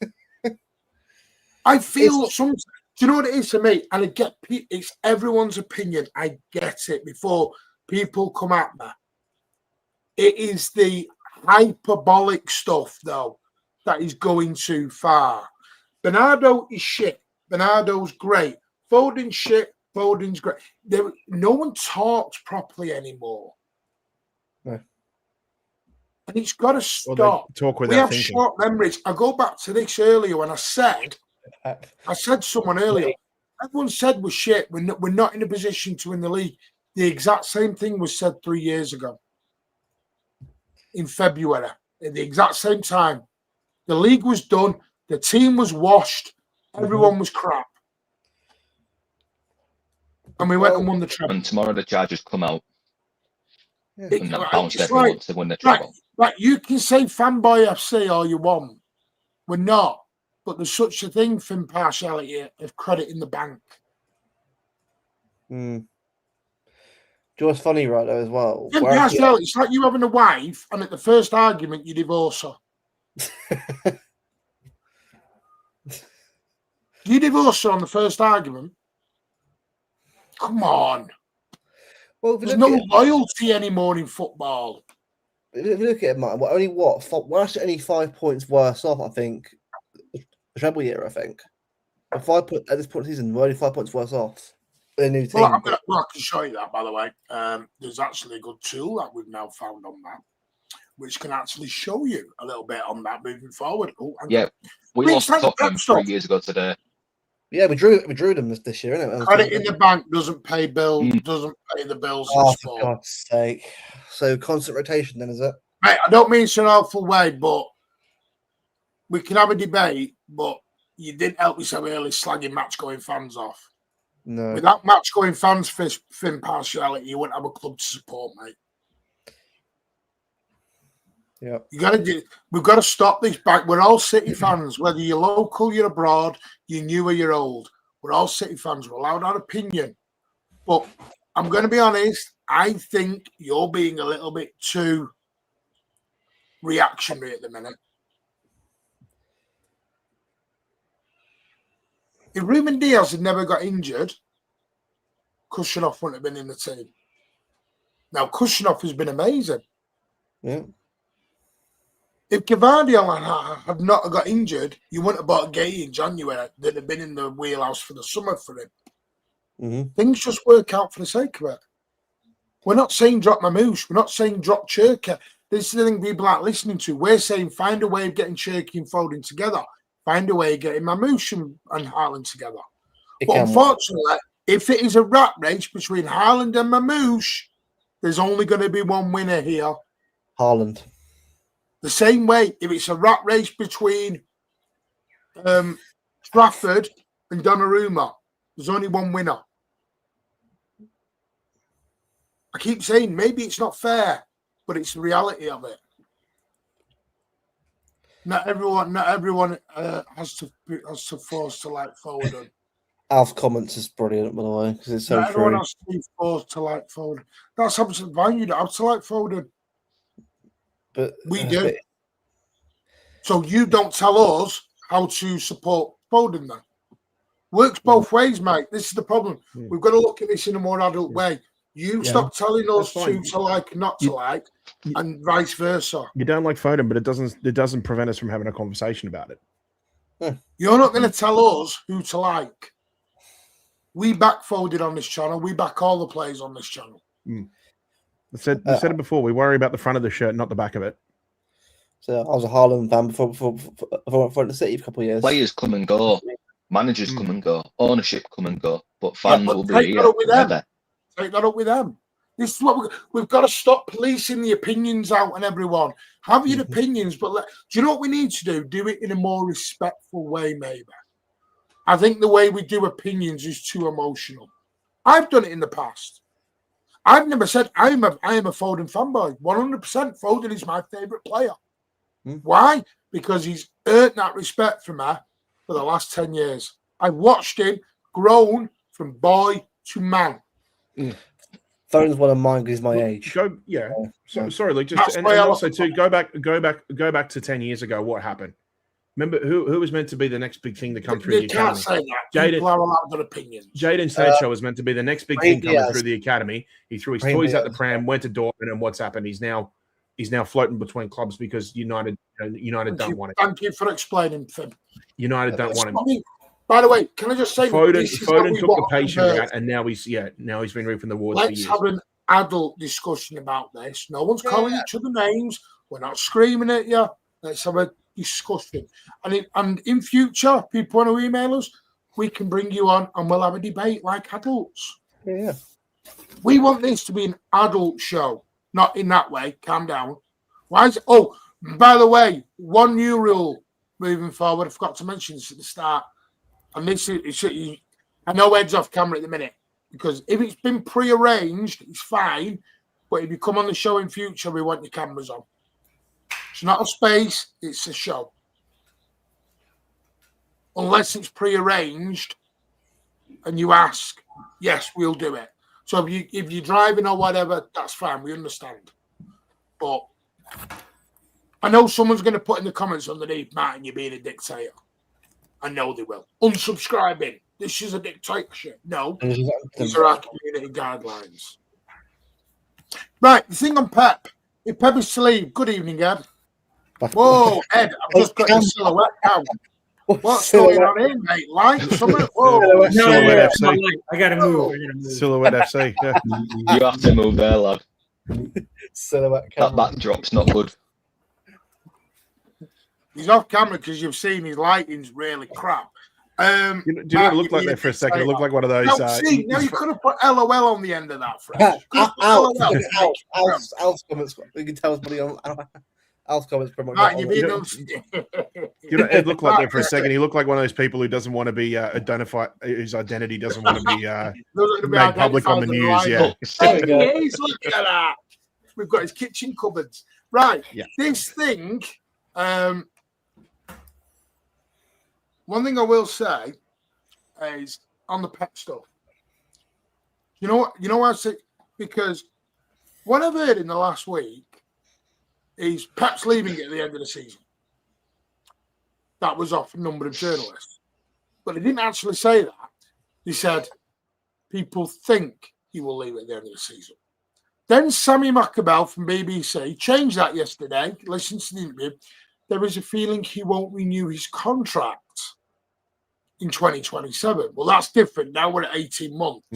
I feel do you know what it is for me? And I get it's everyone's opinion. I get it before people come at me. It is the hyperbolic stuff, though, that is going too far. Bernardo is shit. Bernardo's great. Foden's shit. Foden's great. No one talks properly anymore. No. And it's got to stop. Well, talk without we have thinking. short memories. I go back to this earlier when I said someone earlier, everyone said we're shit. We're not in a position to win the league. The exact same thing was said 3 years ago in February at the exact same time. The league was done. The team was washed. Everyone was crap. And we went and won the treble. And tomorrow the charges come out. And that bounced It's everyone like- to win the treble. Right, you can say fanboy FC all you want. We're not. But there's such a thing for impartiality of credit in the bank. Do you know what's funny, right, though, as well? Impartiality, it's like you having a wife and at the first argument you divorce her. You divorce her on the first argument? Come on. Well, there's no loyalty anymore in football. If you look at it, Martin, we're actually only 5 points worse off, I think. The treble year, I think. At this point of the season, we're only 5 points worse off. A new team. Well, I can show you that, by the way. There's actually a good tool that we've now found on that, which can actually show you a little bit on that moving forward. We lost Tottenham 3 years ago today. Yeah, we drew them this year, innit? Credit in the bank doesn't pay bills, doesn't pay the bills. Oh, for God's sake. So constant rotation then, is it? Mate, I don't mean it's an awful way, but we can have a debate, but you didn't help me so early slagging match-going fans off. No. Without match-going fans for impartiality, you wouldn't have a club to support, mate. Yeah, we've got to stop this back. We're all City fans, whether you're local, you're abroad, you're new or you're old. We're all City fans. We're allowed our opinion. But I'm going to be honest, I think you're being a little bit too reactionary at the minute. If Ruben Diaz had never got injured, Kushinov wouldn't have been in the team. Now, Kushinov has been amazing. yeah. If Guardiola had not got injured, you wouldn't have bought Gay in January. They'd have been in the wheelhouse for the summer for him. Mm-hmm. Things just work out for the sake of it. We're not saying drop Mamouche. We're not saying drop Cherka. This is the thing people aren't listening to. We're saying find a way of getting Cherky and Foden together. Find a way of getting Mamouche and Haaland together. But unfortunately, if it is a rat race between Haaland and Mamouche, there's only going to be one winner here. Haaland. The same way, if it's a rat race between Trafford and Donnarumma, there's only one winner. I keep saying maybe it's not fair, but it's the reality of it. Not everyone has to force to like Foden. Alf's comments is brilliant, by the way, because it's so Not everyone true. has to be forced to like Foden. That's absolutely fine. You don't have to like Foden. But We do. So you don't tell us how to support Foden then. Works both ways, mate. This is the problem. We've got to look at this in a more adult way. You stop telling us who to like, not to like, and vice versa. You don't like Foden, but it doesn't prevent us from having a conversation about it. You're not going to tell us who to like. We back Foden on this channel. We back all the players on this channel. We said it before. We worry about the front of the shirt, not the back of it. So I was a Haaland fan before I went to City for a couple of years. Players come and go, managers come and go, ownership come and go, but fans will be here forever. Take that up with them. This is what we've got to stop policing the opinions out on everyone. Have your opinions, but do you know what we need to do? Do it in a more respectful way, maybe. I think the way we do opinions is too emotional. I've done it in the past. I've never said I am a Foden fanboy. 100% Foden is my favourite player. Why? Because he's earned that respect from me for the last 10 years. I've watched him grown from boy to man. Foden's one of mine because he's my age. Sorry, Luke. And also too, go back to 10 years ago. What happened? Remember who was meant to be the next big thing to come through the academy? Can't say that. People are allowed their opinions. Jadon Sancho was meant to be the next big thing coming through the academy. He threw his toys out the pram, went to Dortmund, and what's happened? He's now floating between clubs because United don't want it. Thank you for explaining, Finn. United don't want him. By the way, can I just say Foden took the patient route, and now he's been reaping the rewards. Let's have an adult discussion about this. No one's calling each other names. We're not screaming at you. Let's have a discussion. And in future, people want to email us, we can bring you on and we'll have a debate like adults. Yeah. We want this to be an adult show, not in that way. Calm down. Why is it? Oh, by the way, one new rule moving forward. I forgot to mention this at the start. And this is, I know Ed's off camera at the minute because if it's been pre-arranged, it's fine. But if you come on the show in future, we want your cameras on. It's not a space, it's a show. Unless it's pre-arranged and you ask, yes, we'll do it. So if you're driving or whatever, that's fine. We understand. But I know someone's going to put in the comments underneath, Martin, you're being a dictator. I know they will. Unsubscribing. This is a dictatorship. No, these are our community guidelines. Right, the thing on Pep. If Pep is to leave, good evening, Ed. Whoa, Ed, I've just got your silhouette now. What's going on here, mate? Light something? Whoa. Silhouette FC. I gotta move. Silhouette FC. Yeah. You have to move there, lad. Silhouette That backdrop's not good. He's off camera because you've seen his lighting's really crap. Do you know what it looked like there for a second? It looked like one of those. Now you could have put LOL on the end of that, Fred. Al's comments. You can tell us buddy on Al's comments. Ed looked like that for a second. He looked like one of those people who doesn't want to be identified, whose identity doesn't want to be made public on the news. Yeah. Look at that. We've got his kitchen cupboards. Right. Yeah. This thing, one thing I will say is on the Pep stuff. You know what? I say, because what I've heard in the last week is Pep's leaving at the end of the season. That was off a number of journalists. But they didn't actually say that. They said people think he will leave at the end of the season. Then Sammy Maccabell from BBC changed that yesterday. Listen to the interview. There is a feeling he won't renew his contract in 2027. Well, that's different. Now we're at 18 months.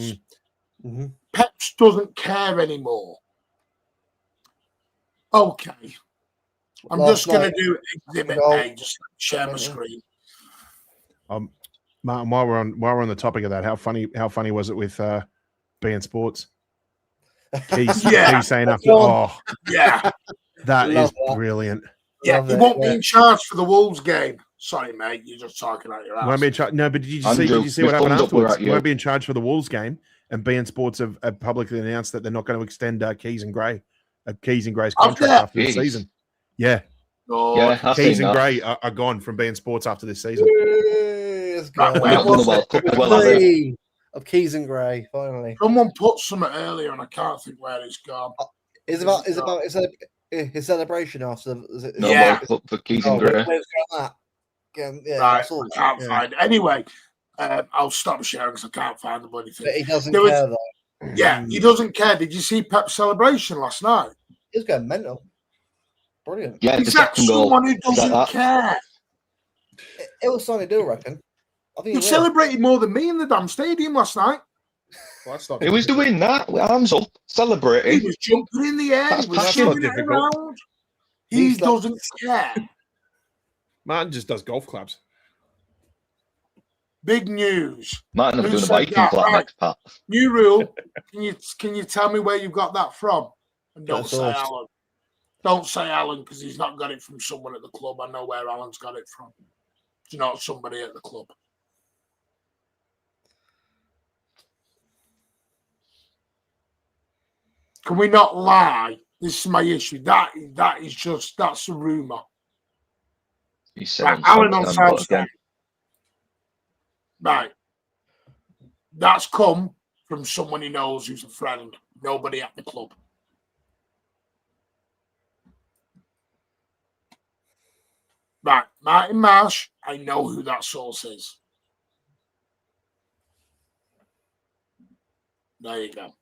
Mm-hmm. Pep doesn't care anymore. Okay. I'm just going to do Exhibit A, just share my screen. Martin, while we're on the topic of that, how funny was it with being sports? Keys saying after, yeah, that is brilliant. Yeah, he won't be in charge for the Wolves game. Sorry, mate, you're just talking out your ass. Won't be in charge. No, but did you see what happened afterwards? He won't be in charge for the Wolves game, and beIN Sports have publicly announced that they're not going to extend Keys and Gray's contract after the season. Yeah. Oh, Keys and Gray are gone from beIN Sports after this season. Of Keys and Gray, finally. Someone put something earlier, and I can't think where it's gone. It's about his celebration after. For Keys and Gray. I can't find it. Anyway, I'll stop sharing because I can't find the bloody thing. But he doesn't care, though. Yeah, he doesn't care. Did you see Pep's celebration last night? He was going mental. Brilliant. Yeah, is that someone who doesn't care? It was Sonny Do, I reckon. I think he celebrated more than me in the damn stadium last night. He was doing that with hands up, celebrating. He was jumping in the air. He was shooting around. He doesn't care. Martin just does golf clubs. Big news. Martin will be doing a biking club next, Pat. New rule. Can you tell me where you got that from? And don't say Alan. Don't say Alan because he's not got it from someone at the club. I know where Alan's got it from. It's not somebody at the club. Can we not lie? This is my issue. That's a rumour. Right, Alan on Southside. Right. That's come from someone he knows who's a friend. Nobody at the club. Right, Martin Marsh, I know who that source is. There you go.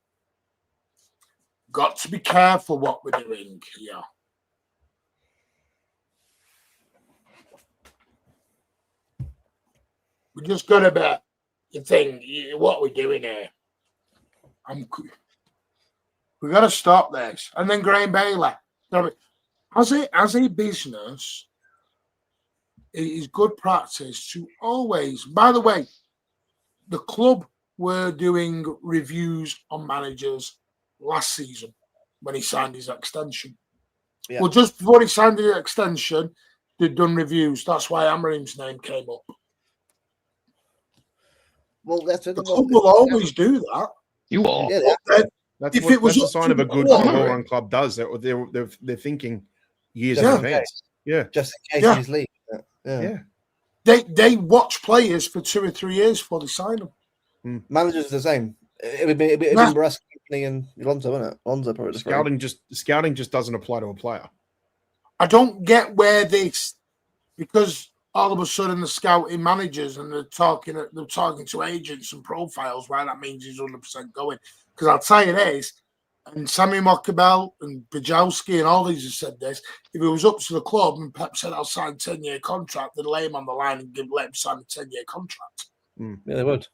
Got to be careful what we're doing here. We just got to be the thing. What we're doing here. We got to stop this. And then Graham Bailey, as a business, it is good practice to always. By the way, the club were doing reviews on managers last season when he signed his extension. Yeah. Well, just before he signed his extension, they'd done reviews. That's why Amorim's name came up. Well, that's the club will always do that. You are. Yeah, that's a sign of a good well-run club does. They're thinking years in advance. Yeah, just in case he's leaving. Yeah. They watch players for 2 or 3 years before they sign them. Managers are the same. It would be Brass Company and Alonso, wouldn't it? Alonso probably scouting just doesn't apply to a player. I don't get where because all of a sudden the scouting managers and they're talking to agents and profiles, why that means he's 100% going. Because I'll tell you this, and Sammy Maccabell and Bajowski and all these have said this, if it was up to the club and Pep said I'll sign a 10-year contract, they'd lay him on the line and let him sign a 10-year contract. Yeah, they would.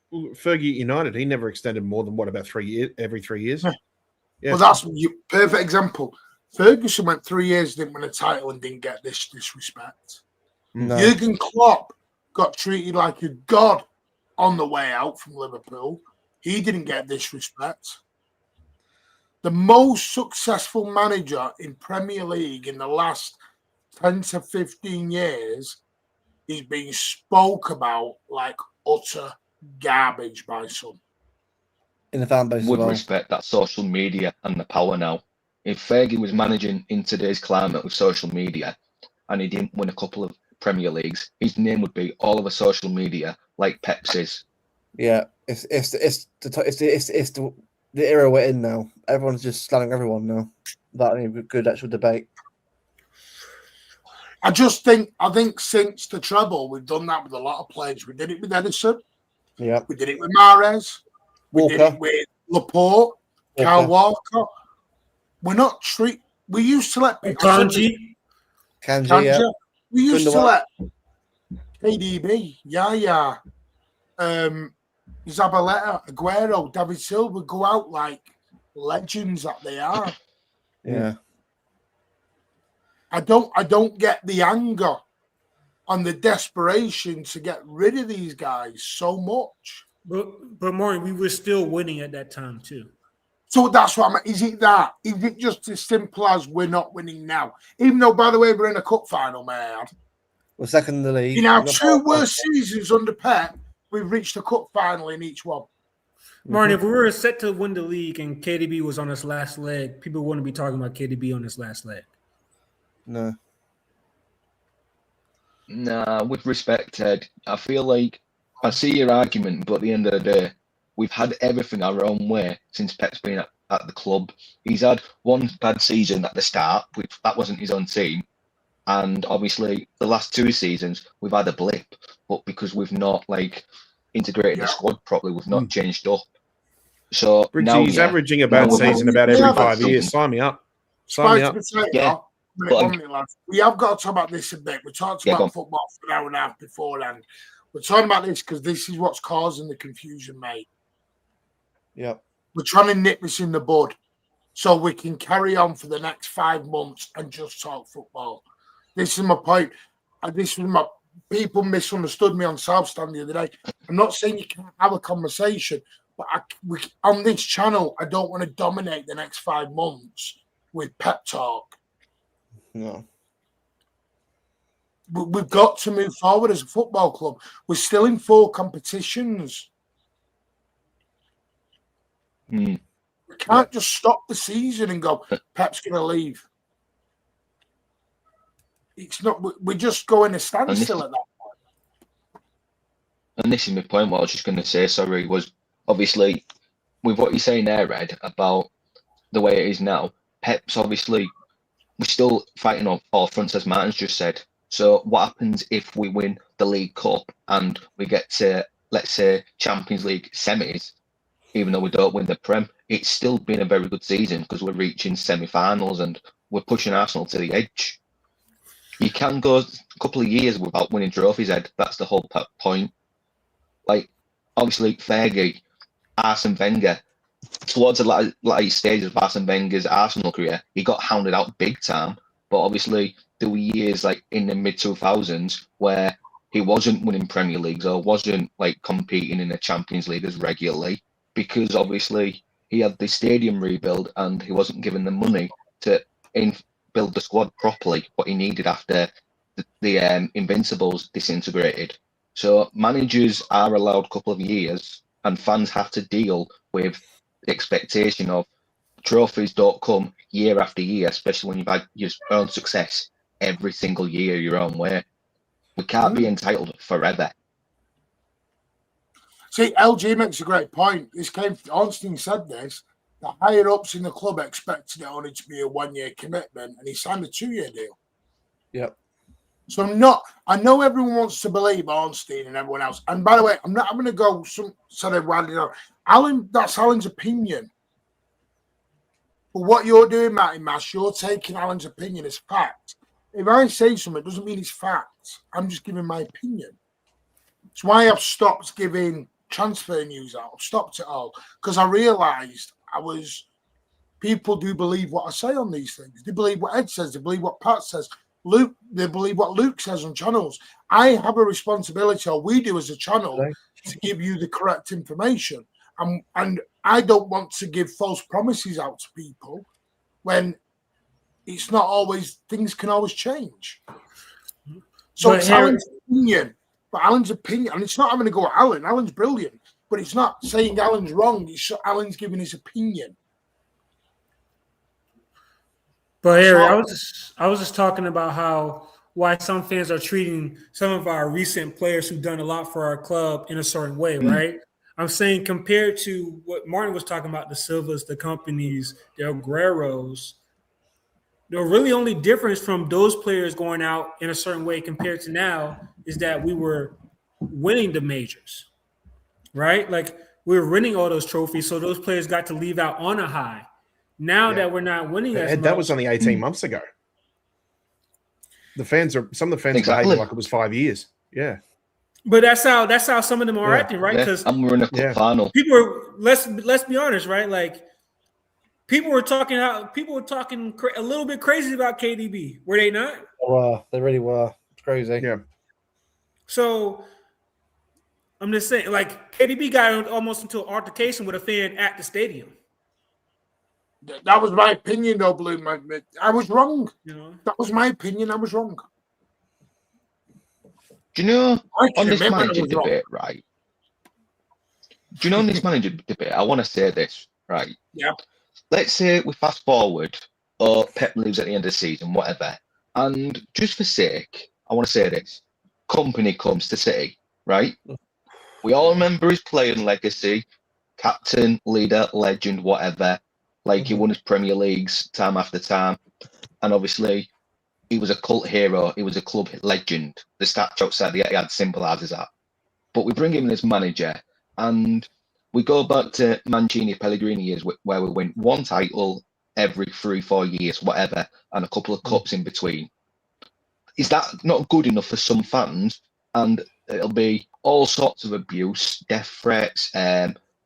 Well, Fergie United, he never extended more than about 3 years, every 3 years. Yeah. Well, that's a perfect example. Ferguson went 3 years, didn't win a title, and didn't get this disrespect. No. Jurgen Klopp got treated like a god on the way out from Liverpool. He didn't get disrespect. The most successful manager in Premier League in the last 10 to 15 years is being spoke about like utter garbage by some. In the fan base would respect that social media and the power now if Fergie was managing in today's climate with social media and he didn't win a couple of Premier Leagues, his name would be all over social media like Pep's is. Yeah, it's the era we're in now. Everyone's just slanting everyone now without any good actual debate. I think since the treble, we've done that with a lot of players. We did it with Edison. Yeah, We did it with Mahrez. We did Walker. it with Laporte, Kyle Walker. We're not we used to let people. Kanji. Kanji, yeah. We used to Gundogan. let KDB, Yaya, Zabaleta, Aguero, David Silva go out like legends that they are. Yeah. I don't get the anger and the desperation to get rid of these guys so much. But Martin, we were still winning at that time too. So that's what I'm. Is it that? Is it just as simple as we're not winning now? Even though, by the way, we're in a cup final, may I add? We're second in the league. In our two worst seasons under Pep, we've reached a cup final in each one. Martin, if we were set to win the league and KDB was on his last leg, people wouldn't be talking about KDB on his last leg. No. Nah, with respect, Ted, I feel like I see your argument, but at the end of the day, we've had everything our own way since Pep's been at the club. He's had one bad season at the start, which that wasn't his own team. And obviously, the last two seasons, we've had a blip. But because we've not, integrated the squad properly, we've not changed up. So now he's averaging a bad season about every 5 years. Sign me up. Sign me up. We have got to talk about this a bit. We talked about football for an hour and a half beforehand. We're talking about this because this is what's causing the confusion, mate. Yeah. We're trying to nip this in the bud so we can carry on for the next 5 months and just talk football. This is my point. People misunderstood me on South Stand the other day. I'm not saying you can't have a conversation, but on this channel, I don't want to dominate the next 5 months with pep talk. No. We've got to move forward as a football club. We're still in 4 competitions. We can't just stop the season and go, Pep's going to leave. It's not. We're just going to standstill at that point. And this is my point. What I was just going to say, sorry, was obviously with what you're saying there, Ed, about the way it is now. Pep's obviously we're still fighting on all fronts, as Martin's just said. So what happens if we win the League Cup and we get to, let's say, Champions League semis, even though we don't win the Prem? It's still been a very good season because we're reaching semi-finals and we're pushing Arsenal to the edge. You can go a couple of years without winning trophies, Ed. That's the whole point. Obviously, Fergie, Arsene Wenger, towards the latter stages of Arsene Wenger's Arsenal career, he got hounded out big time. But obviously, there were years in the mid-2000s where he wasn't winning Premier Leagues or wasn't competing in the Champions League as regularly because obviously he had the stadium rebuild and he wasn't given the money to build the squad properly, what he needed after the Invincibles disintegrated. So managers are allowed a couple of years and fans have to deal with the expectation of trophies don't come year after year, especially when you've had your own success every single year your own way. We can't be entitled forever. See, LG makes a great point. Ornstein said this. The higher ups in the club expected it only to be a 1-year commitment, and he signed a 2-year deal. Yep. So I know everyone wants to believe Ornstein and everyone else. And by the way, I'm going to go Alan, that's Alan's opinion. But what you're doing, Matty Mash, you're taking Alan's opinion as fact. If I say something, it doesn't mean it's fact. I'm just giving my opinion. It's why I've stopped giving transfer news out. I've stopped it all because I realised people do believe what I say on these things. They believe what Ed says. They believe what Pat says. They believe what Luke says on channels. I have a responsibility, or we do as a channel, to give you the correct information. And I don't want to give false promises out to people when it's not always, things can always change. So it's Alan's opinion. But Alan's opinion, and it's not having to go at Alan. Alan's brilliant. But it's not saying Alan's wrong. It's Alan's giving his opinion. But Harry, So- I was just talking about why some fans are treating some of our recent players who've done a lot for our club in a certain way, right? I'm saying compared to what Martin was talking about, the Silvas, the companies, the Agueros, the really only difference from those players going out in a certain way compared to now is that we were winning the majors, right? Like we were winning all those trophies, so those players got to leave out on a high. Now that we're not winning as much, That was only 18 months ago. Some of the fans Exactly. behaving like it was 5 years. Yeah. but that's how some of them are Yeah. acting, right? Yeah, Because and we're in a cup final. people are let's be honest, right? Like people were talking a little bit crazy about KDB, were they not? They really were. It's crazy. Yeah. So I'm just saying, like KDB got almost into an altercation with a fan at the stadium. That was my opinion, though, Blue. I was wrong. You know, That was my opinion. I was wrong. Do you know I on this admit when I manager was wrong. debate, right? Do you know on this manager debate? I want to say this, right? Yeah. Let's say we fast forward, or Pep leaves at the end of the season, whatever. And just for sake, I want to say this: company comes to City, right? We all remember his playing legacy, captain, leader, legend, whatever. Like he won his Premier Leagues time after time, and obviously he was a cult hero. He was a club legend. The stats outside the Etihad symbolises that. But we bring him in as manager, and we go back to Mancini, Pellegrini years where we win one title every 3-4 years, whatever, and a couple of cups in between. Is that not good enough for some fans? And it'll be all sorts of abuse, death threats,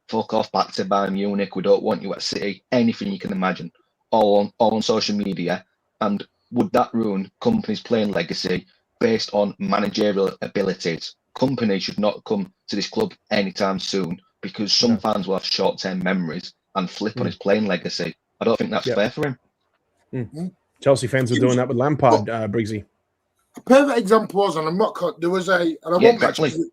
fuck off back to Bayern Munich, we don't want you at City, anything you can imagine, all on social media. And would that ruin companies' playing legacy based on managerial abilities? Companies should not come to this club anytime soon because some fans will have short-term memories and flip on his playing legacy. I don't think that's fair for him. Chelsea fans are doing that with Lampard, Briggsy. A perfect example was, and I'm not caught, there was and I won't exactly. mention,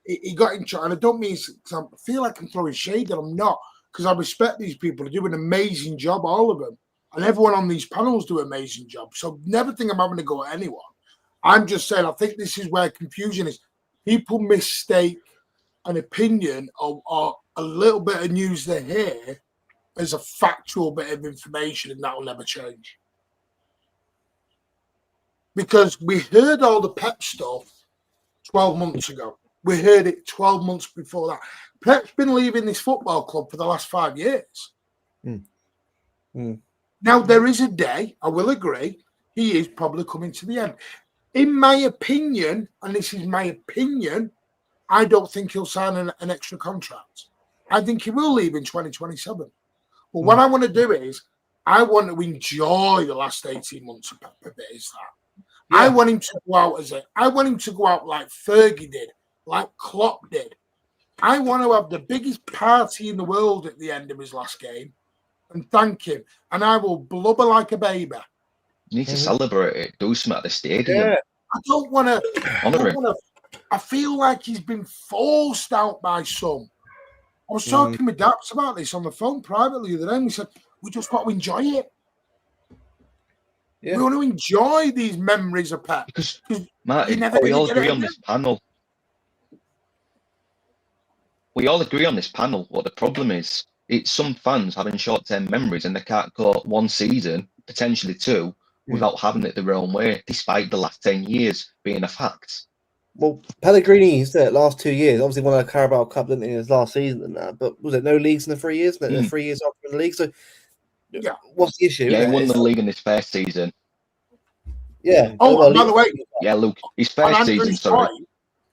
he got in trouble, and I don't mean, I feel like I'm throwing shade, and I'm not, because I respect these people. They do an amazing job, all of them. And everyone on these panels do an amazing job. So never think I'm having to go at anyone. I'm just saying, I think this is where confusion is. People mistake an opinion or a little bit of news they hear as a factual bit of information, and that will never change. Because we heard all the Pep stuff 12 months ago. We heard it 12 months before that. Pep's been leaving this football club for the last 5 years. Now, there is a day, I will agree, he is probably coming to the end. In my opinion, and this is my opinion, I don't think he'll sign an extra contract. I think he will leave in 2027. But what I want to do is, I want to enjoy the last 18 months of Pep a bit, is that. Yeah. I want him to go out I want him to go out like Fergie did, like Klopp did. I want to have the biggest party in the world at the end of his last game and thank him. And I will blubber like a baby. You need to celebrate it. Do something at the stadium. Yeah. I don't want to. I feel like he's been forced out by some. I was talking with Daps about this on the phone privately the other day, and we said, we just want to enjoy it. Yeah. We want to enjoy these memories of Pep. Because, Martin, we all agree on this panel. We all agree on this panel what the problem is. It's some fans having short-term memories and they can't go one season, potentially two, without having it their own way, despite the last 10 years being a fact. Well, Pellegrini's the last 2 years obviously won a Carabao Cup, didn't he, his last season and that, but was it no leagues in the 3 years? No, 3 years after the league. So what's the issue? Yeah, he won the league in his first season. Yeah. Oh, by the way. Yeah, Luke, his first season, sorry.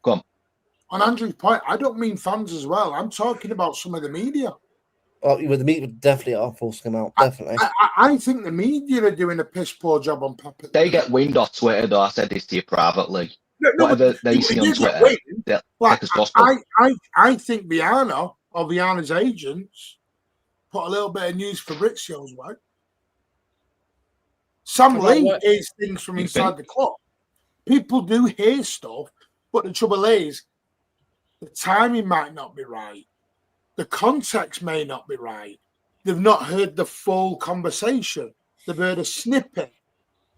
Go on. On Andrew's point, I don't mean fans as well. I'm talking about some of the media. Oh, the media would definitely are forcing him out. Definitely. I think the media are doing a piss poor job on Pep. They get wind off Twitter, though. I said this to you privately. Whatever they see on Twitter, like, I think Viana's agents put a little bit of news for Fabrizio's way. Sam Lee hears things from inside the club. People do hear stuff, but the trouble is, the timing might not be right. The context may not be right. They've not heard the full conversation. they've heard a snippet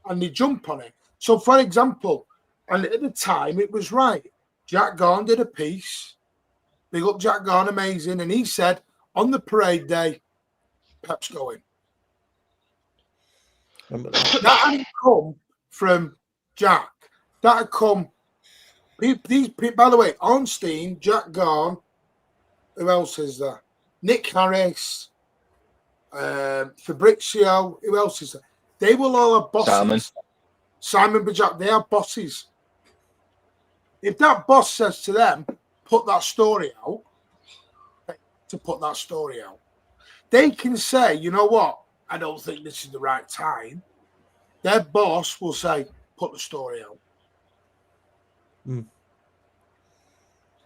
and they jump on it. So, for example, and at the time it was right. Jack Garn did a piece. Big up Jack Garn, amazing. And he said, on the parade day, Pep's going. That hadn't come from Jack. That had come. These, by the way, Ornstein, Jack Garn, who else is there? Nick Harris, Fabrizio, who else is there? They will all have bosses. Simon Bajak, they have bosses. If that boss says to them, put that story out, they can say, you know what? I don't think this is the right time. Their boss will say, put the story out.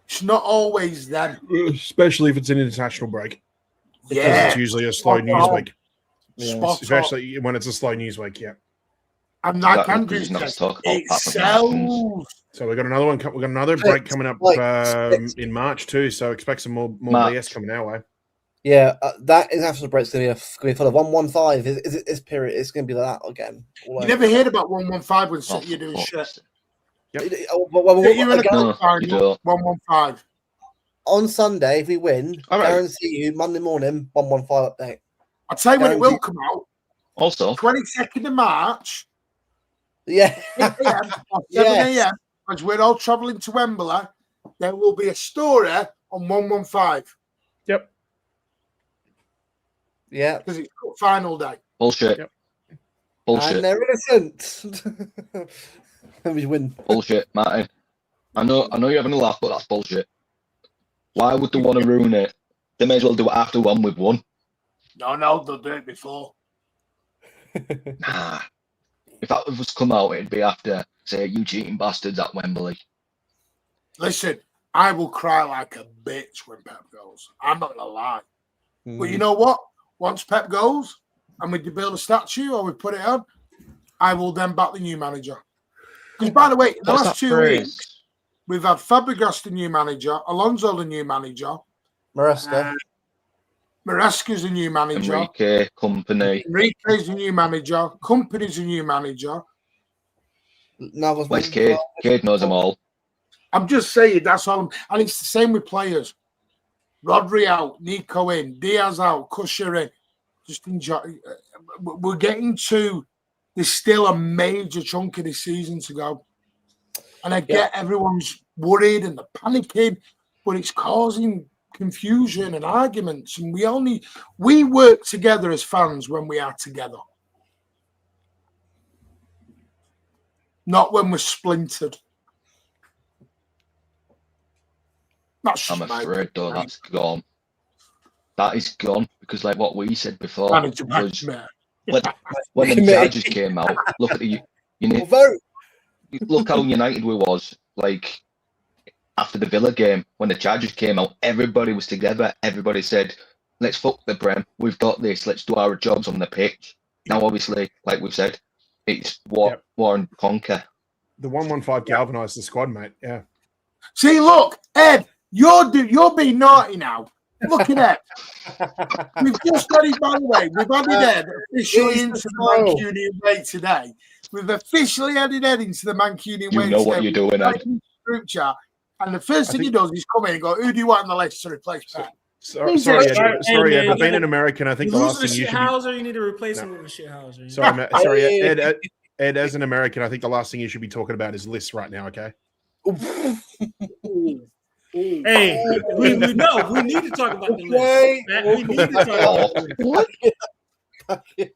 It's not always them. Especially if it's an international break. Yeah. Because it's usually a slow news week. Especially when it's a slow news week, yeah. And like Andrew said, it sells. So we've got another one. We've got another break coming up in March too. So expect some more BS coming our way. Yeah, that international break's going to be full of 115. Is this period? It's going to be like that again. You never heard about 115 when City are doing shit. Yep. You're in a cup final, 115. On Sunday, if we win, guarantee you Monday morning 115 update. I'll tell you when it will come out. Also, 22nd of March. Yeah. 8 a.m. or 7 a.m. As we're all travelling to Wembley, there will be a story on 115. Yep. Yeah. Because it's cup final day. Bullshit. Yep. Bullshit. And they're innocent. And we win. Bullshit, Martin. I know you're having a laugh, but that's bullshit. Why would they want to ruin it? They may as well do it after one with one. No, they'll do it before. Nah. If that was come out, it'd be after, say, you cheating bastards at Wembley. Listen, I will cry like a bitch when Pep goes. I'm not going to lie. But you know what? Once Pep goes and we build a statue or we put it on, I will then back the new manager. Because, by the way, in the last 2 weeks, we've had Fabregas, the new manager, Alonso, the new manager, Maresca. Maresca's the new manager, Enrique, Company. Enrique's the new manager, Company's the new manager. Where's Cade? Cade knows them all. I'm just saying, that's all. And it's the same with players. Rodri out, Nico in, Diaz out, Kusher in. Just enjoy. We're getting to, there's still a major chunk of this season to go. And I get everyone's worried and they're panicking, but it's causing confusion and arguments. And we work together as fans when we are together. Not when we're splintered. I'm afraid, though, that's gone. That is gone because, like what we said before, was when the charges came out. Look at look how united we was. Like after the Villa game, when the charges came out, everybody was together. Everybody said, "Let's fuck the Prem. We've got this. Let's do our jobs on the pitch." Now, obviously, like we've said, it's war and conquer. The 115 galvanised the squad, mate. Yeah. See, look, Ed. You're being naughty now. Look at that. We've just added, by the way, we've added Ed officially into the Mancunian way today. We've officially added Ed into the Mancunian way today. You know what you're doing, Ed. Group chat, and the first thing he does is come in and go, "Who do you want on the list to replace Pep?" Sorry, Ed, but being an American, I think the last thing you should you need to replace him with a shithouser. Sorry, Ed, as an American, I think the last thing you should be talking about is lists right now, okay? Hey, we need to talk about the list. We need to talk about That's it.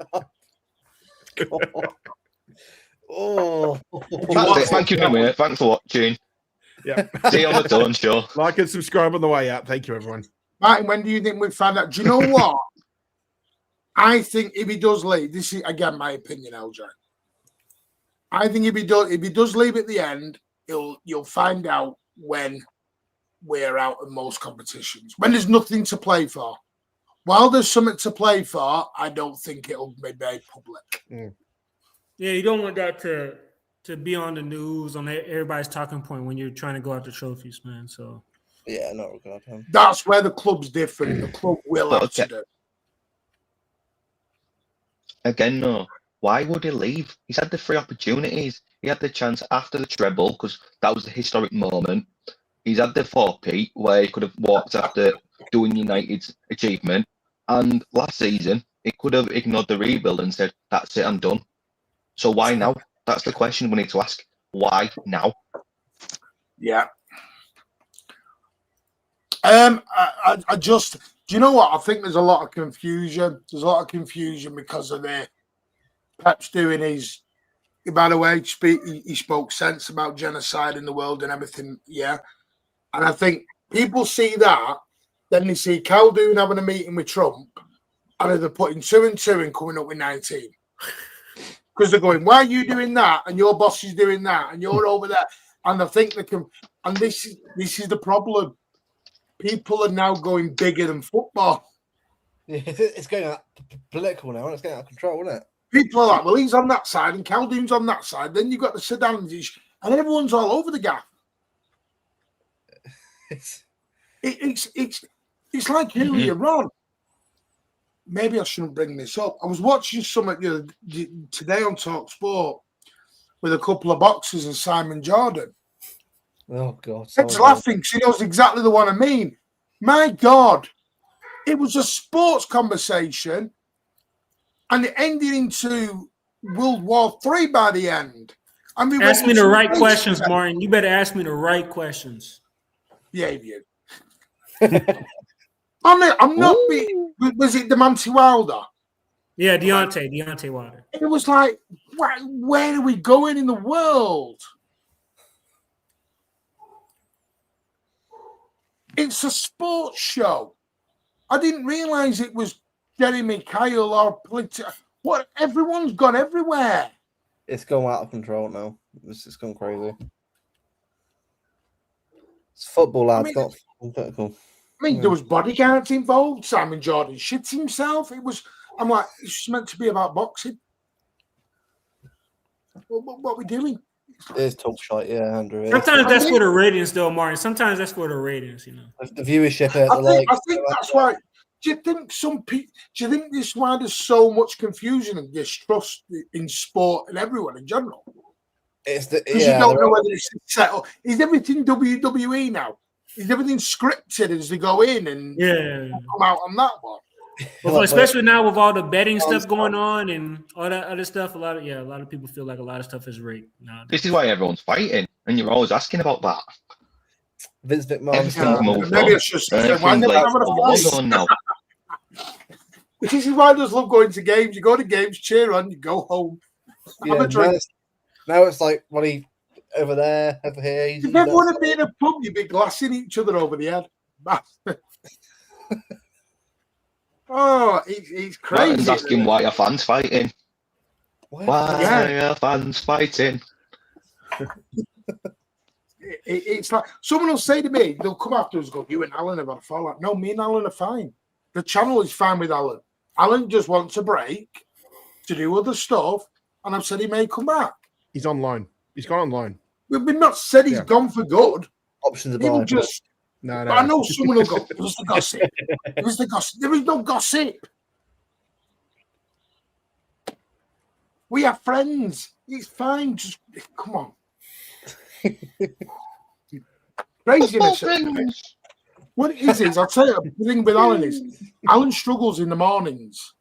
Thank you, mate. Thanks for watching. Yeah. See you on the Dawn Show. Like and subscribe on the way out. Thank you, everyone. Martin, when do you think we find out? Do you know what? I think if he does leave, this is again my opinion, LJ. I think if he does leave at the end, you'll find out when we're out of most competitions. When there's nothing to play for. While there's something to play for, I don't think it'll be made public. Yeah, you don't want that to be on the news, on everybody's talking point when you're trying to go after trophies, man. So yeah, no regard. That's where the club's different. The club will have to do. again, no. Why would he leave? He's had the 3 opportunities. He had the chance after the treble because that was the historic moment. He's had the 4-peat where he could have walked after doing United's achievement. And last season, he could have ignored the rebuild and said, "That's it, I'm done." So why now? That's the question we need to ask. Why now? Yeah. I just, do you know what? I think there's a lot of confusion. There's a lot of confusion because of Pep's doing his, by the way, he spoke sense about genocide in the world and everything. Yeah. And I think people see that, then they see Calhoun having a meeting with Trump, and they're putting 2 and 2 and coming up with 19. Because they're going, why are you doing that? And your boss is doing that, and you're over there. And I think they can, and this is the problem. People are now going bigger than football. Yeah, it's going out political now, and it's getting out of control, isn't it? People are like, well, he's on that side, and Calhoun's on that side. Then you've got the sedans, and everyone's all over the gaff. It's like earlier on. Maybe I shouldn't bring this up. I was watching something today on Talk Sport with a couple of boxers and Simon Jordan. Oh God! Ed's laughing because he knows exactly the one I mean. My God, it was a sports conversation, and it ended into World War III by the end. I mean, ask me the right questions, Martin. You better ask me the right questions. Yeah, you. I'm not being. Was it Deontay Wilder? Yeah, Deontay Wilder. It was like, where are we going in the world? It's a sports show. I didn't realize it was Jeremy Kyle or political. What? Everyone's gone everywhere. It's gone out of control now. It's gone crazy. It's football, lads, not political. I mean, there was bodyguards involved. Simon Jordan shit himself. It was. I'm like, it's meant to be about boxing. What are we doing? It is talk shite, yeah, Andrew. Sometimes that's for the ratings, though, Martin. Sometimes that's for the ratings, you know. The viewership. I think that's why. Do you think this is why there's so much confusion and distrust in sport and everyone in general? Because you don't know whether it's set up. Is everything WWE now? Is everything scripted as they go in and come out on that one? Well, especially now with all the betting stuff going on and all that other stuff, a lot of people feel like a lot of stuff is rigged now. This is why everyone's fighting, and you're always asking about that. Vince McMahon. Maybe it's just why never having a fight now. This is why I just love going to games. You go to games, cheer on, you go home. Have a drink. Now it's like over there, over here. If everyone had been in a pub, you'd be glassing each other over the head. Oh, he's crazy. Martin's asking why are fans fighting? Why are fans fighting? It's like someone will say to me, they'll come after us and go, "You and Alan have had a fallout." No, me and Alan are fine. The channel is fine with Alan. Alan just wants a break to do other stuff, and I've said he may come back. He's online. He's gone online. We've not said he's gone for good. Options He will just. No. But I know someone will go, "It was the gossip. It was the gossip." There is no gossip. We are friends. It's fine. Just come on. Craziness. What it is, I'll tell you, the thing with Alan is, Alan struggles in the mornings.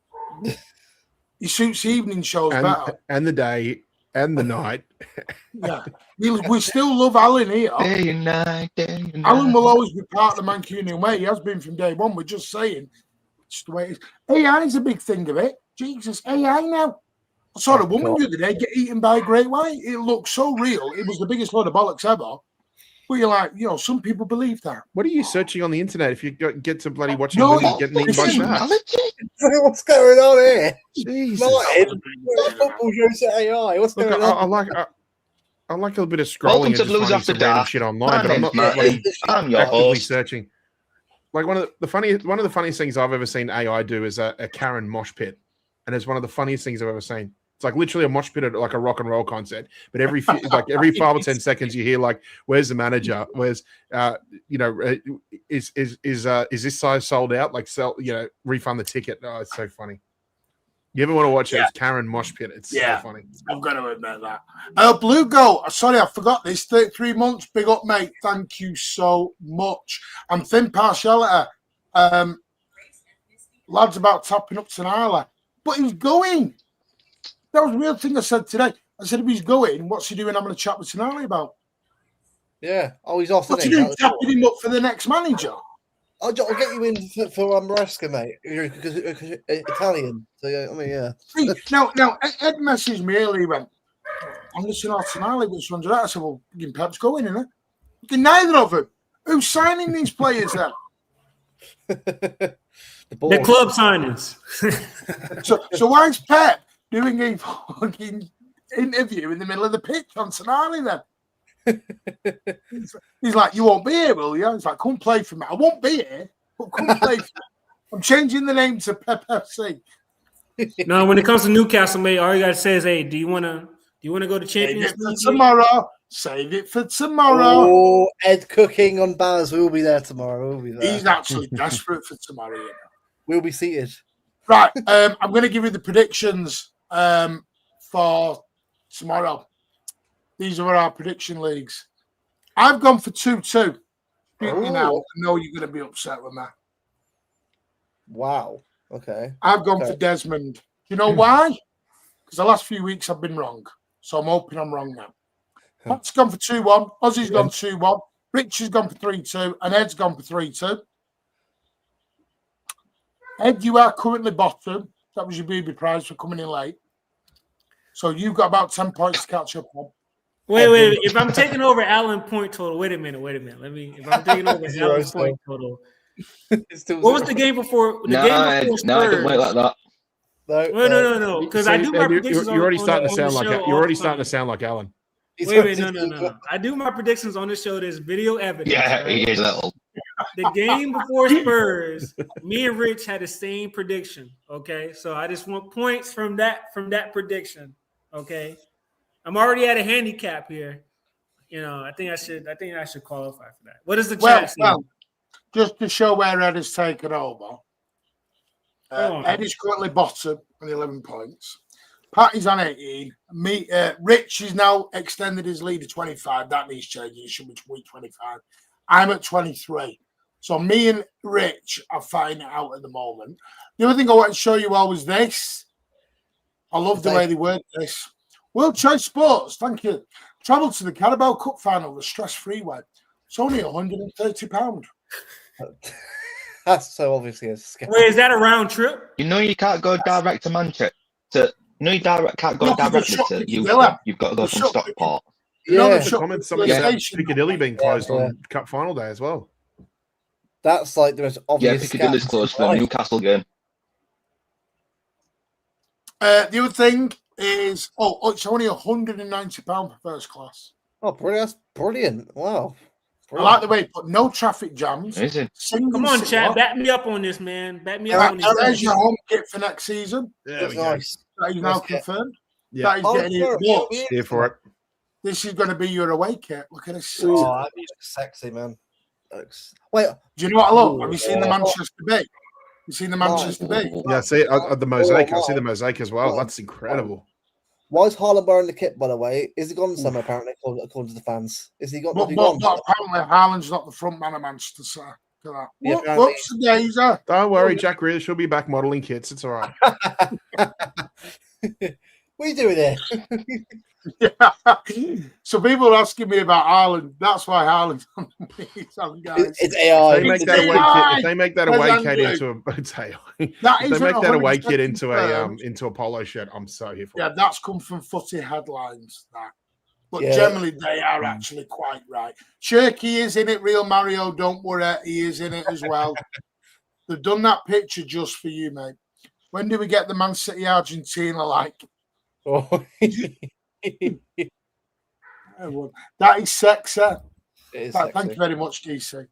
He suits evening shows better. And the day and the night. Yeah. We still love Alan here. Day and night, Alan will always be part of the Mancunian way. He has been from day one. We're just saying. It's the way it is. AI is a big thing of it. Jesus, AI now. I saw a woman the other day get eaten by a great white. It looked so real. It was the biggest load of bollocks ever. But you're like, some people believe that. What are you searching on the internet if you get to bloody watching a video getting eaten by sharks? What's going on here? Jesus. Football shows AI. What's going on? I like a bit of scrolling Welcome and to just Lose finding After some random Dark. shit online, but I'm not I'm your actively host. searching. Like one of the funniest things I've ever seen AI do is a Karen mosh pit, and it's one of the funniest things I've ever seen. It's like literally a mosh pit at like a rock and roll concert, but every 5 or 10 seconds you hear like, "Where's the manager? Where's is this size sold out? Like refund the ticket." Oh, it's so funny. You ever want to watch it? Yeah. It's Karen Mosh Pit. It's so funny. I'm going to admit that. Blue Goat. Sorry, I forgot this. 33 months. Big up, mate. Thank you so much. I'm thin partiality. Lads about tapping up Tonali. But he's going. That was the real thing I said today. I said, if he's going, what's he doing having a chat with Tonali about? Yeah. Oh, he's off. What's he doing? Tapping him up for the next manager? I'll get you in for Maresca, mate. Because you're Italian. So, yeah, I mean, yeah. Now, Ed messaged me earlier. He went, I'm listening to Tonali, which one's that? I said, well, Pep's going, isn't it? Neither of them. Who's signing these players then? The club signings. so why is Pep doing a fucking interview in the middle of the pitch on Tonali then? He's like, you won't be here, will you? He's like, come play for me. I won't be here, but come play for me. I'm changing the name to Pep FC. No, when it comes to Newcastle, mate, all you gotta say is, hey, do you wanna go to Champions League tomorrow? Save it for tomorrow. Oh, Ed cooking on banners. We'll be there tomorrow. We'll be there. He's actually desperate for tomorrow. You know? We'll be seated. Right. I'm going to give you the predictions for tomorrow. These are our prediction leagues. I've gone for 2-2. You know, I know you're going to be upset with me. Wow. Okay. I've gone for Desmond. Do you know why? Because the last few weeks I've been wrong. So I'm hoping I'm wrong now. Pat's gone for 2-1. Ozzy's gone 2-1. Rich has gone for 3-2. And Ed's gone for 3-2. Ed, you are currently bottom. That was your booby prize for coming in late. So you've got about 10 points to catch up on. Wait. If I'm taking over Alan point total, wait a minute. If I'm taking over Alan point total. What was the game before? The game before Spurs? No, I didn't wait like that. No. Because I do my predictions. You're already starting to sound like you're already starting to sound like Alan. Wait, no. I do my predictions on the show. There's video evidence. Yeah, right? he is little. The game before Spurs, me and Rich had the same prediction. Okay, so I just want points from that prediction. Okay, I'm already at a handicap here. You know, I think I should qualify for that. What is the chat saying? Well, just to show where Ed has taken over. Ed is currently bottom on 11 points. Patty's on 18. Rich is now extended his lead to 25. That needs changing. It should be week 25. I'm at 23. So me and Rich are fighting it out at the moment. The other thing I want to show you all was this. I love the way they word this. World Choice Sports, thank you. Travel to the Carabao Cup final the stress-free way. It's only £130. That's so obviously a scam. Wait, is that a round trip? You know you can't go direct to Manchester. You can't go directly to Houston. You've got to go from Stockport. Yeah, the comments somebody about Piccadilly being closed on Cup final day as well. That's like the most obvious. Yeah, Piccadilly's closed for the Newcastle game. The other thing is, it's only £190 for first class. Oh, brilliant! That's brilliant! Wow. I like the way you put no traffic jams. Come on, Chad, back me up on this, man. Back me up on this. There's your home kit for next season. That's nice. That is now confirmed. Yeah. That is getting Here for it. This is going to be your away kit. Look at this. Oh, that looks sexy, man. Wait, do you know what I love? Have you seen the Manchester Bay? You seen the Manchester Bay? Yeah, I see the mosaic. I see the mosaic as well. That's incredible. Why is Haaland wearing the kit, by the way? Is he gone somewhere, apparently, according to the fans? Is he gone? But apparently, Haaland's not the front man of Manchester, sir. Yeah, whoops, Daisy. Don't worry, Jack Grealish will be back modelling kits. It's all right. What are you doing here? Yeah. So people are asking me about Haaland. That's why Haaland's on the meeting, guys. It's AI. If they make that away kit into a away kit into a polo shirt, I'm so here for it. Yeah, that's come from footy headlines. But generally, they are actually quite right. Cherky is in it. Real Mario, don't worry, he is in it as well. They've done that picture just for you, mate. When do we get the Man City Argentina like? Oh. That is sexy. Thank you very much, DC.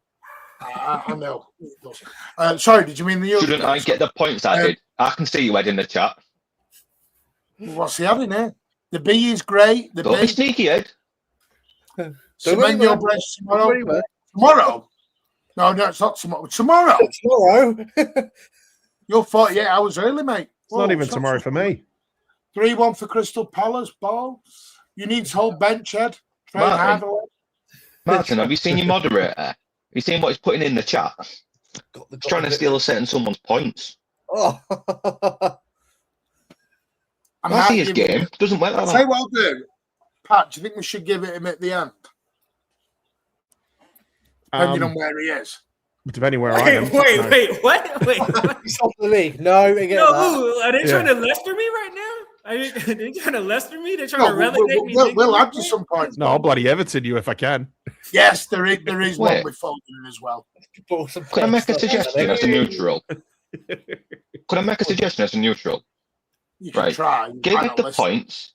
I know it does. Sorry, did you mean the? Shouldn't I get the points added? I can see you, Ed, in the chat. What's he having here? The B is great. Don't be sneaky, Ed. Semenyo breast tomorrow. Tomorrow? No, it's not tomorrow. Tomorrow. Tomorrow. You're 48 hours early, mate. not even tomorrow for me. 3-1 for Crystal Palace, balls. You need to hold bench, Ed. Train Martin. hard. Martin, have you seen your moderator? Have you seen what he's putting in the chat? He's trying to steal someone's points. Oh. I see his game. Doesn't work like that. Say what I'll do. Pat, do you think we should give it him at the end? Depending on where he is. Depending where I am. Wait, what? Wait. He's off the league. No, we get that. Are they trying to Leicester me right now? Are they trying to Leicester me? They're trying to relegate me? We'll add to some points. No, I'll bloody Everton you if I can. Yes, there is one with Foden as well. Could I make a suggestion as a neutral? Could I make a suggestion as a neutral? You can try. Give it the points.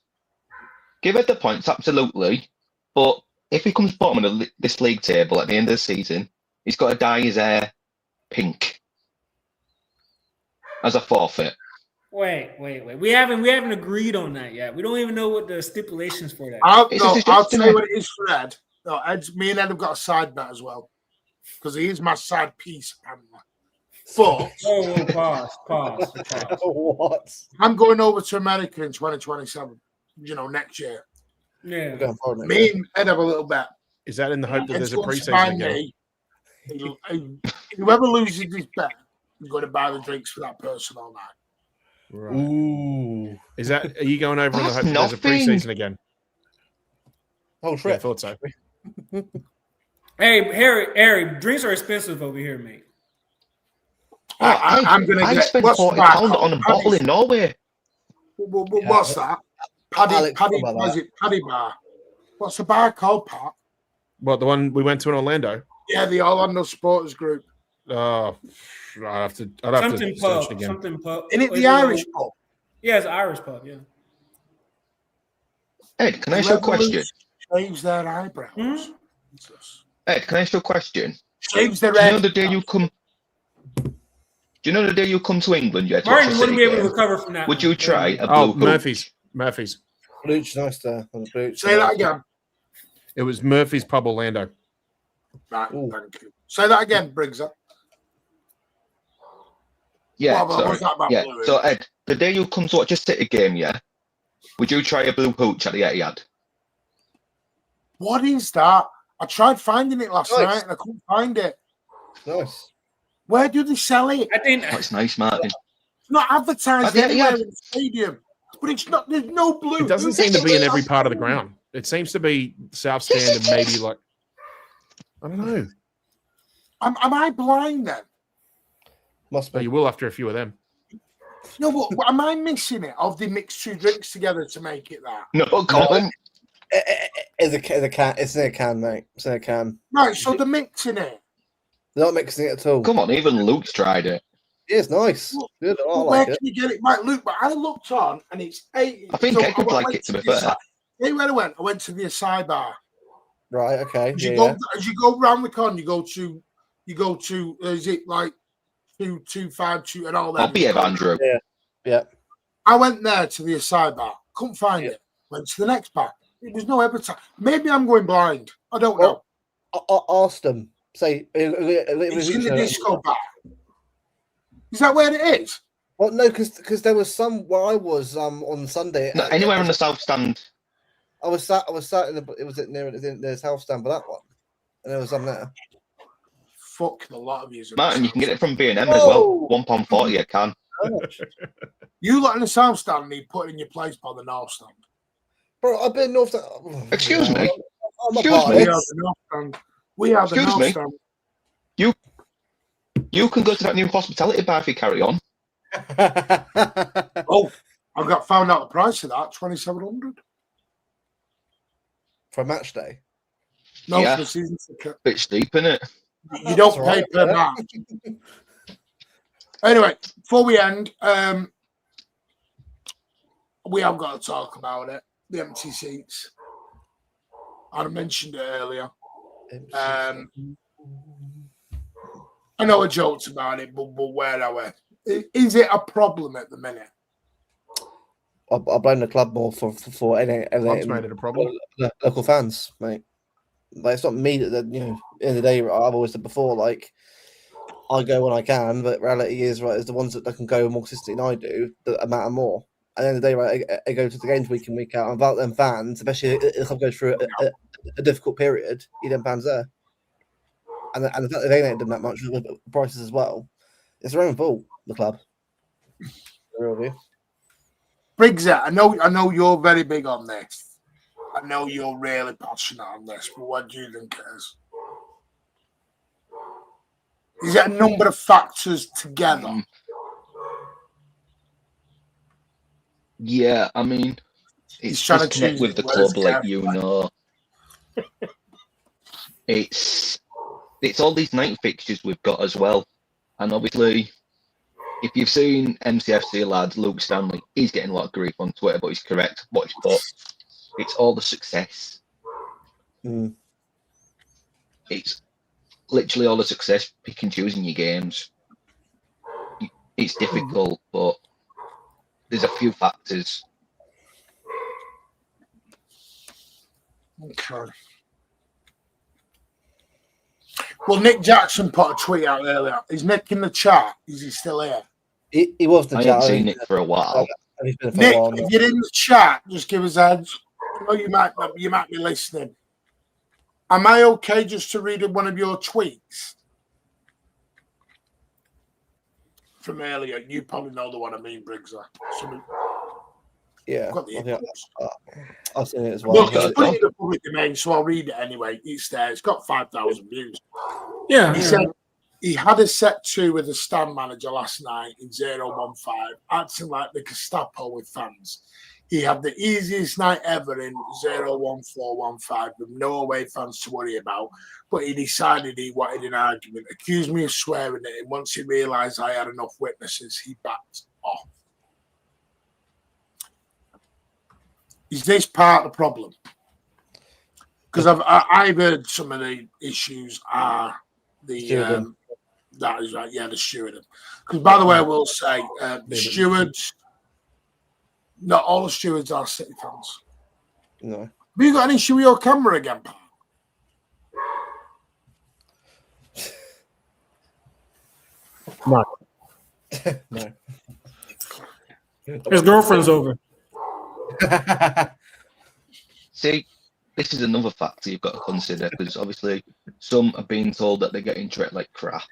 Give it the points, absolutely. But if he comes bottom of this league table at the end of the season, he's got to dye his hair pink as a forfeit. Wait. We haven't agreed on that yet. We don't even know what the stipulations for that. I'll tell you what it is for Ed. No, me and Ed have got a side bet as well. Because he is my side piece, apparently. But Pause. What? I'm going over to America in 2027. Next year. Yeah. Me and Ed have a little bet. Is that in the hope that there's a preseason again? Whoever loses this bet is going to buy the drinks for that person all night. Right. Ooh. Are you going over in the hope that there's a preseason again? Oh, trip. Yeah, I thought so. Hey, Harry, drinks are expensive over here, mate. I'm going to get... spent £40 on a bottle in Norway. What's that? Paddy Bar. What's the bar called, Pat? What, the one we went to in Orlando? Yeah, the Orlando Supporters Group. Oh, I'd have to search it again. Something pub. Isn't it the Irish pub? Yeah, it's an Irish pub, yeah. Ed, can I ask you a question? Shaves their eyebrows. Ed, can I ask you a question? Shaves their Do you know the day you come to England? Martin wouldn't be able to recover from that. Would you try a blue Murphy's? Bluch, nice there. Say that again. It was Murphy's Pub Orlando. Right, thank you. Say that again, Briggs. Yeah, what's that about yeah. blue? So Ed, the day you come to watch a City game, yeah, would you try a blue hooch at the Etihad? What is that? I tried finding it last night and I couldn't find it. Nice. Where do they sell it? I think that's nice, Martin. It's not advertised anywhere in the stadium, but it's not. There's no blue. It doesn't seem to be in every part of the ground. It seems to be South Stand and maybe like I don't know. Am I blind then? Must be. You will after a few of them. No, but am I missing it? Have they mixed two drinks together to make it that? No, Colin. It's a can. It's in a can, mate. It's in a can. Right, so they're mixing it. They're not mixing it at all. Come on, even Luke's tried it. Yeah, it's nice. Good. I like where it. can you get it? Right, Luke, but I looked on and it's 8. I think I would like it to be fair. Hey, where I went to the Acai Bar. Right, okay. As you go round the corner, you go to is it like 252 and all that? I'll be Andrew. Yeah. I went there to the Acai Bar, couldn't find it. Went to the next bar. It was no advertising. Maybe I'm going blind. I don't know. Ask them. Say it's in the disco bar. Is that where it is? Well, no, because there was some where I was on Sunday. No, anywhere on the south stand. I was sat in near the south stand for that one, and there was some there. Fuck a lot of you. Martin, you can get it from B&M as well. £1.40 a can. You lot in the south stand and you put it in your place by the north stand. Bro, I've been north stand. Excuse me. Excuse me. We are the north stand. You can go to that new hospitality bar if you carry on. Oh, I found out the price of that, $2,700 for a match day. No, for the season ticket. Bit steep, innit? You don't pay per match. Anyway, before we end, we have got to talk about it. The empty seats. I mentioned it earlier. I know I joked about it, but where are we? Is it a problem at the minute? I blame the club more for any made it a problem. Local fans, mate. Like it's not me that in the day I've always said before. Like I go when I can, but reality is right is the ones that can go more consistently than I do that matter more. At the end of the day, right, I go to the games week in, week out, and without them fans, especially if the club goes through a difficult period, you them fans there. And the fact that they ain't done that much with prices as well, it's their own fault, the club. Really. Briggsy, I know you're very big on this. I know you're really passionate on this, but what do you think it is? Is it a number of factors together? Yeah, I mean, it's disconnect with the club, like It's all these night fixtures we've got as well, and obviously, if you've seen MCFC lad Luke Stanley, he's getting a lot of grief on Twitter, but he's correct. What he's put, it's all the success. It's literally all the success. Pick and choosing your games. It's difficult, but there's a few factors. Okay. Well, Nick Jackson put a tweet out earlier. Is Nick in the chat? Is he still here? He was the I chat. haven't seen Nick for a while. Nick, if you're in the chat, just give us heads. I know you might be listening. Am I okay just to read one of your tweets from earlier? You probably know the one I mean, Briggs. Yeah, I've seen it as well. Look, it's put it in the public domain, so I'll read it anyway. It's there. It's got 5,000 views. Yeah. He said he had a set 2 with the stand manager last night in 015, acting like the Gestapo with fans. He had the easiest night ever in 01415 with no away fans to worry about, but he decided he wanted an argument, accused me of swearing at him. Once he realised I had enough witnesses, he backed off. Is this part of the problem? Because I've heard some of the issues are the that is right, yeah, the stewarding. Because by the way, I will say the stewards, not all the stewards are City fans. No. Have you got an issue with your camera again, Pat? No. No. His girlfriend's over. See, this is another factor you've got to consider, because obviously some are being told that they're getting treated like crap,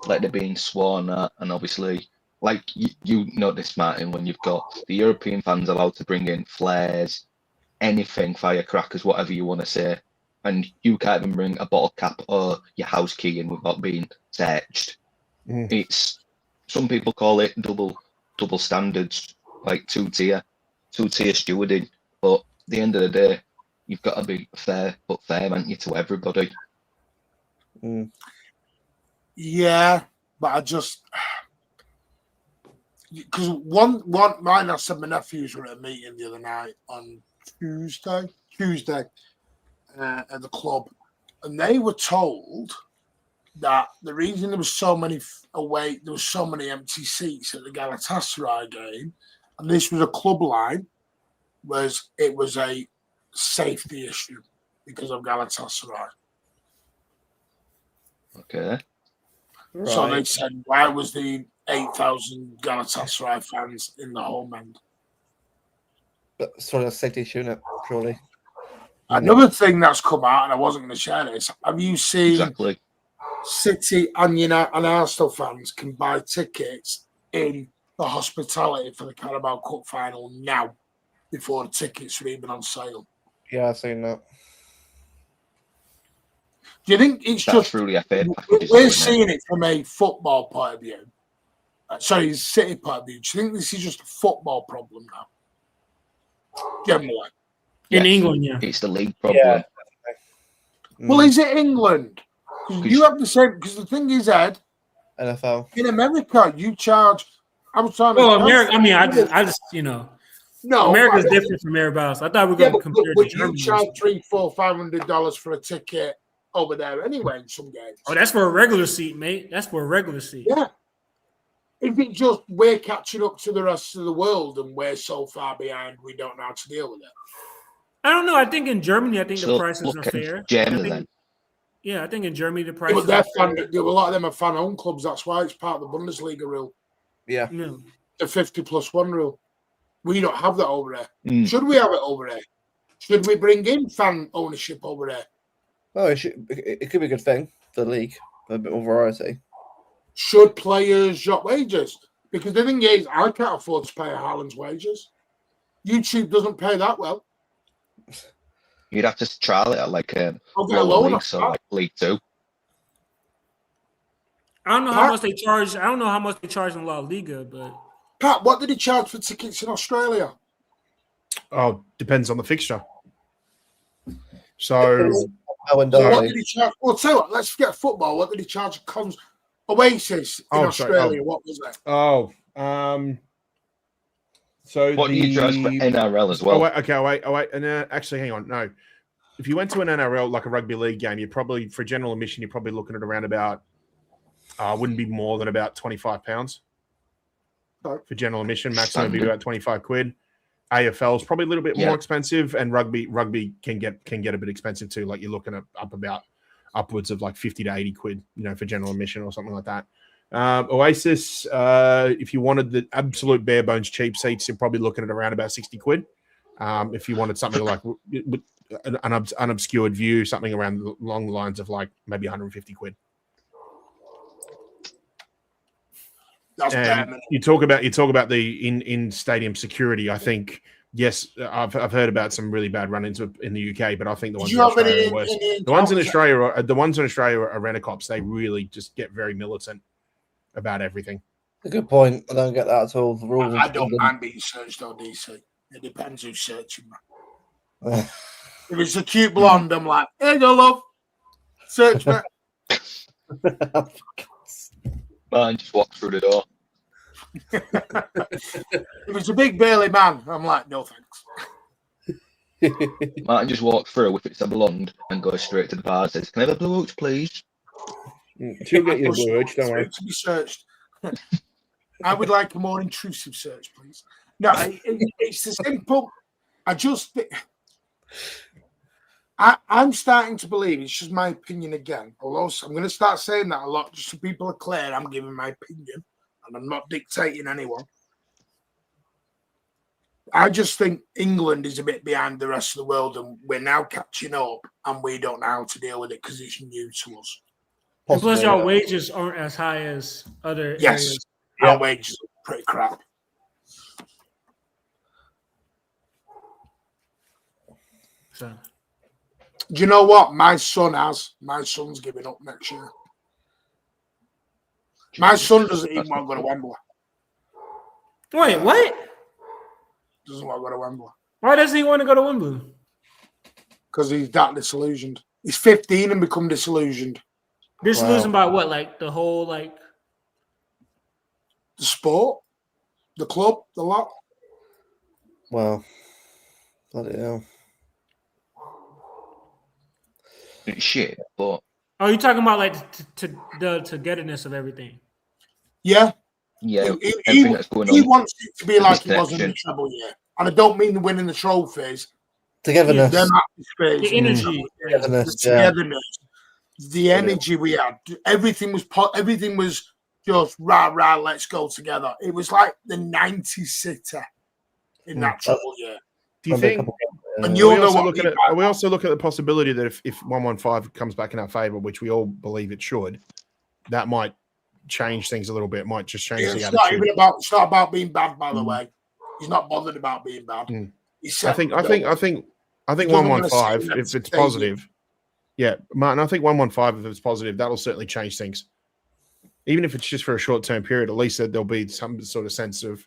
like they're being sworn at, and obviously, like you know this, Martin, when you've got the European fans allowed to bring in flares, anything, firecrackers, whatever you want to say, and you can't even bring a bottle cap or your house key in without being searched. It's, some people call it double standards, like two-tier stewarding, but at the end of the day, you've got to be fair, haven't you, to everybody? Yeah, but I just, because mine, I said my nephews were at a meeting the other night on Tuesday at the club, and they were told that the reason there was so many empty seats at the Galatasaray game, and this was a club line, was it was a safety issue because of Galatasaray. Okay. Right. So they said, why was the 8,000 Galatasaray fans in the home end? But sort of safety issue, isn't it? Surely. Another thing that's come out, and I wasn't going to share this, have you seen City and Arsenal fans can buy tickets in the hospitality for the Carabao Cup final now before the tickets are even on sale? Yeah, I've seen that. Do you think it's that's just really a fair we're seeing it from a football point of view? Sorry, City point of view. Do you think this is just a football problem now? Generally, in England, yeah, it's the league problem. Yeah. Well, is it England? You have the same. Because the thing is, Ed, NFL in America, you charge. I was trying to. Well, America. I mean, I just, no, America's different from everybody else. I thought we were going to compare to Germany. You charge $300-$500 for a ticket over there anyway in some games. Oh, that's for a regular seat, mate. That's for a regular seat. Yeah. Is it just we're catching up to the rest of the world and we're so far behind we don't know how to deal with it? I don't know. I think in Germany, the prices are fair. Germany, then. Yeah, I think in Germany the Yeah, price. but a lot of them are fan-owned clubs. That's why it's part of the Bundesliga rule. Yeah. No. The 50+1 rule. We don't have that over there. Should we have it over there? Should we bring in fan ownership over there? Oh, it could be a good thing for the league, for a bit more variety. Should players drop wages? Because the thing is, I can't afford to pay Haaland's wages. YouTube doesn't pay that well. You'd have to trial it at like I'll get a lower loan league, off so that. like League 2. I don't know how much they charge. I don't know how much they charge in La Liga, but Pat, what did he charge for tickets in Australia? Oh, depends on the fixture. So, what did he charge? Well, tell you what, let's forget football. What did he charge Oasis in Australia? What was that? So what do you charge for NRL as well? Wait. And actually, hang on. No, if you went to an NRL like a rugby league game, you're probably for general admission, you're probably looking at around about. Wouldn't be more than about £25 for general admission. Maximum would be about 25 quid. AFL is probably a little bit more expensive, and rugby can get a bit expensive too. Like you're looking at upwards of like 50 to 80 quid, for general admission or something like that. Oasis, if you wanted the absolute bare bones cheap seats, you're probably looking at around about 60 quid. If you wanted something like an unobscured view, something around along the lines of like maybe 150 quid. And you talk about the in stadium security. I think yes, I've heard about some really bad run-ins in the UK, but I think the ones in Australia are worse. The ones in Australia are rent-a-cops. They really just get very militant about everything. A good point. I don't get that at all. The rules. I don't mind being searched on DC. It depends who's searching me. If it's a cute blonde, I'm like, hey, go love, search me. Man, just walk through the door. If it's a big burly man, I'm like, no thanks. Martin just walk through if it's a blonde and go straight to the bar and says, can I have a blue hooch, please? She'll get you a blue hooch, don't worry. To be searched. I would like a more intrusive search, please. No, it's the simple. I'm starting to believe, it's just my opinion again, although I'm going to start saying that a lot just so people are clear. I'm giving my opinion and I'm not dictating anyone. I just think England is a bit behind the rest of the world and we're now catching up and we don't know how to deal with it because it's new to us. And plus, y'all wages aren't as high as other areas. Our wages are pretty crap. So. Do you know what? My son's giving up next year. My son doesn't even want to go to Wembley. Wait, what? Doesn't want to go to Wembley. Why doesn't he want to go to Wembley? Because he's that disillusioned. He's 15 and become disillusioned. Disillusioned by what? Like the whole, like... The sport, the club, the lot. Wow. Bloody hell. It's shit, but... Oh, you're talking about like the togetherness of everything. Yeah. Yeah. He wants it to be like it was in the treble year. And I don't mean winning the trophies. Togetherness. The energy. Togetherness. The energy we had. Everything was just rah, let's go together. It was like the 90s City in that treble year. Do you think? And we also look at the possibility that if 115 comes back in our favour, which we all believe it should, that might change things a little bit. It might just change the attitude. It's not about being bad, by the way. He's not bothered about being bad. I think 115, if it's positive. Yeah, Martin, I think 115, if it's positive, that'll certainly change things. Even if it's just for a short-term period, at least there'll be some sort of sense of.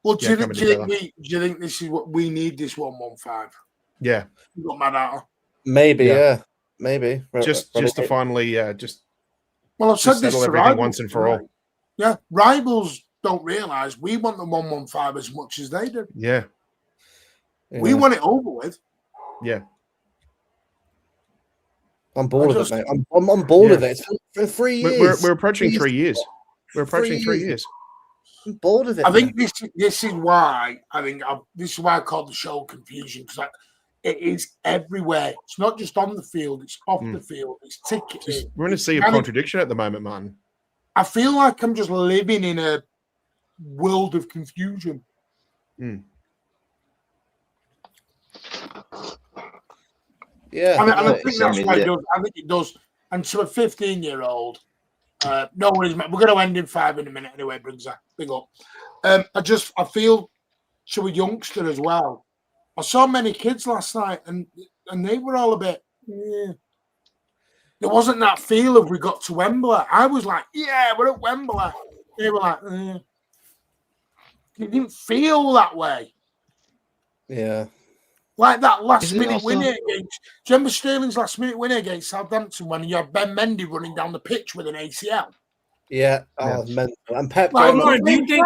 Well, do you think this is what we need? This 115? Yeah. Not mad at her. Maybe, yeah. Maybe. Just to finally, just. Well, I've said this to everything once and for all. Yeah, rivals don't realise we want the 115 as much as they do. Yeah. We want it over with. Yeah. I'm bored of it, mate. I'm bored of it. For 3 years. We're approaching 3 years. We're approaching 3 years. I'm bored of it. I think this is why I call the show confusion, because It is everywhere. It's not just on the field, it's off the field, it's ticketing. We're going to see a contradiction at the moment, Martin. I feel like I'm just living in a world of confusion. Yeah. And I think that's why it does. I think it does. And to a 15-year-old, no worries, mate. We're going to end in 5 in a minute anyway, brings that big up. I feel to a youngster as well. I saw many kids last night, and they were all a bit. Yeah. There wasn't that feel of we got to Wembley. I was like, yeah, we're at Wembley. They were like, it didn't feel that way. Yeah. Like that last-minute winner against. Do you remember Sterling's last-minute winner against Southampton when you had Ben Mendy running down the pitch with an ACL? Yeah. Oh, mental. And Pep Guardiola. Do you think?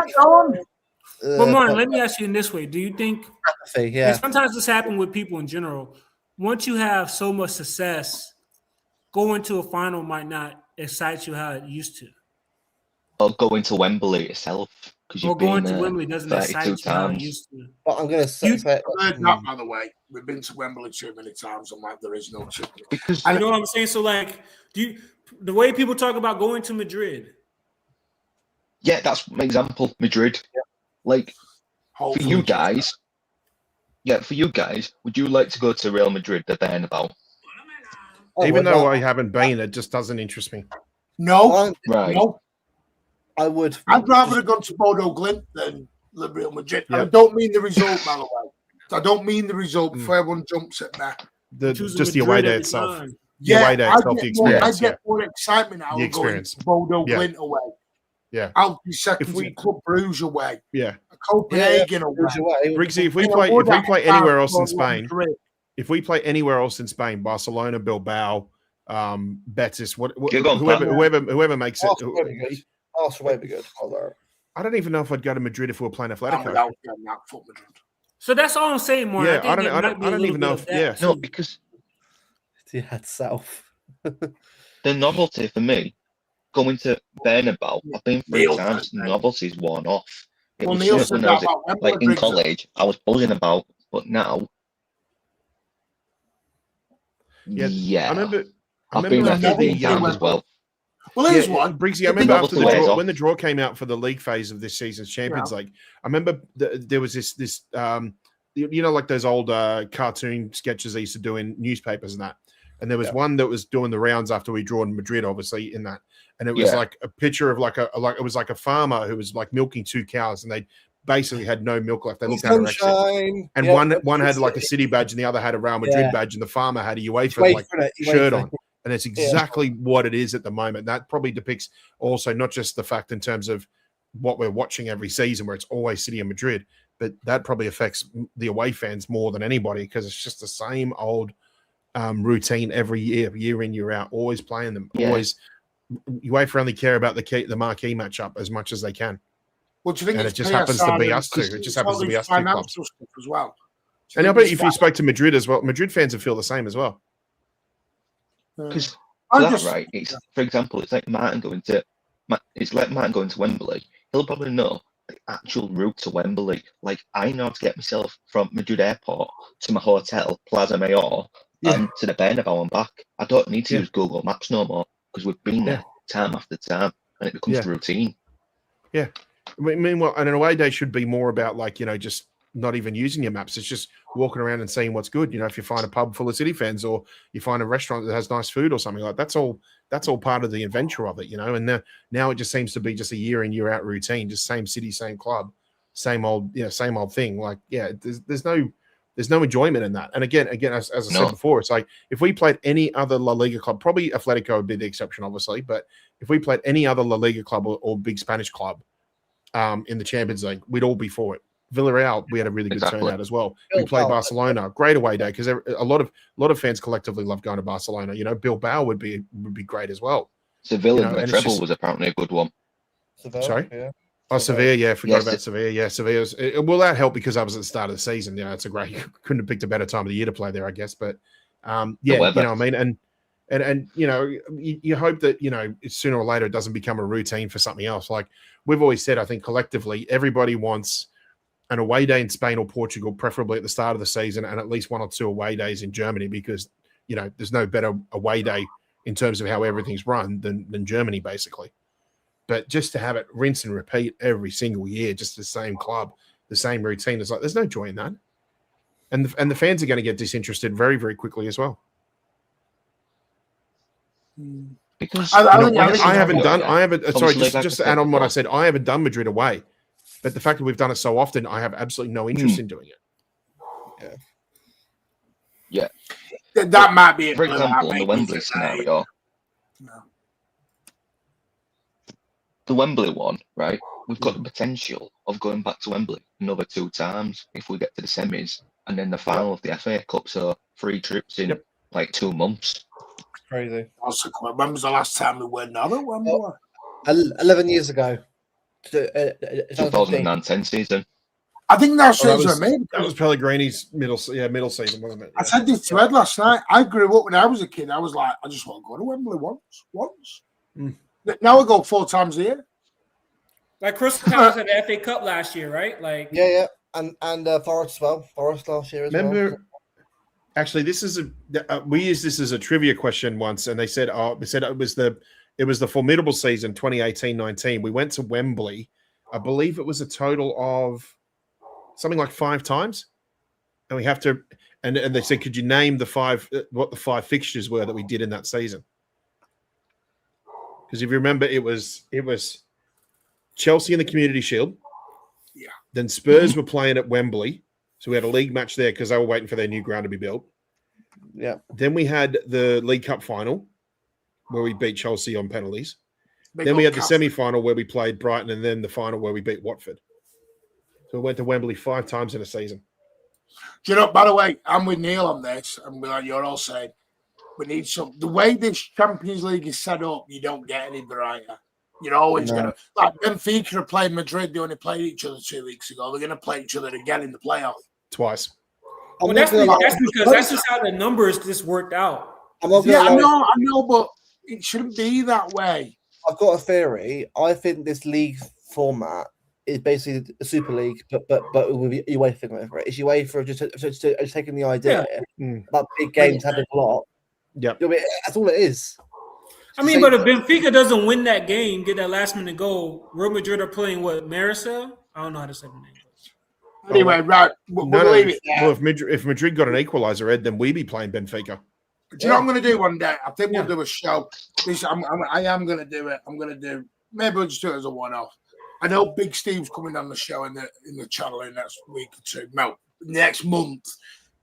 Well, Martin, let me ask you in this way: do you think? Yeah. Sometimes this happens with people in general. Once you have so much success, going to a final might not excite you how it used to. Or going to Wembley itself, because you've going been to Wembley doesn't excite you how it used to. But I'm going to say that, by the way. We've been to Wembley too many times. I'm like, there is no chicken. Because you know what I'm saying. So, like, the way people talk about going to Madrid? Yeah, that's an example. Madrid. Yeah. Like, for you guys, would you like to go to Real Madrid, the Bernabeu? Even though I haven't been, it just doesn't interest me. No, right. No. I would. I'd rather have gone to Bodo Glimt than Real Madrid. Yep. I don't mean the result, by the way. I don't mean the result before everyone jumps at that. Just the away day itself. Yeah, the away day itself, the experience. I get more excitement out of going to Bodo Glimt away. Yeah. I'll be second to Club Brugge away. Yeah. Copenhagen away. Briggsy, if we play anywhere else in Spain, Barcelona, Bilbao, Betis, whoever makes it. Arsenal would be good. I don't even know if I'd go to Madrid if we were playing Atletico. So that's all I'm saying, Mark. Yeah, I don't even know if no, because he had South. The novelty for me, going to Bernabeu, I've been 3 times. The novelty's worn off. It was when I was like in college, I was buzzing about, but now, I remember I've been there 15 times as well. Well, here's one. Briggsy, I remember after the draw, when the draw came out for the league phase of this season's Champions League, I remember there was this like those old cartoon sketches they used to do in newspapers and that. And there was one that was doing the rounds after we drew in Madrid, obviously, in that. And it was like a picture of it was like a farmer who was like milking 2 cows, and they basically had no milk left. They looked anorexic. And one had like a City badge, and the other had a Real Madrid badge, and the farmer had a UEFA shirt on. And it's exactly what it is at the moment. That probably depicts also not just the fact in terms of what we're watching every season, where it's always City and Madrid, but that probably affects the away fans more than anybody, because it's just the same old routine every year in, year out, always playing them. Always, UEFA only care about the marquee matchup as much as they can. Well, do you think it just happens to be us two? It just happens to be us 2 clubs as well. And I bet if you spoke to Madrid as well, Madrid fans would feel the same as well. Because that's right. It's, for example, it's like Martin going to Wembley. He'll probably know the actual route to Wembley. Like, I know how to get myself from Madrid Airport to my hotel, Plaza Mayor, and to the Bernabeu and back. I don't need to use Google Maps no more, because we've been there time after time, and it becomes routine. Yeah. Meanwhile, an away day should be more about, like, just not even using your maps. It's just walking around and seeing what's good. If you find a pub full of City fans, or you find a restaurant that has nice food or something like that, that's all part of the adventure of it, And now it just seems to be just a year in, year out routine, just same city, same club, same old thing. Like, there's no enjoyment in that. And again, as I said before, it's like if we played any other La Liga club, probably Atletico would be the exception, obviously, but if we played any other La Liga club or big Spanish club in the Champions League, we'd all be for it. Villarreal, we had a really good turnout as well. We played Barcelona, great away day, because a lot of fans collectively love going to Barcelona. Bilbao would be great as well. Sevilla, the treble was apparently a good one. Sorry? Yeah. Oh, Sevilla, forgot about Sevilla. Yeah, Sevilla's. Well, that helped because I was at the start of the season. It's a great. Couldn't have picked a better time of the year to play there, I guess. But what I mean, and you hope that sooner or later it doesn't become a routine for something else. Like we've always said, I think collectively everybody wants an away day in Spain or Portugal, preferably at the start of the season, and at least 1 or 2 away days in Germany, because there's no better away day in terms of how everything's run than Germany, basically. But just to have it rinse and repeat every single year, just the same club, the same routine, it's like there's no joy in that. And the fans are going to get disinterested very, very quickly as well. Because I haven't just to add on what I said, I haven't done Madrid away, but the fact that we've done it so often, I have absolutely no interest in doing it. Yeah. That might be it. For example, on the Wembley scenario, the Wembley one, right? We've got the potential of going back to Wembley another 2 times if we get to the semis and then the final of the FA Cup. So 3 trips in like 2 months. Crazy. When was the last time we went another Wembley? 11 years ago. 2009-10 season. I think that season maybe. That was Pellegrini's middle season, wasn't it? I said this to Ed last night. I grew up when I was a kid. I was like, I just want to go to Wembley once. Now I go 4 times a year. Like Crystal Palace had the FA Cup last year, right? Like and Forest as well. Forest last year as well. Actually, this is we used this as a trivia question once, and they said it was the formidable season 2018-19. We went to Wembley. I believe it was a total of something like 5 times, and we have to. And they said, could you name what the 5 fixtures were that we did in that season? Because if you remember, it was Chelsea in the Community Shield. Yeah. Then Spurs were playing at Wembley. So we had a league match there because they were waiting for their new ground to be built. Yeah. Then we had the League Cup final where we beat Chelsea on penalties. Then we had the semi-final where we played Brighton, and then the final where we beat Watford. So we went to Wembley 5 times in a season. Do you know, by the way, I'm with Neil on this, and like you're all saying, we need some. The way this Champions League is set up, you don't get any variety. You're always going to, like Benfica are playing Madrid, they only played each other 2 weeks ago. They're going to play each other again in the playoff. Twice. Well, that's because that's just how the numbers just worked out. I know, but it shouldn't be that way. I've got a theory. I think this league format is basically a Super League, but it will be UEFA over it. It's UEFA just taking the idea about big games having a lot. Yeah, that's all it is. I mean, but if Benfica doesn't win that game, get that last minute goal, Real Madrid are playing what, Maricel? I don't know how to say the name. Anyway, right. We'll leave it there. Well, if Madrid got an equaliser, Ed, then we'd be playing Benfica. Do you know what I'm going to do one day? I think we'll do a show. I am going to do it. Maybe we'll just do it as a one-off. I know Big Steve's coming on the show in the channel in the next week or 2. No, next month.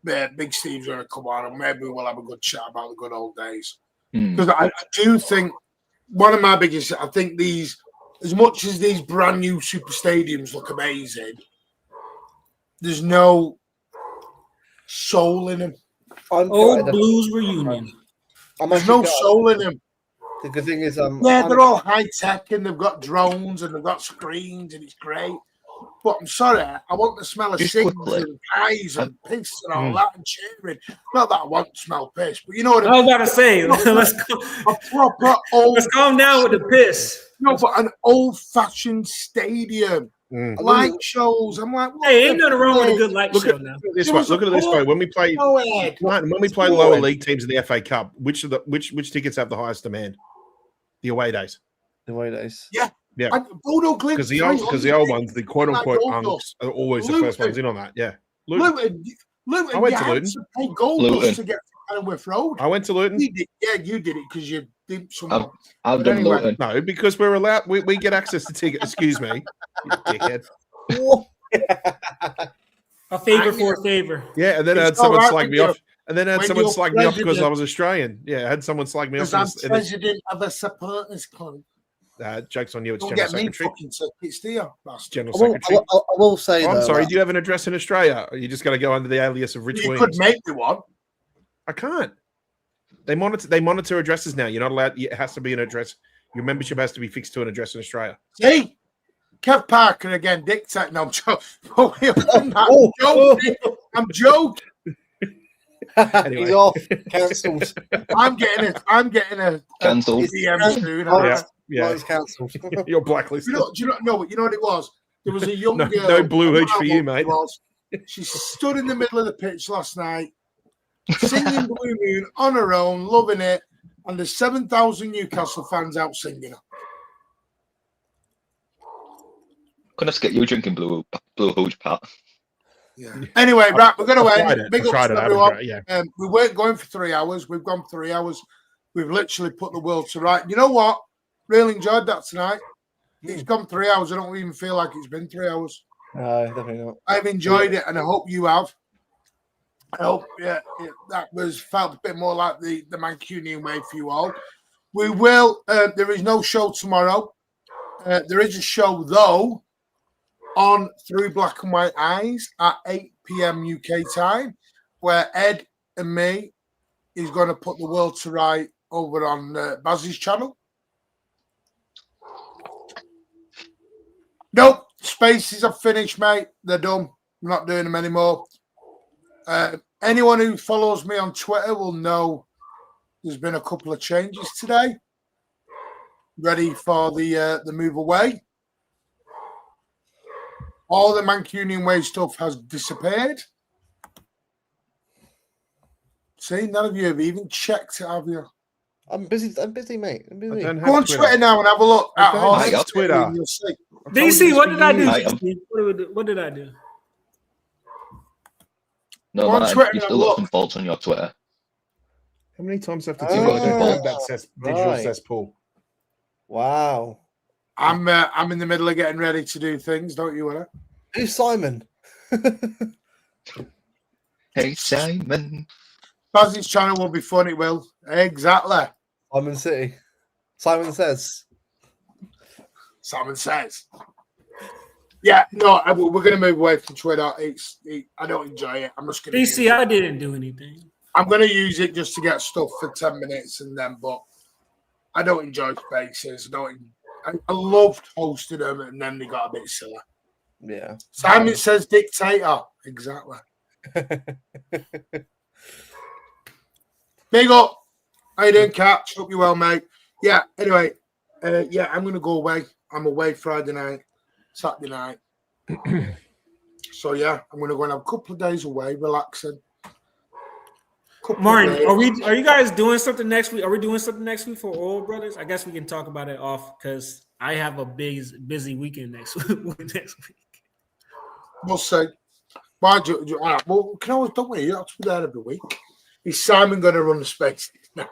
Big Steve's going to come on, and maybe we'll have a good chat about the good old days. Because I do think one of my biggest, I think these, as much as these brand new super stadiums look amazing, there's no soul in them. Old Blues reunion. There's no soul in them. The thing is, they're all high tech and they've got drones and they've got screens and it's great. But I'm sorry, I want the smell of cigs and pies and piss and all that and cheering. Not that I want to smell piss, but you know what I was about to say. Let's calm down with the piss. No, but an old-fashioned stadium. Light shows. I'm like, hey, ain't nothing wrong with a good light show now. Look at it this way. When we play lower league teams in the FA Cup, which tickets have the highest demand? The away days. The away days. Yeah. Yeah, because the old ones, the quote unquote unks, are always the first ones in on that. Yeah, Luton. I went to Luton. Pay gold to get to Canonwith Road. I went to Luton. You did it because you did some. I've done Luton. No, because we're allowed. We get access to tickets. Excuse me, you dickhead. A favor for a favor. Yeah, and then I had someone slag me off. And then I had someone slag me off because I was Australian. Yeah, I had someone slag me off. Because I'm president of a supporters club. Joke's on you. It's Don't General get me Secretary. fucking tickets, do you? General Secretary. I will say, I'm sorry, do you have an address in Australia? Or are you just going to go under the alias of Rich Williams? You could make me one. I can't. They monitor addresses now. You're not allowed. It has to be an address. Your membership has to be fixed to an address in Australia. See? Kev Parker again, dictate. No, I'm joking. I'm joking. Anyway. He's off. Cancelled. I'm getting a cancelled. DM soon. Yeah, it's cancelled. You're blacklisted. You know what it was? There was a young No- girl. no blue I hooch for you, don't know who it mate. was. She stood in the middle of the pitch last night, singing Blue Moon on her own, loving it, and there's 7,000 Newcastle fans out singing her. Couldn't have get you drinking blue hooch, Pat. Yeah. Anyway, right, we're going to end. Big I ups tried to it. I haven't everyone. tried it, yeah. We weren't going for 3 hours. We've gone 3 hours. We've literally put the world to right. You know what? Really enjoyed that tonight. It's gone 3 hours. I don't even feel like it's been 3 hours. No, definitely not. I've enjoyed it, and I hope you have. I hope that felt a bit more like the Mancunian way for you all. We will. There is no show tomorrow. There is a show though on Through Black and White Eyes at 8 p.m. UK time, where Ed and me is going to put the world to right over on Baz's channel. Nope, spaces are finished, mate. They're done. I'm not doing them anymore. Anyone who follows me on Twitter will know there's been a couple of changes today. Ready for the move away. All the Mancunian way stuff has disappeared. See, none of you have even checked it, have you? I'm busy, mate. I'm busy. Go on Twitter now and have a look at Horse's Twitter. You'll see. DC, what did I do? I am. What did I do? No, On man, Twitter you and still got look. some faults on your Twitter. How many times have to Oh, have that digital right. cesspool? Wow. I'm in the middle of getting ready to do things, don't you, Anna? Who's Simon? Hey, Simon. Baz's channel will be fun, it will. Exactly. Simon City. Simon says. Simon says. Yeah, no, we're going to move away from Twitter. I don't enjoy it. I'm just going to DC, I didn't do anything. I'm going to use it just to get stuff for 10 minutes and then, but I don't enjoy spaces. I loved hosting them and then they got a bit silly. Yeah. Simon says dictator. Exactly. Big up. How you doing, Catch? Hope you're well, mate. Yeah, anyway, I'm going to go away. I'm away Friday night, Saturday night. So, yeah, I'm going to go and have a couple of days away, relaxing. Martin, are you guys doing something next week? Are we doing something next week for Oil Brothers? I guess we can talk about it off because I have a busy weekend next week. We'll see. Why do you all right, well, can always don't we? You have to be there every week. Is Simon going to run the space? No.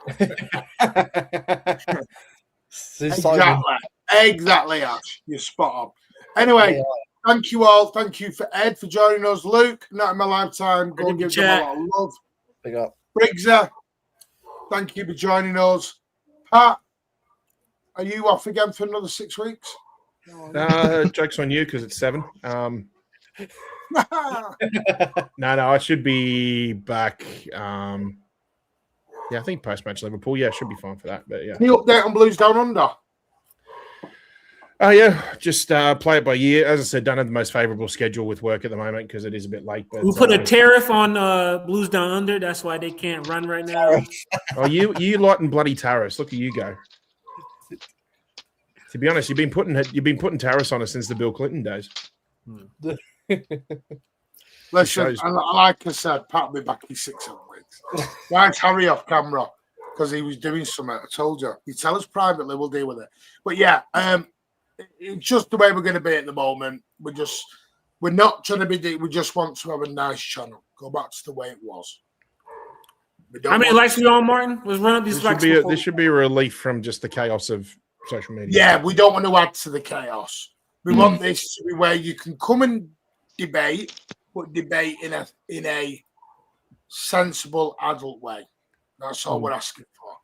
Exactly, Ash. You're spot on. Anyway, thank you all. Thank you for Ed for joining us. Luke, not in my lifetime. Go and give them a lot of love. Big up. Briggsy, thank you for joining us. Pat, are you off again for another 6 weeks? Joke's on you because it's 7. No, I should be back. Yeah, I think post-match Liverpool. Yeah, should be fine for that. But yeah. Any update on Blues Down Under? Yeah, just play it by year. As I said, don't have the most favourable schedule with work at the moment because it is a bit late. But, we put a tariff on Blues Down Under. That's why they can't run right now. Oh, you lot and bloody tariffs. Look at you go. To be honest, you've been putting tariffs on us since the Bill Clinton days. Listen, like I said, Pat will be back in 6 weeks. Why is Harry off camera? Because he was doing something. I told you. You tell us privately, we'll deal with it. But yeah, it's just the way we're going to be at the moment. We're not trying to be. We just want to have a nice channel. Go back to the way it was. How many likes we on, Martin? Let's run up these likes. This should be a relief from just the chaos of social media. Yeah, we don't want to add to the chaos. We want this to be where you can come and debate, but debate in a sensible adult way. That's all we're asking for.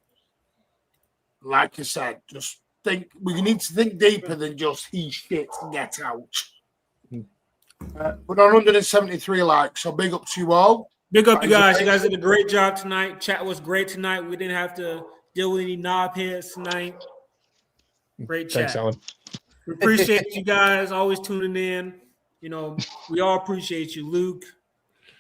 Like I said, just think. We need to think deeper than just he shit and get out. We're on 173 likes, so big up to you all. Big up, you guys. You guys did a great job tonight. Chat was great tonight. We didn't have to deal with any knobheads tonight. Great chat. Thanks, Alan. We appreciate you guys always tuning in. You know, we all appreciate you, Luke,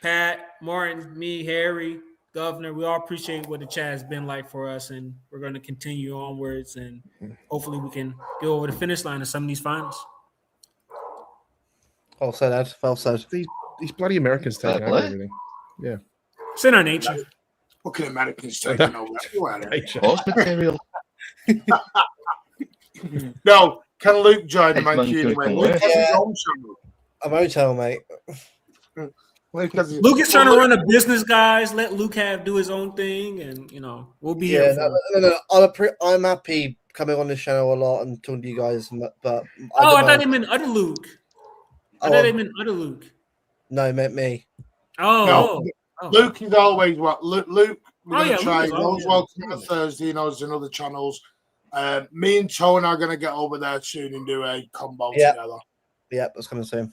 Pat, Martin, me, Harry, Governor. We all appreciate what the chat has been like for us, and we're going to continue onwards, and hopefully we can go over the finish line of some of these finals. Well said, Ed. Well said. These bloody Americans taking over play. everything. Yeah. It's in our nature. Fucking Americans taking over everywhere. Horse material. No, can Luke join the X-Men Mancunian good way? can Luke work. has his Yeah. own channel. A motel, mate. Luke has his- Luke is trying to run a business, guys. Let Luke do his own thing, and we'll be here. Yeah, For no. I'm happy coming on this channel a lot and talking to you guys, but I thought they meant other Luke. I thought they meant other Luke. No, it meant me. Oh, Luke is always what Luke. We're Oh, going yeah, to try. Luke is He's always- welcome on a Thursday. He knows in other channels. Me and Tone are going to get over there soon and do a combo Yeah. together. Yeah, that's going to say.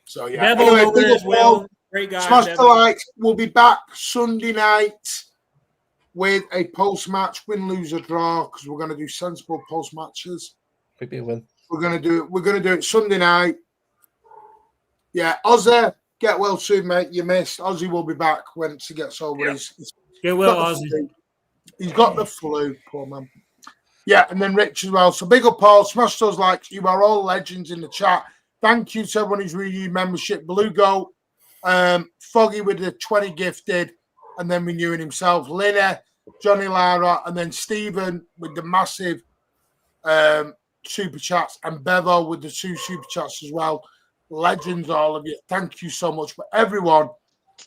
So yeah. Bevo Anyway, over there big as up well. all. Great guy. Smash the Bevo. likes. We'll be back Sunday night with a post-match win, lose, or draw because we're going to do sensible post-matches. Could be a win. We're going to do it Sunday night. Yeah, Ozzy, get well soon, mate. You missed. Ozzy will be back once he gets over his. Get well, got the Ozzy. flu. He's got the flu, poor man. Yeah, and then Rich as well. So big up, Paul. Smash those likes. You are all legends in the chat. Thank you to everyone who's renewed membership. Blue Goat, Foggy with the 20 gifted, and then renewing himself. Linda, Johnny Lara, and then Stephen with the massive super chats, and Bevo with the 2 super chats as well. Legends, all of you. Thank you so much for everyone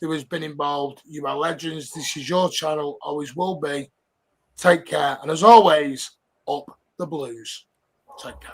who has been involved. You are legends. This is your channel. Always will be. Take care. And as always, up the Blues. Take care.